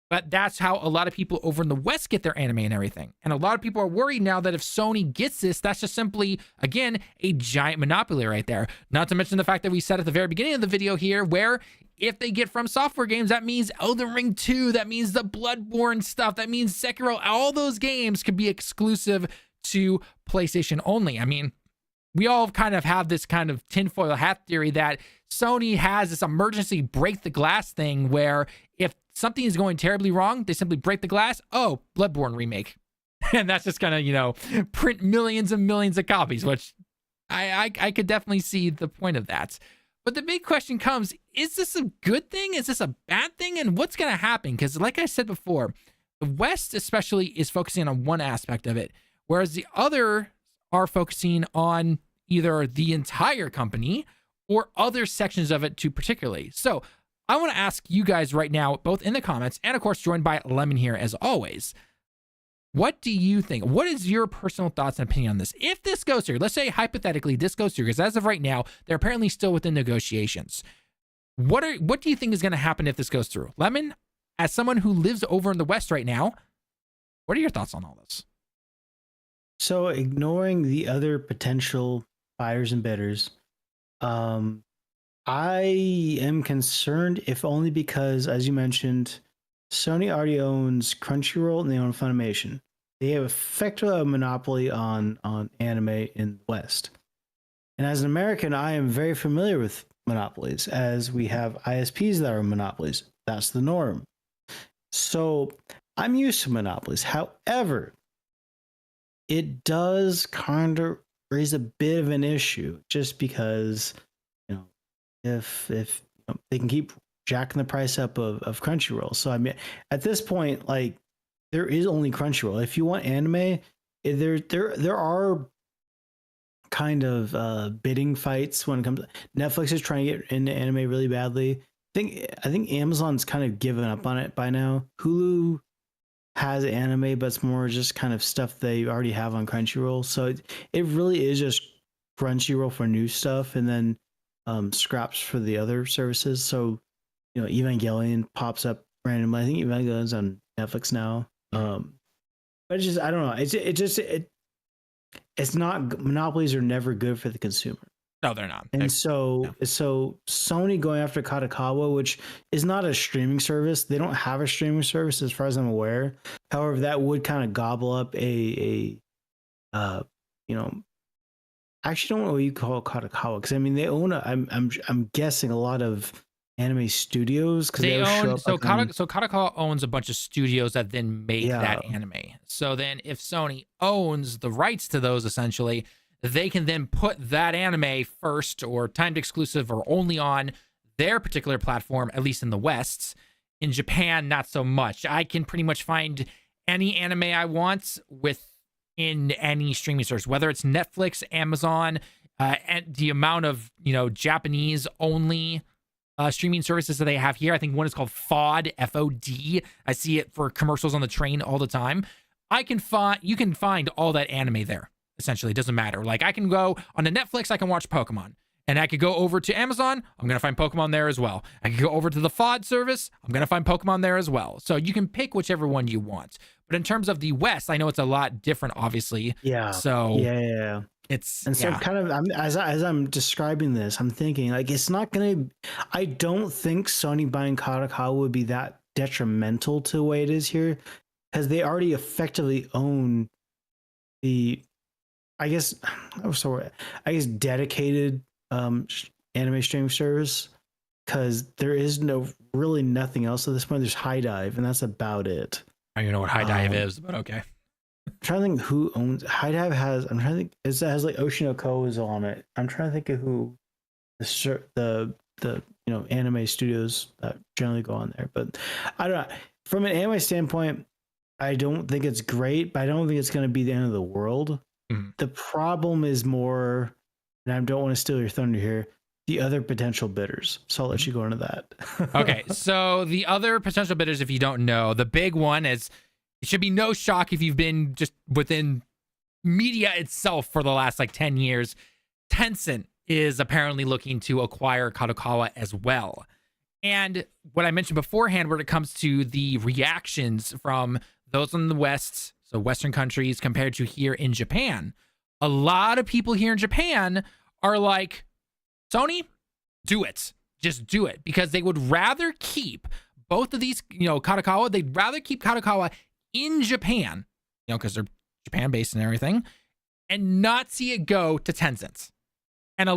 But that's how a lot of people over in the West get their anime and everything. And a lot of people are worried now that if Sony gets this, that's just simply, again, a giant monopoly right there. Not to mention the fact that we said at the very beginning of the video here, where if they get From Software games, that means Elden Ring 2, that means the Bloodborne stuff, that means Sekiro, all those games could be exclusive to PlayStation only. I mean, we all kind of have this kind of tinfoil hat theory that Sony has this emergency break the glass thing where if something is going terribly wrong, they simply break the glass. Oh, Bloodborne remake. And that's just going to, print millions and millions of copies, which I could definitely see the point of that. But the big question comes, is this a good thing? Is this a bad thing? And what's going to happen? Because like I said before, the West especially is focusing on one aspect of it, whereas the other are focusing on either the entire company or other sections of it too particularly. So I want to ask you guys right now, both in the comments and of course joined by Lemon here as always, what do you think? What is your personal thoughts and opinion on this? If this goes through, let's say hypothetically this goes through, because as of right now, they're apparently still within negotiations. What do you think is going to happen if this goes through? Lemon, as someone who lives over in the West right now, what are your thoughts on all this? So ignoring the other potential buyers and bidders, I am concerned, if only because, as you mentioned, Sony already owns Crunchyroll and they own Funimation. They have effectively a monopoly on anime in the West. And as an American, I am very familiar with monopolies, as we have ISPs that are monopolies. That's the norm. So I'm used to monopolies. However, it does kind of raise a bit of an issue just because, if they can keep jacking the price up of Crunchyroll. So I mean, at this point, there is only Crunchyroll. If you want anime, there are kind of bidding fights when it comes. Netflix is trying to get into anime really badly. I think Amazon's kind of given up on it by now. Hulu has anime, but it's more just kind of stuff they already have on Crunchyroll. So it really is just Crunchyroll for new stuff, and then scraps for the other services. So, Evangelion pops up randomly. I think Evangelion's on Netflix now. But it's just, I don't know. It's not, monopolies are never good for the consumer. No, they're not. And so Sony going after Kadokawa, which is not a streaming service. They don't have a streaming service as far as I'm aware. However, that would kind of gobble up I actually don't know what you call Kadokawa, because I mean they own I'm guessing a lot of anime studios, because they own Kadokawa owns a bunch of studios that then make that anime. So then if Sony owns the rights to those, essentially they can then put that anime first or timed exclusive or only on their particular platform, at least in the West. In Japan, not so much. I can pretty much find any anime I want in any streaming service, whether it's Netflix, Amazon, and the amount of, Japanese only streaming services that they have here. I think one is called FOD, FOD. I see it for commercials on the train all the time. You can find all that anime there. Essentially, it doesn't matter. Like I can go on the Netflix, I can watch Pokemon. And I could go over to Amazon, I'm going to find Pokemon there as well. I could go over to the FOD service, I'm going to find Pokemon there as well. So you can pick whichever one you want. But in terms of the West, I know it's a lot different, obviously. Yeah. So yeah. So kind of, as I'm describing this, I'm thinking it's not going to, I don't think Sony buying Kadokawa would be that detrimental to the way it is here, because they already effectively own the I guess, dedicated anime streaming service, because there is really nothing else at this point. There's High Dive, and that's about it. I don't even know what High Dive is, but okay. I'm trying to think who owns High Dive. I'm trying to think. It has like Oshinoko is on it. I'm trying to think of who the anime studios that generally go on there. But I don't know. From an anime standpoint, I don't think it's great, but I don't think it's going to be the end of the world. Mm-hmm. The problem is more, and I don't want to steal your thunder here, the other potential bidders. So I'll let you go into that. Okay, so the other potential bidders, if you don't know, the big one is, it should be no shock if you've been just within media itself for the last like 10 years. Tencent is apparently looking to acquire Kadokawa as well. And what I mentioned beforehand, when it comes to the reactions from those in the West, so Western countries compared to here in Japan, a lot of people here in Japan are like, Sony, do it. Just do it. Because they would rather keep both of these, Kadokawa, they'd rather keep Kadokawa in Japan, because they're Japan based and everything, and not see it go to Tencent. And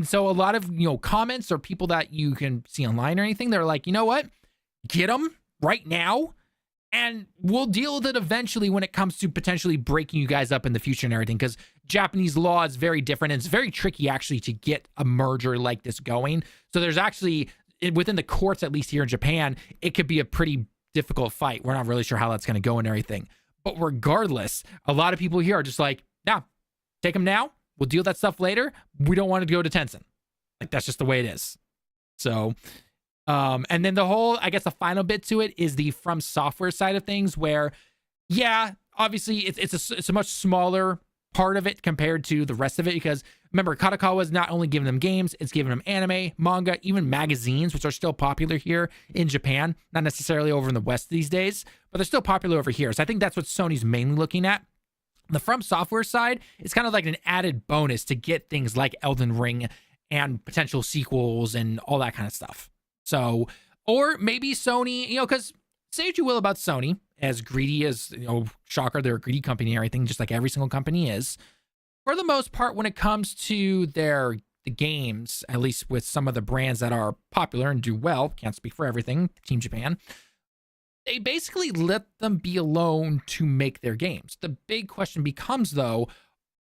so a lot of, comments or people that you can see online or anything, they're like, you know what? Get them right now, and we'll deal with it eventually when it comes to potentially breaking you guys up in the future and everything, because Japanese law is very different, and it's very tricky actually to get a merger like this going. So there's actually, within the courts, at least here in Japan, it could be a pretty difficult fight. We're not really sure how that's going to go and everything. But regardless, a lot of people here are just like, nah, take them now. We'll deal with that stuff later. We don't want to go to Tencent. Like, that's just the way it is. So, and then the final bit to it is the From Software side of things, where, yeah, obviously it's a much smaller part of it compared to the rest of it, because remember, Kadokawa is not only giving them games, it's giving them anime, manga, even magazines, which are still popular here in Japan, not necessarily over in the West these days, but they're still popular over here. So I think that's what Sony's mainly looking at. The From Software side, it's kind of like an added bonus to get things like Elden Ring and potential sequels and all that kind of stuff. So, or maybe Sony, because say what you will about Sony, as greedy as, shocker, they're a greedy company and everything, just like every single company is. For the most part, when it comes to the games, at least with some of the brands that are popular and do well, can't speak for everything, Team Japan, they basically let them be alone to make their games. The big question becomes, though,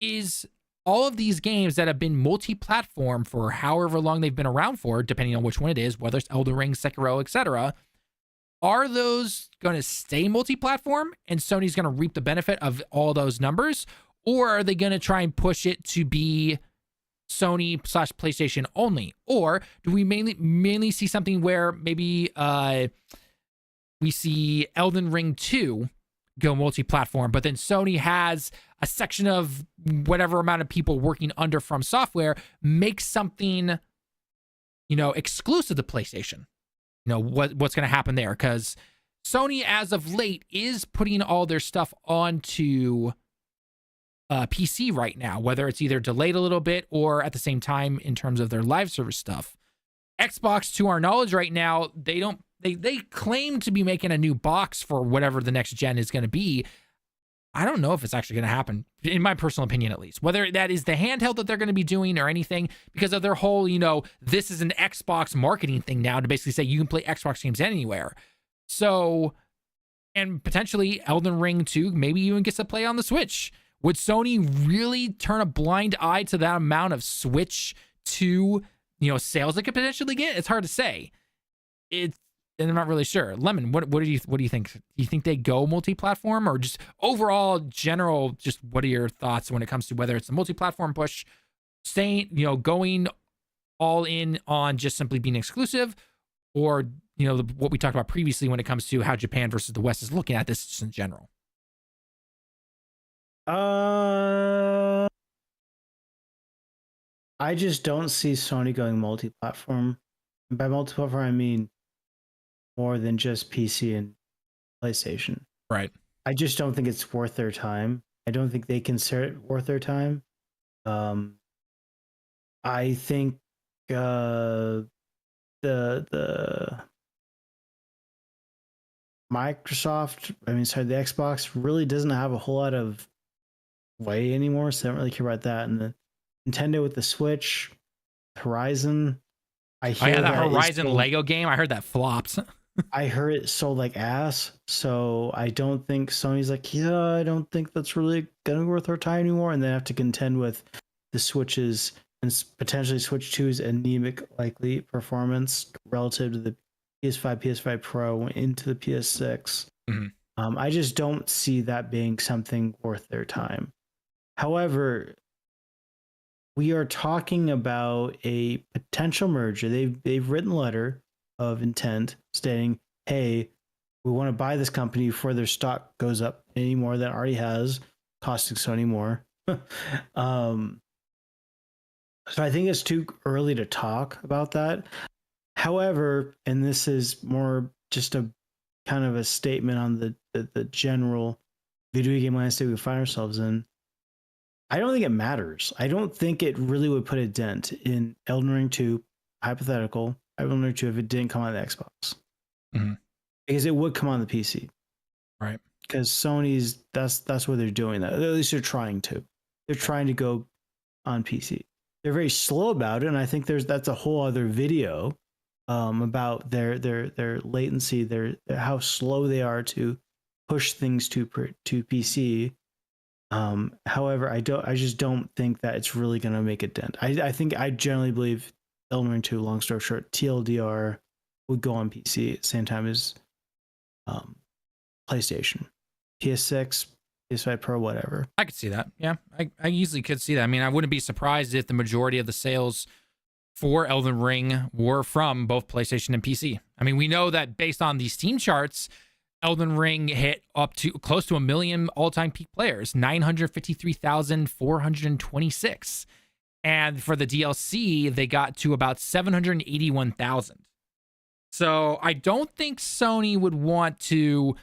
is all of these games that have been multi-platform for however long they've been around for, depending on which one it is, whether it's Elden Ring, Sekiro, etc., are those going to stay multi-platform and Sony's going to reap the benefit of all those numbers? Or are they going to try and push it to be Sony/PlayStation only? Or do we mainly see something where maybe we see Elden Ring 2 go multi-platform, but then Sony has a section of whatever amount of people working under From Software make something, exclusive to PlayStation? What's going to happen there? Because Sony, as of late, is putting all their stuff onto PC right now, whether it's either delayed a little bit or at the same time in terms of their live service stuff. Xbox, to our knowledge right now, they claim to be making a new box for whatever the next gen is going to be. I don't know if it's actually going to happen, in my personal opinion, at least. Whether that is the handheld that they're going to be doing or anything, because of their whole, this is an Xbox marketing thing now to basically say you can play Xbox games anywhere. So, and potentially Elden Ring 2 maybe even gets to play on the Switch. Would Sony really turn a blind eye to that amount of Switch 2, sales it could potentially get? It's hard to say. And I'm not really sure. Lemon, what do you think? Do you think they go multi-platform, or just overall general? Just what are your thoughts when it comes to whether it's a multi-platform push, going all in on just simply being exclusive, or what we talked about previously when it comes to how Japan versus the West is looking at this just in general? I just don't see Sony going multi-platform. And by multi-platform, I mean more than just PC and PlayStation. Right. I just don't think it's worth their time. I don't think they consider it worth their time. I think the the Xbox really doesn't have a whole lot of way anymore, so I don't really care about that. And the Nintendo with the Switch, Horizon. I Oh hear yeah, that that Horizon Lego game. I heard that flopped. I heard it sold like ass, so I don't think Sony's like, yeah, I don't think that's really gonna be worth our time anymore, and then have to contend with the Switches and potentially Switch 2's anemic likely performance relative to the PS5, PS5 Pro into the PS6. Mhm. I just don't see that being something worth their time. However, we are talking about a potential merger. They've written a letter of intent stating, "Hey, we want to buy this company before their stock goes up any more than it already has, costing Sony more." So I think it's too early to talk about that. However, and this is more just a kind of a statement on the general video game landscape we find ourselves in. I don't think it matters. I don't think it really would put a dent in Elden Ring 2, hypothetical, Elden Ring 2 if it didn't come on the Xbox. Mhm. Because it would come on the PC. Right. Because Sony's, that's what they're doing. That. At least they're trying to. They're trying to go on PC. They're very slow about it, and I think that's a whole other video about their latency, their how slow they are to push things to PC. However, I just don't think that it's really going to make a dent. I think I generally believe Elden Ring 2, long story short, TLDR would go on PC at the same time as PlayStation, PS6, PS5 Pro, whatever. I could see that. Yeah, I easily could see that. I mean, I wouldn't be surprised if the majority of the sales for Elden Ring were from both PlayStation and PC. I mean, we know that based on the Steam charts, Elden Ring hit up to close to 1 million all-time peak players, 953,426. And for the DLC, they got to about 781,000. So I don't think Sony would want to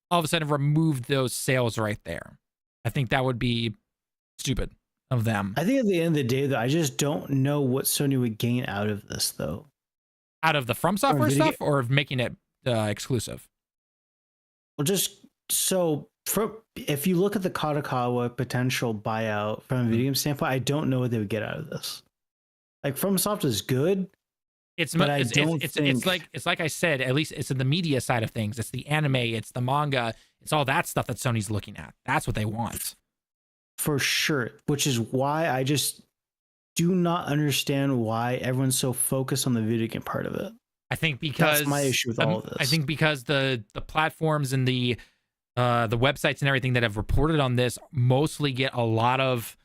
all of a sudden remove those sales right there. I think that would be stupid of them. I think at the end of the day, though, I just don't know what Sony would gain out of this, though. Out of the From Software stuff, or of making it exclusive? Well, just so if you look at the Kadokawa potential buyout from a video game standpoint, I don't know what they would get out of this. Like, FromSoft is good. It's like I said, at least it's in the media side of things. It's the anime, it's the manga, it's all that stuff that Sony's looking at. That's what they want. For sure. Which is why I just do not understand why everyone's so focused on the video game part of it. I think because that's my issue with all of this. I think because the platforms and the websites and everything that have reported on this mostly get a lot of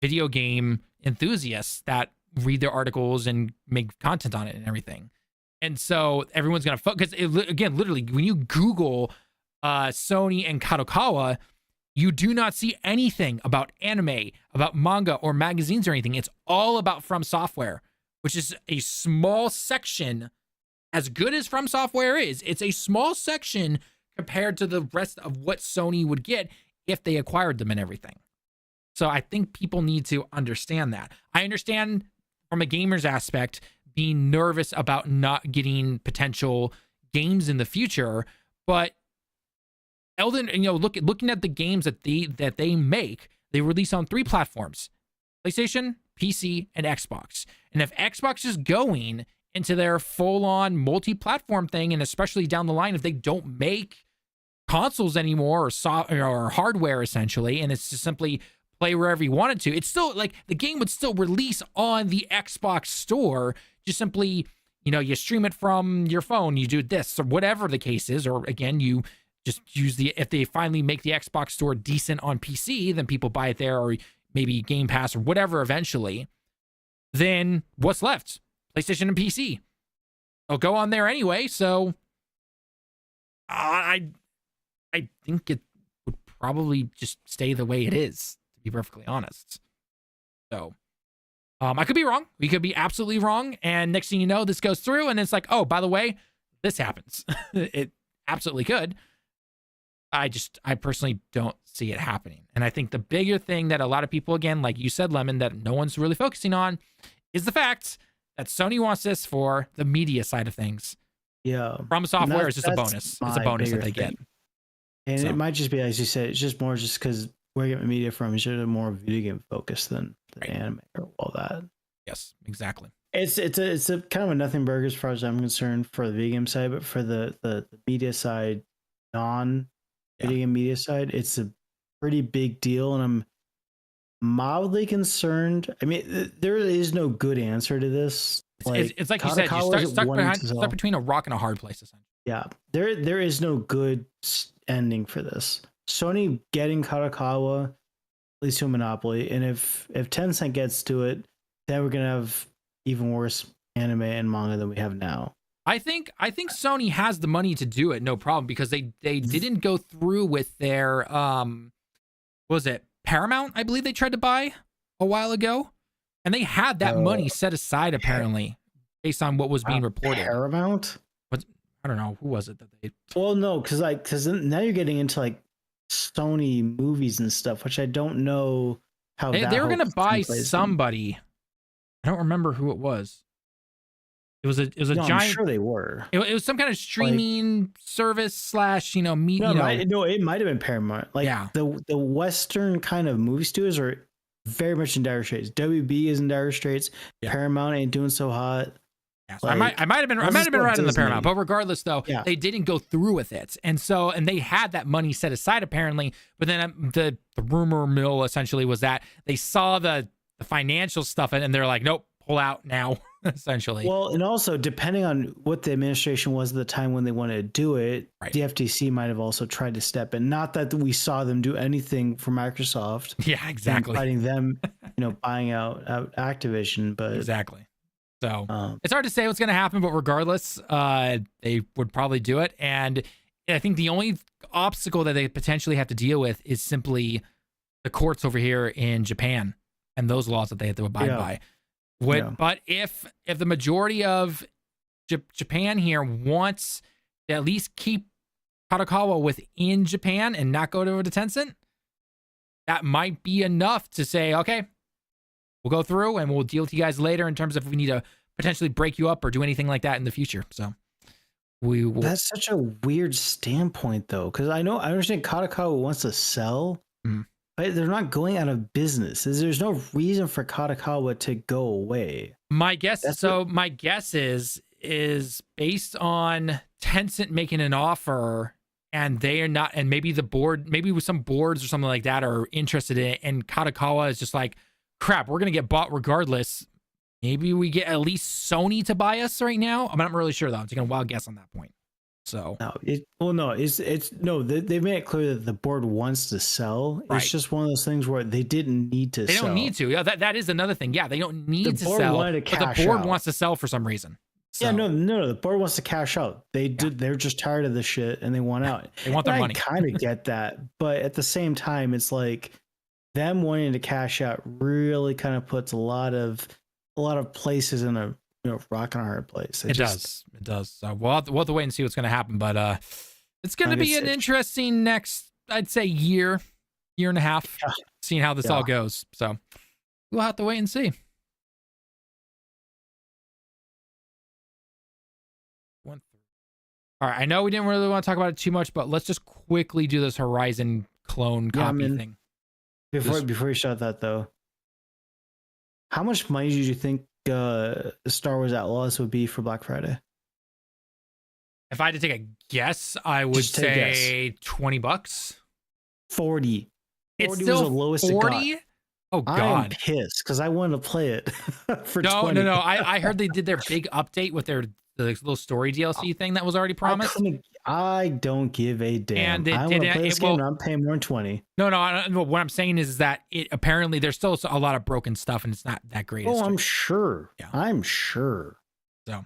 video game enthusiasts that read their articles and make content on it and everything. And so everyone's going to focus. Again, literally, when you Google Sony and Kadokawa, you do not see anything about anime, about manga or magazines or anything. It's all about From Software, which is a small section. As good as From Software is, it's a small section compared to the rest of what Sony would get if they acquired them and everything. So I think people need to understand that. I understand from a gamer's aspect being nervous about not getting potential games in the future, but Elden, looking at the games that they make, they release on 3 platforms: PlayStation, PC, and Xbox. And if Xbox is going into their full-on multi-platform thing, and especially down the line, if they don't make consoles anymore or hardware essentially, and it's just simply play wherever you wanted to, it's still like the game would still release on the Xbox store. Just simply, you stream it from your phone, you do this or whatever the case is, or again, you just use if they finally make the Xbox store decent on PC, then people buy it there, or maybe Game Pass or whatever eventually. Then what's left? PlayStation and PC. I'll go on there anyway, so I think it would probably just stay the way it is, to be perfectly honest. So I could be wrong. We could be absolutely wrong, and next thing you know, this goes through, and it's like, oh, by the way, this happens. It absolutely could. I personally don't see it happening. And I think the bigger thing that a lot of people, again, like you said, Lemon, that no one's really focusing on is the fact that Sony wants this for the media side of things. Yeah. From Software is just a bonus. It's a bonus that they get. And it might just be, as you said, it's just more just because where I get my media from is just more video game focused than Right. anime or all that. Yes, exactly. It's a kind of a nothing burger as far as I'm concerned for the video game side, but for the media side, non video game media side, it's a pretty big deal, and I'm mildly concerned. I mean, there is no good answer to this. It's like you said, you're stuck between a rock and a hard place, essentially. Yeah, there is no good ending for this. Sony getting Kadokawa leads to a monopoly, and if Tencent gets to it, then we're gonna have even worse anime and manga than we have now. I think Sony has the money to do it, no problem, because they didn't go through with their what was it, Paramount? I believe they tried to buy a while ago, and they had that money set aside apparently, based on what was being reported. Paramount? I don't know, who was it that they? Well, no, because now you're getting into like Sony movies and stuff, which I don't know how They were gonna buy somebody. I don't remember who it was. It was a giant. I'm sure they were. It was some kind of streaming service slash No, it might have been Paramount. The Western kind of movie studios are very much in dire straits. WB is in dire straits. Yeah. Paramount ain't doing so hot. Yeah, so I might have been right in the Paramount, but regardless, though, they didn't go through with it, and they had that money set aside apparently. But then the rumor mill essentially was that they saw the financial stuff and they're like, nope, pull out now, essentially. Well, and also depending on what the administration was at the time when they wanted to do it, the FTC might have also tried to step in. Not that we saw them do anything for Microsoft. Yeah, exactly. Fighting them, buying out Activision, but exactly. So it's hard to say what's going to happen, but regardless, they would probably do it. And I think the only obstacle that they potentially have to deal with is simply the courts over here in Japan and those laws that they have to abide by. But if the majority of Japan here wants to at least keep Kadokawa within Japan and not go over to Tencent, that might be enough to say, okay, we'll go through and we'll deal with you guys later in terms of if we need to potentially break you up or do anything like that in the future. So we will. That's such a weird standpoint, though, because I understand Kadokawa wants to sell, but they're not going out of business. There's no reason for Kadokawa to go away. My guess is based on Tencent making an offer and they are not, and maybe the board, maybe with some boards or something like that are interested in it, and Kadokawa is just like, crap, we're gonna get bought regardless. Maybe we get at least Sony to buy us right now. I'm not really sure though. I'm taking a wild guess on that point. So they've made it clear that the board wants to sell. Right. It's just one of those things where they didn't need to. They sell. don't need to. Yeah, that is another thing. Yeah, they don't need to sell. But the board wants to sell for some reason. So. Yeah, no, the board wants to cash out. They're just tired of the shit and they want out. They want their money. I kind of get that, but at the same time, it's like them wanting to cash out really kind of puts a lot of places in a rock and a hard place. It does. So we'll have to wait and see what's going to happen. But it's going to be an interesting next, I'd say, year and a half, seeing how this all goes. So we'll have to wait and see. All right, I know we didn't really want to talk about it too much, but let's just quickly do this Horizon clone copy thing. Before you start that, though, how much money did you think Star Wars Outlaws would be for Black Friday? If I had to take a guess, I would say $20. 40. It's 40 still was the lowest 40? Oh, God. I'm pissed because I wanted to play it for 20. No. I heard they did their big update with the little story DLC thing that was already promised. I don't give a damn. And I want to play this game and I'm paying more than 20. No. What I'm saying is that it apparently there's still a lot of broken stuff and it's not that great. Oh, I'm sure. Yeah. I'm sure. So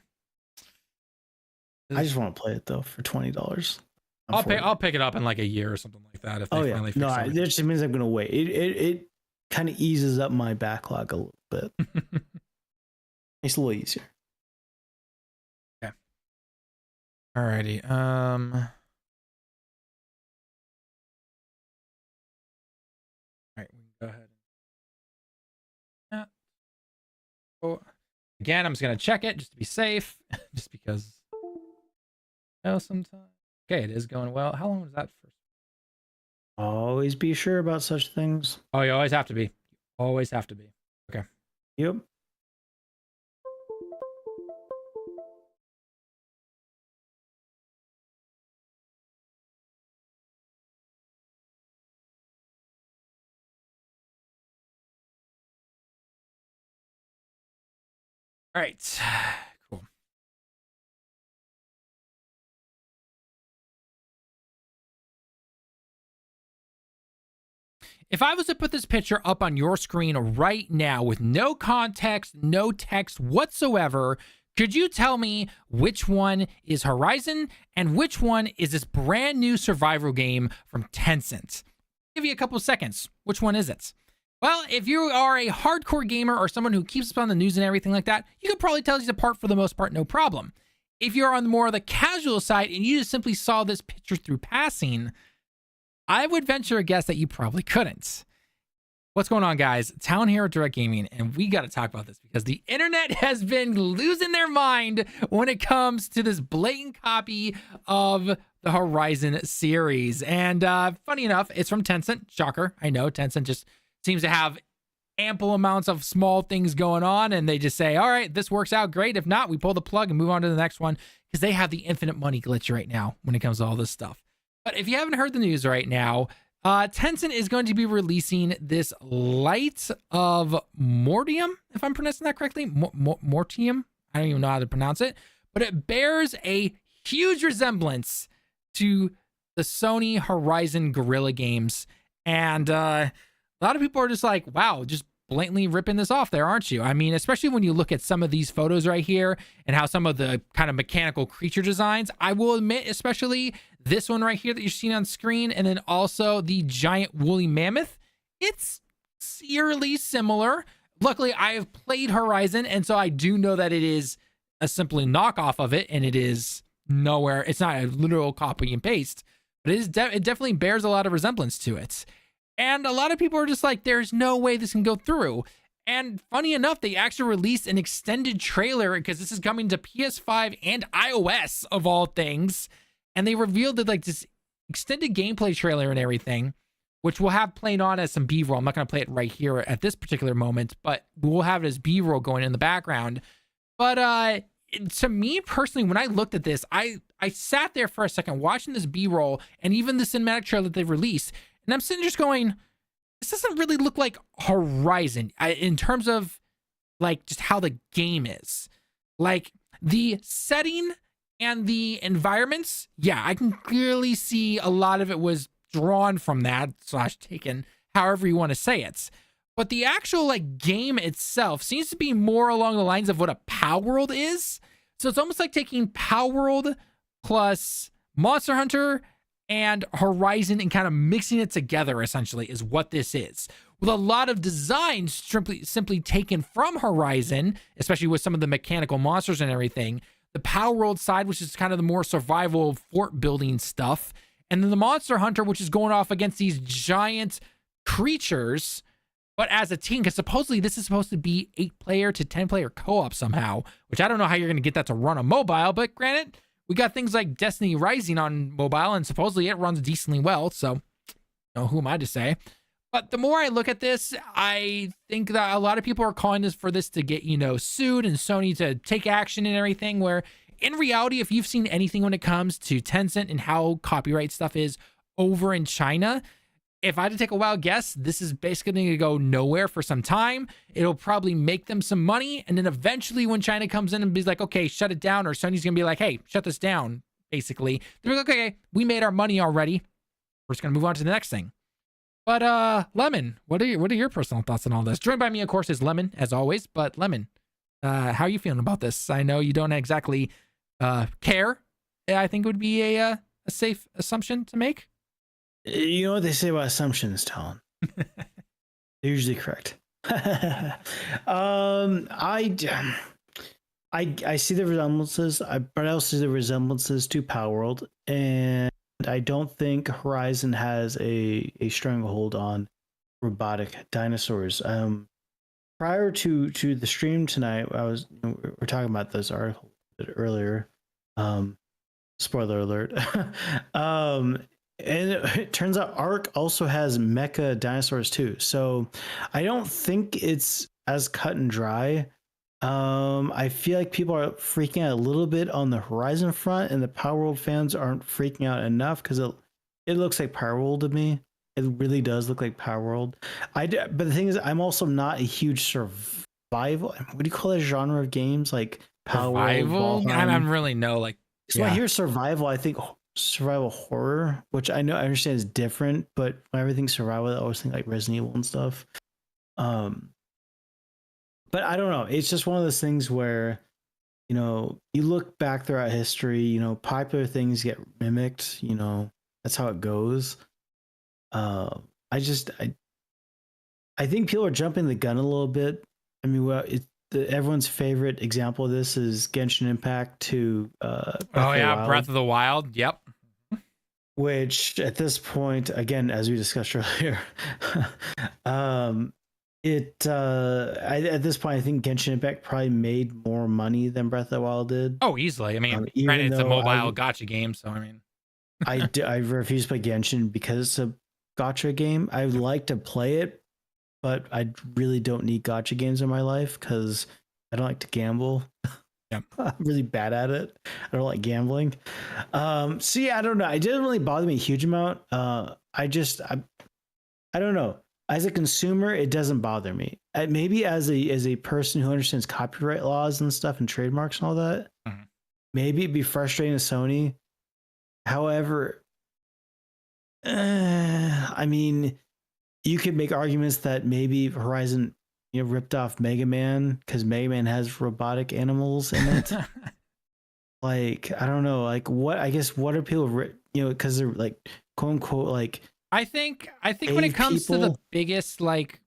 I just want to play it though for $20. I'll pick it up in like a year or something like that if they finally fix it. That just means I'm gonna wait. It kind of eases up my backlog a little bit. It's a little easier. Okay. Alrighty. All right, we can go ahead. Oh, again, I'm just gonna check it just to be safe, just because. Sometimes. Okay, it is going well. How long was that for? Always be sure about such things. Oh, you always have to be. Always have to be. Okay. Yep. All right. Cool. If I was to put this picture up on your screen right now with no context, no text whatsoever, could you tell me which one is Horizon and which one is this brand new survival game from Tencent? I'll give you a couple of seconds. Which one is it? Well, if you are a hardcore gamer or someone who keeps up on the news and everything like that, you could probably tell these apart for the most part, no problem. If you're on more of the casual side and you just simply saw this picture through passing, I would venture a guess that you probably couldn't. What's going on, guys? Talon here at Direct Gaming, and we got to talk about this because the internet has been losing their mind when it comes to this blatant copy of the Horizon series. And funny enough, it's from Tencent. Shocker. I know Tencent just seems to have ample amounts of small things going on, and they just say, all right, this works out great. If not, we pull the plug and move on to the next one because they have the infinite money glitch right now when it comes to all this stuff. But if you haven't heard the news right now, Tencent is going to be releasing this Light of Mortium, if I'm pronouncing that correctly. Mortium? I don't even know how to pronounce it. But it bears a huge resemblance to the Sony Horizon Guerrilla games. And a lot of people are just like, wow, just blatantly ripping this off there, aren't you? I mean, especially when you look at some of these photos right here and how some of the kind of mechanical creature designs, I will admit, especially this one right here that you're seeing on screen, and then also the giant woolly mammoth, it's eerily similar. Luckily, I have played Horizon, and so I do know that it is a simply knockoff of it, and it is nowhere, it's not a literal copy and paste, but it definitely bears a lot of resemblance to it. And a lot of people are just like, there's no way this can go through. And funny enough, they actually released an extended trailer because this is coming to PS5 and iOS of all things. And they revealed that like this extended gameplay trailer and everything, which we'll have playing on as some B-roll. I'm not going to play it right here at this particular moment, but we'll have it as B-roll going in the background. But to me personally, when I looked at this, I sat there for a second watching this B-roll and even the cinematic trailer that they released. And I'm sitting just going, this doesn't really look like Horizon in terms of like just how the game is. Like the setting and the environments, yeah, I can clearly see a lot of it was drawn from that / taken, however you want to say it. But the actual like game itself seems to be more along the lines of what a Power World is. So it's almost like taking Power World plus Monster Hunter and Horizon and kind of mixing it together, essentially, is what this is. With a lot of designs simply taken from Horizon, especially with some of the mechanical monsters and everything. The Power World side, which is kind of the more survival fort building stuff. And then the Monster Hunter, which is going off against these giant creatures, but as a team, because supposedly this is supposed to be 8-player to 10-player co-op somehow, which I don't know how you're going to get that to run on mobile, but granted, we got things like Destiny Rising on mobile, and supposedly it runs decently well, so who am I to say? But the more I look at this, I think that a lot of people are calling this for this to get, sued and Sony to take action and everything, where in reality, if you've seen anything when it comes to Tencent and how copyright stuff is over in China, if I had to take a wild guess, this is basically going to go nowhere for some time. It'll probably make them some money. And then eventually when China comes in and be like, okay, shut it down, or Sony's going to be like, hey, shut this down, basically. They're like, okay, we made our money already. We're just going to move on to the next thing. But Lemon, what are your personal thoughts on all this? Joined by me, of course, is Lemon, as always. But Lemon, how are you feeling about this? I know you don't exactly care. I think it would be a safe assumption to make. You know what they say about assumptions, Talon? They're usually correct. I see the resemblances, but I also see the resemblances to Power World, and I don't think Horizon has a stranglehold on robotic dinosaurs. Prior to the stream tonight, we're talking about this article a bit earlier. Spoiler alert. And it turns out Ark also has mecha dinosaurs too. So I don't think it's as cut and dry. I feel like people are freaking out a little bit on the Horizon front, and the Power World fans aren't freaking out enough because it looks like Power World to me. It really does look like Power World. But the thing is, I'm also not a huge survival. What do you call that genre of games? Like Power Survival? World. I don't really know. Like, So when I hear survival, I think survival horror, which I understand is different, but when everything's survival, I always think like Resident Evil and stuff. But I don't know. It's just one of those things where, you look back throughout history, popular things get mimicked, that's how it goes. I think people are jumping the gun a little bit. I mean, everyone's favorite example of this is Genshin Impact to Breath of the Wild. Yep. Which at this point, again, as we discussed earlier, at this point, I think Genshin Impact probably made more money than Breath of the Wild did. Oh, easily. I mean, granted, it's a mobile gacha game, so I mean, I refuse to play Genshin because it's a gacha game. I would like to play it, but I really don't need gacha games in my life because I don't like to gamble. Yeah. I'm really bad at it. I don't like gambling. So yeah, I don't know. It didn't really bother me a huge amount. I don't know. As a consumer, it doesn't bother me. Maybe as a person who understands copyright laws and stuff and trademarks and all that, maybe it'd be frustrating to Sony. However, I mean, you could make arguments that maybe Horizon, ripped off Mega Man because Mega Man has robotic animals in it. Like, I don't know, like what are people, because they're like, quote unquote, like. I think when it comes to the biggest like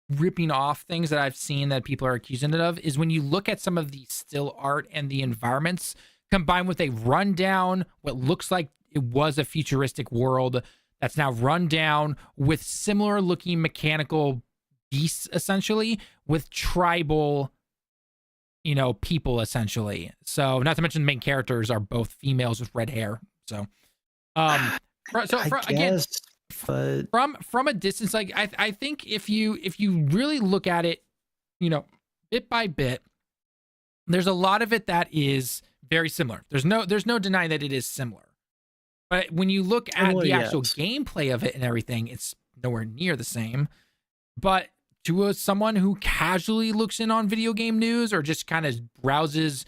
ripping off things that I've seen that people are accusing it of is when you look at some of the still art and the environments combined with a rundown, what looks like it was a futuristic world that's now run down with similar looking mechanical beasts, essentially, with tribal, people, essentially. So not to mention the main characters are both females with red hair. So, again, but from a distance, like I think if you really look at it, bit by bit, there's a lot of it that is very similar. There's no denying that it is similar. But when you look at the actual gameplay of it and everything, it's nowhere near the same. But to someone who casually looks in on video game news or just kind of browses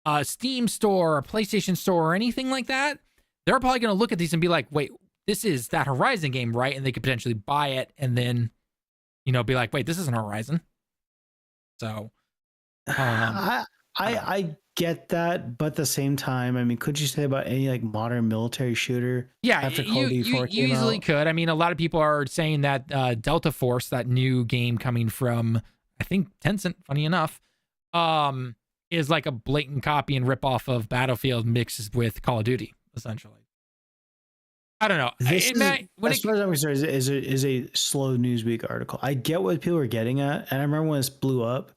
a Steam store or PlayStation store or anything like that, they're probably going to look at these and be like, wait, this is that Horizon game, right? And they could potentially buy it and then, be like, wait, this isn't Horizon. So, I get that, but at the same time, I mean, could you say about any like modern military shooter? Yeah, after Call of Duty 4 you easily out? could. I mean, a lot of people are saying that Delta Force, that new game coming from, I think, Tencent, funny enough, is like a blatant copy and ripoff of Battlefield mixed with Call of Duty, essentially. I don't know. As far as I'm concerned, is a slow Newsweek article. I get what people are getting at, and I remember when this blew up.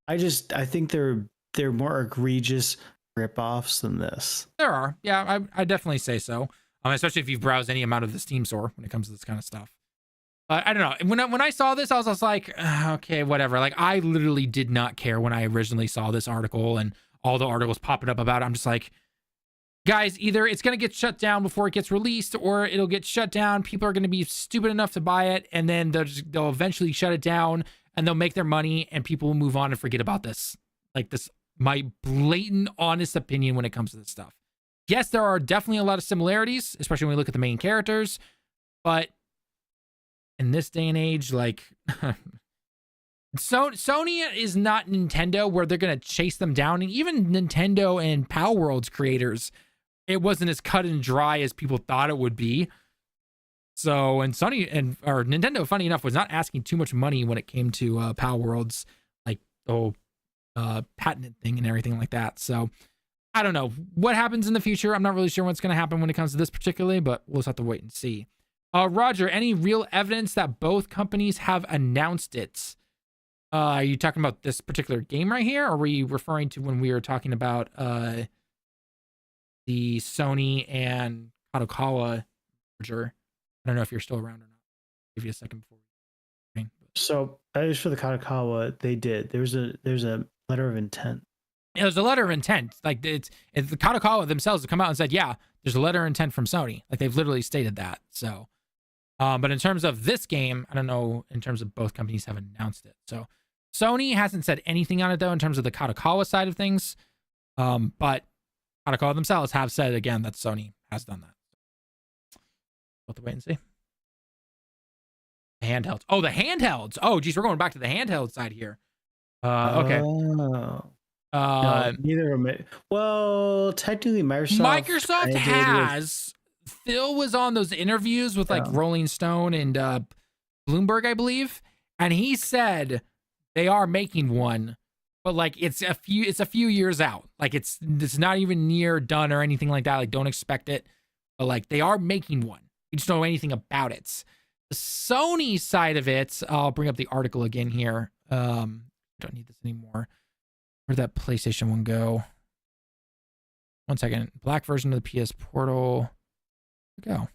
I think they're more egregious ripoffs than this. There are, yeah, I definitely say so. Especially if you've browsed any amount of the Steam store when it comes to this kind of stuff. I don't know. When I saw this, I was just like, okay, whatever. Like, I literally did not care when I originally saw this article and all the articles popping up about it. I'm just like, guys, either it's going to get shut down before it gets released or it'll get shut down. People are going to be stupid enough to buy it, and then they'll eventually shut it down and they'll make their money and people will move on and forget about this. Like, this, my blatant, honest opinion when it comes to this stuff. Yes, there are definitely a lot of similarities, especially when we look at the main characters, but in this day and age, like, Sony is not Nintendo where they're going to chase them down. And even Nintendo and Power World's creators, it wasn't as cut and dry as people thought it would be. So, and Nintendo, funny enough, was not asking too much money when it came to Power World's, like, patented thing and everything like that. So, I don't know what happens in the future. I'm not really sure what's going to happen when it comes to this particularly, but we'll just have to wait and see. Roger, any real evidence that both companies have announced it? Are you talking about this particular game right here, or were you referring to when we were talking about the Sony and Kadokawa charger. I don't know if you're still around or not. Give you a second before. So as for the Kadokawa, they did. There's a letter of intent. Yeah, there's a letter of intent. Like it's the Kadokawa themselves have come out and said, yeah, there's a letter of intent from Sony. Like they've literally stated that. So, but in terms of this game, I don't know. In terms of both companies have announced it. So Sony hasn't said anything on it though in terms of the Kadokawa side of things. But Kadokawa themselves have said again that Sony has done that. We'll have to wait and see. The handhelds. Oh, the handhelds. Oh, geez, we're going back to the handheld side here. Okay. Oh. No, neither of them. Well, technically, Microsoft has. Phil was on those interviews with like Rolling Stone and Bloomberg, I believe, and he said they are making one, but like it's a few years out. Like it's not even near done or anything like that. Like don't expect it, but like they are making one. You just don't know anything about it. The Sony side of it, I'll bring up the article again here. Don't need this anymore. Where'd that PlayStation one go? One second. Black version of the PS Portal. Go.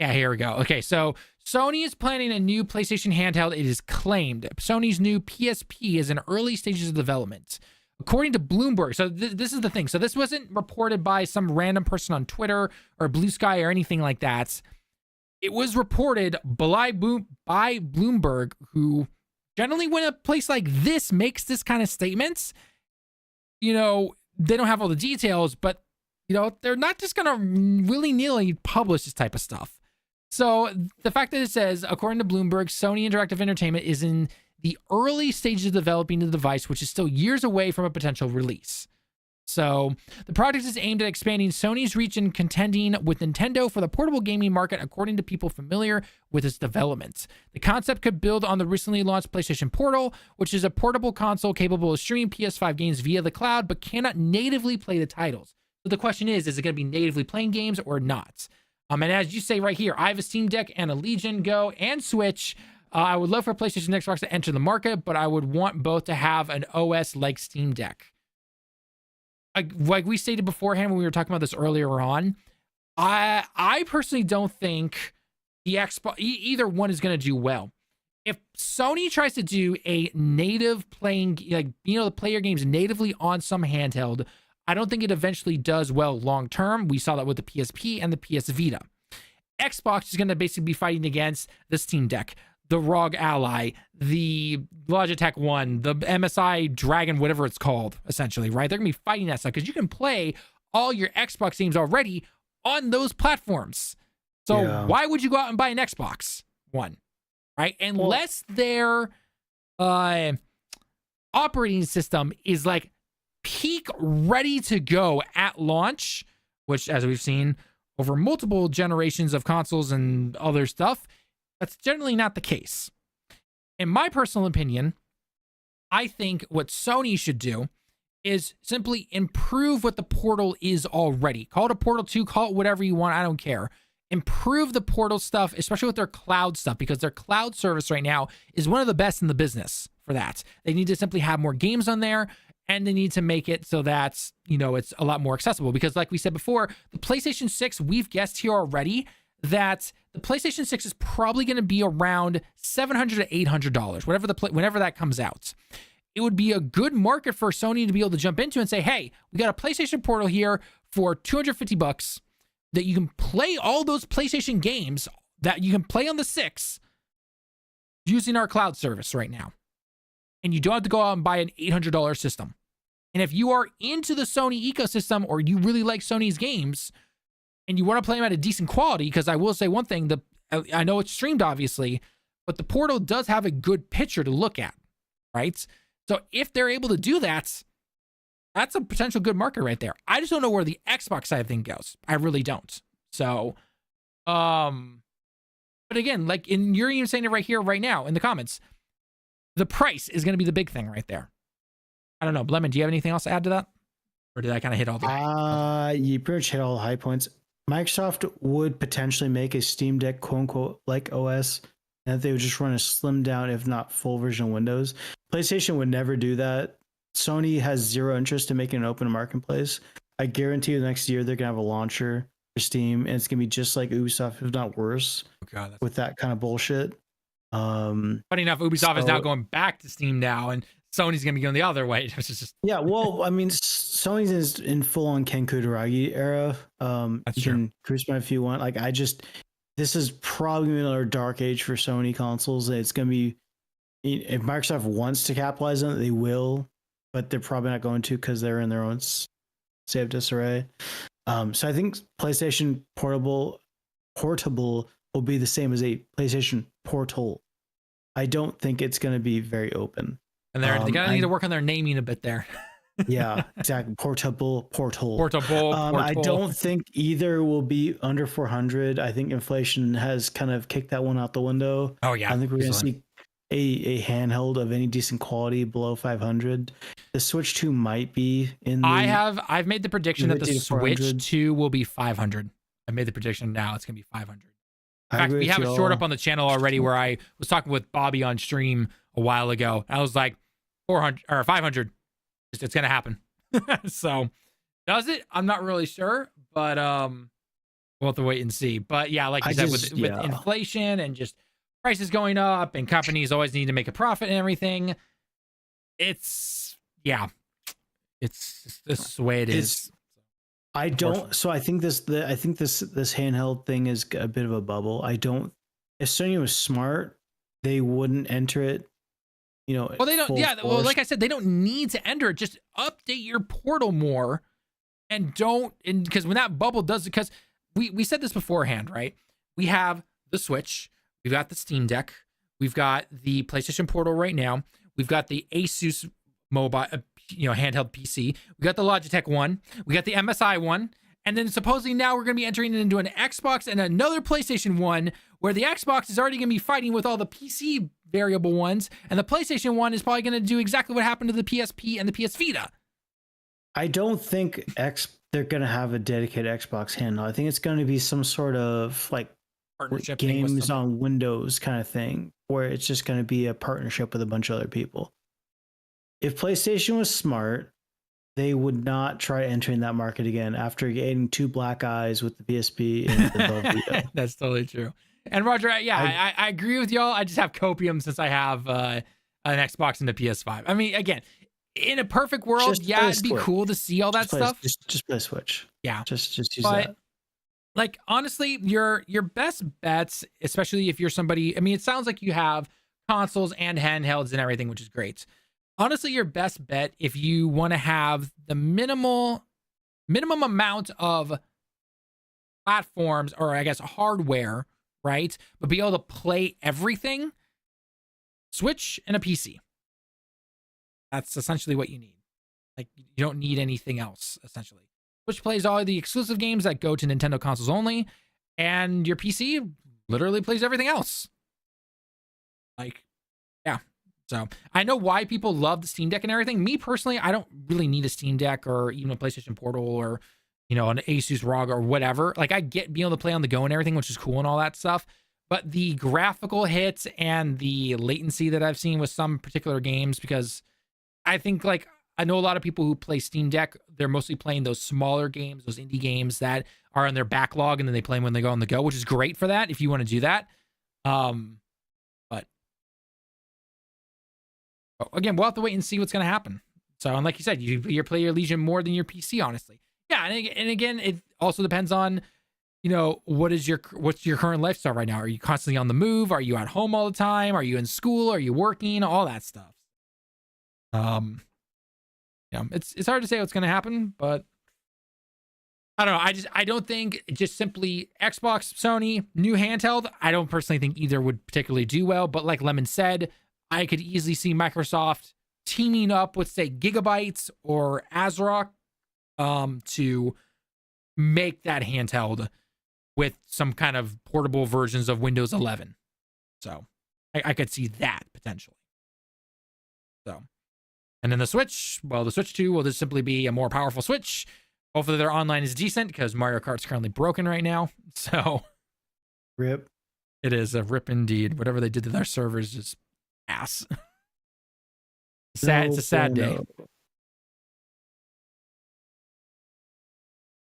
Yeah, here we go. Okay, so Sony is planning a new PlayStation handheld. It is claimed Sony's new PSP is in early stages of development. According to Bloomberg, so this is the thing. So this wasn't reported by some random person on Twitter or Blue Sky or anything like that. It was reported by Bloomberg, who generally when a place like this makes this kind of statements, you know, they don't have all the details, but, you know, they're not just going to willy-nilly publish this type of stuff. So the fact that it says, according to Bloomberg, Sony Interactive Entertainment is in the early stages of developing the device, which is still years away from a potential release. So the project is aimed at expanding Sony's reach and contending with Nintendo for the portable gaming market, according to people familiar with its development. The concept could build on the recently launched PlayStation Portal, which is a portable console capable of streaming PS5 games via the cloud, but cannot natively play the titles. So the question is it going to be natively playing games or not? And as you say right here, I have a Steam Deck and a Legion Go and Switch. I would love for PlayStation and Xbox to enter the market, but I would want both to have an OS like Steam Deck. Like we stated beforehand when we were talking about this earlier on, I personally don't think the Xbox, either one is going to do well. If Sony tries to do a native playing, like, you know, play your games natively on some handheld, I don't think it eventually does well long term. We saw that with the PSP and the PS Vita. Xbox is going to basically be fighting against the Steam Deck, the ROG Ally, the Logitech One, the MSI Dragon, whatever it's called, essentially, right? They're going to be fighting that stuff because you can play all your Xbox games already on those platforms. So why would you go out and buy an Xbox One, right? Unless their operating system is like peak ready to go at launch, which, as we've seen over multiple generations of consoles and other stuff, that's generally not the case. In my personal opinion, I think what Sony should do is simply improve what the Portal is already. Call it a Portal 2, call it whatever you want, I don't care. Improve the Portal stuff, especially with their cloud stuff, because their cloud service right now is one of the best in the business for that. They need to simply have more games on there, and they need to make it so that, you know, it's a lot more accessible. Because like we said before, the PlayStation 6, we've guessed here already that the PlayStation 6 is probably going to be around $700 to $800, whenever that comes out. It would be a good market for Sony to be able to jump into and say, hey, we got a PlayStation Portal here for $250 that you can play all those PlayStation games that you can play on the 6 using our cloud service right now. And you don't have to go out and buy an $800 system. And if you are into the Sony ecosystem or you really like Sony's games and you want to play them at a decent quality, because I will say one thing, I know it's streamed obviously, but the Portal does have a good picture to look at, right? So if they're able to do that, that's a potential good market right there. I just don't know where the Xbox side of things goes. I really don't. So, but again, like you're even saying it right here, right now in the comments, the price is going to be the big thing right there. I don't know. Lemon, do you have anything else to add to that? Or did I kind of hit all the... You pretty much hit all the high points. Microsoft would potentially make a Steam Deck, quote unquote, like OS, and they would just run a slimmed down, if not full version of Windows. PlayStation would never do that. Sony has zero interest in making an open marketplace. I guarantee you the next year they're gonna have a launcher for Steam, and it's gonna be just like Ubisoft, if not worse, Oh God, that's with that kind of bullshit. funny enough. Ubisoft is now going back to Steam now, and Sony's gonna be going the other way. Which is just Yeah, well, I mean, Sony's is in full on Ken Kutaragi era. That's You true. can cruise by if you want. Like, this is probably gonna be another dark age for Sony consoles. It's gonna be, if Microsoft wants to capitalize on it, they will, but they're probably not going to because they're in their own state of disarray. So I think PlayStation portable will be the same as a PlayStation Portal. I don't think it's going to be very open. and they're gonna need to work on their naming a bit there. Yeah, exactly. Portable. Portable. I don't think either will be under 400. I think inflation has kind of kicked that one out the window. Oh yeah, I think we're going to easily. see a handheld of any decent quality below 500. The Switch 2 might be in the I've made the prediction that the 50 to 400. Switch 2 will be 500. I made the prediction now it's gonna be 500. In I fact, agree we with have you a short all. up on the channel already where I was talking with Bobby on stream a while ago. I was like 400 or 500. It's gonna happen. So does it? I'm not really sure, but we'll have to wait and see. But yeah, like you said, with inflation and just prices going up and companies always need to make a profit and everything, it's this is the way it is. I don't. So I think this handheld thing is a bit of a bubble. I don't. If Sony was smart, they wouldn't enter it. You know. Well, they don't. full Yeah. Well, force. like I said, they don't need to enter it. Just update your portal more, and because when that bubble does, because we said this beforehand, right? We have the Switch, we've got the Steam Deck, we've got the PlayStation Portal right now, we've got the Asus mobile, handheld PC, we got the Logitech one, we got the MSI one, and then supposedly now we're going to be entering into an Xbox and another PlayStation one, where the Xbox is already going to be fighting with all the PC variable ones, and the PlayStation one is probably going to do exactly what happened to the PSP and the PS Vita. I don't think they're gonna have a dedicated Xbox handle. I think it's going to be some sort of like Partnership thing with games some- on Windows kind of thing, where it's just going to be a partnership with a bunch of other people. If PlayStation was smart, they would not try entering that market again after getting two black eyes with the PSP and the Velveeta. That's totally true. And Roger, I agree with y'all. I just have copium since I have an Xbox and a PS5. I mean, again, in a perfect world, Just play it'd be Switch. cool to see all that stuff. Just play Switch. Yeah. Just use But that. like honestly, your best bets, especially if you're somebody, I mean, it sounds like you have consoles and handhelds and everything, which is great. Honestly, your best bet, if you want to have the minimum amount of platforms, or I guess hardware, right, but be able to play everything, Switch and a PC. That's essentially what you need. Like, you don't need anything else, essentially. Switch plays all the exclusive games that go to Nintendo consoles only, and your PC literally plays everything else. Like, yeah. So I know why people love the Steam Deck and everything. Me personally, I don't really need a Steam Deck or even a PlayStation Portal or, an Asus ROG or whatever. Like, I get being able to play on the go and everything, which is cool and all that stuff. But the graphical hits and the latency that I've seen with some particular games, because I think, like, I know a lot of people who play Steam Deck, they're mostly playing those smaller games, those indie games that are in their backlog, and then they play them when they go on the go, which is great for that if you want to do that. But again, we'll have to wait and see what's going to happen. So, and like you said, you play your Legion more than your PC, honestly. Yeah, and again, it also depends on, what's your current lifestyle right now? Are you constantly on the move? Are you at home all the time? Are you in school? Are you working? All that stuff. It's hard to say what's going to happen, but I don't know. I don't think just simply Xbox, Sony, new handheld. I don't personally think either would particularly do well, but like Lemon said, I could easily see Microsoft teaming up with, say, Gigabytes or ASRock to make that handheld with some kind of portable versions of Windows 11. So I could see that potentially. So, and then the Switch, well, the Switch 2 will just simply be a more powerful Switch. Hopefully their online is decent, because Mario Kart's currently broken right now. So Rip. it is a rip indeed. Whatever they did to their servers is ass. It's a sad day.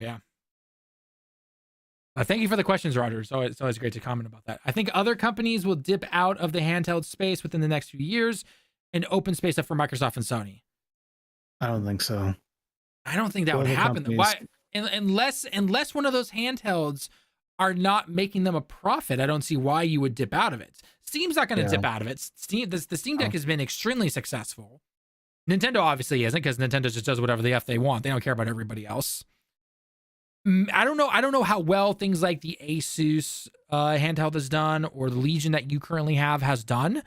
Yeah. Thank you for the questions, Roger. It's always great to comment about that. I think other companies will dip out of the handheld space within the next few years and open space up for Microsoft and Sony. I don't think so. I don't think that would happen. Why? Unless one of those handhelds are not making them a profit, I don't see why you would dip out of it. Steam's not going to dip out of it. The Steam Deck has been extremely successful. Nintendo obviously isn't, because Nintendo just does whatever the F they want. They don't care about everybody else. I don't know how well things like the Asus handheld has done, or the Legion that you currently have has done.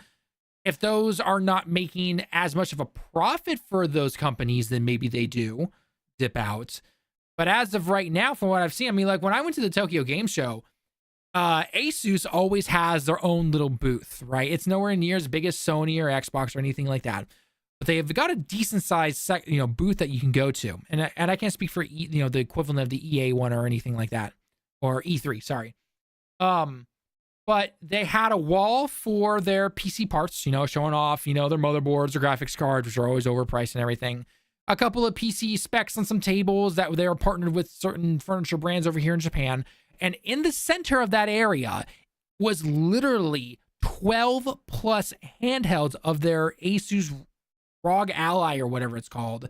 If those are not making as much of a profit for those companies, then maybe they do dip out. But as of right now, from what I've seen, I mean, like when I went to the Tokyo Game Show, Asus always has their own little booth, right? It's nowhere near as big as Sony or Xbox or anything like that. But they've got a decent sized booth that you can go to, and I can't speak for the equivalent of the EA one or anything like that, or E3, sorry. But they had a wall for their PC parts, showing off, their motherboards, their graphics cards, which are always overpriced and everything. A couple of PC specs on some tables that they were partnered with certain furniture brands over here in Japan, and in the center of that area was literally 12 plus handhelds of their Asus ROG Ally or whatever it's called,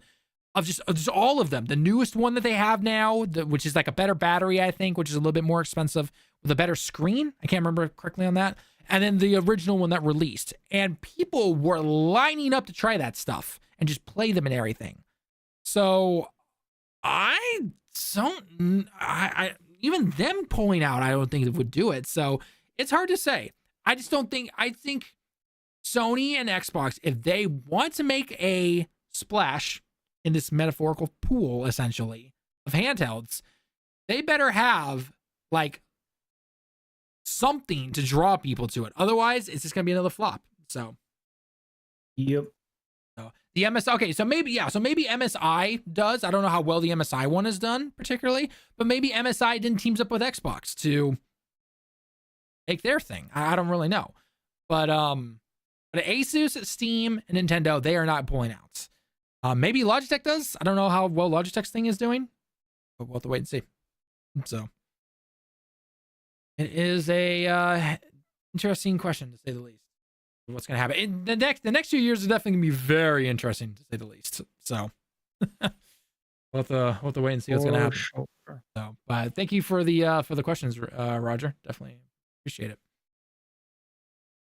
of just all of them. The newest one that they have now, which is like a better battery, I think, which is a little bit more expensive with a better screen. I can't remember correctly on that. And then the original one that released. And people were lining up to try that stuff and just play them and everything. So I even them pulling out, I don't think it would do it. So it's hard to say. I think Sony and Xbox, if they want to make a splash in this metaphorical pool, essentially, of handhelds, they better have like something to draw people to it. Otherwise, it's just gonna be another flop. So, yep. So the so maybe MSI does. I don't know how well the MSI one is done particularly, but maybe MSI then teams up with Xbox to make their thing. I don't really know, but Asus, Steam, and Nintendo, they are not pulling out. Maybe Logitech does. I don't know how well Logitech's thing is doing, but we'll have to wait and see. So it is a interesting question, to say the least. What's going to happen? The next few years are definitely going to be very interesting, to say the least. So we'll have to wait and see what's going to happen. Sure. So, thank you for the questions, Roger. Definitely appreciate it.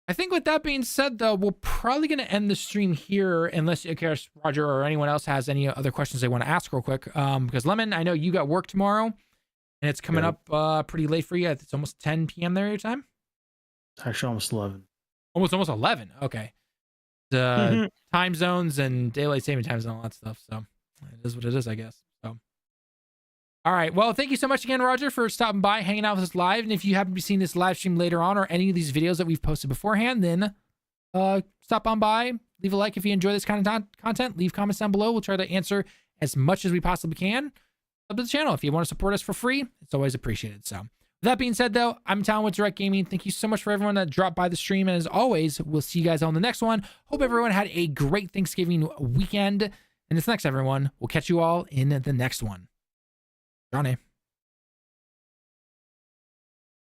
I think with that being said, though, we're probably going to end the stream here, unless Roger or anyone else has any other questions they want to ask real quick. Because Lemon, I know you got work tomorrow, and it's coming up pretty late for you. It's almost 10 p.m. there your time. It's actually almost 11. Almost 11. Okay. The time zones and daylight saving times and all that stuff. So it is what it is, I guess. So. All right. Well, thank you so much again, Roger, for stopping by, hanging out with us live. And if you happen to be seeing this live stream later on, or any of these videos that we've posted beforehand, then stop on by, leave a like if you enjoy this kind of content, leave comments down below. We'll try to answer as much as we possibly can. Sub to the channel. If you want to support us for free, it's always appreciated. So with that being said, though, I'm Talon with Direct Gaming. Thank you so much for everyone that dropped by the stream. And as always, we'll see you guys on the next one. Hope everyone had a great Thanksgiving weekend. And it's next, everyone. We'll catch you all in the next one. Johnny.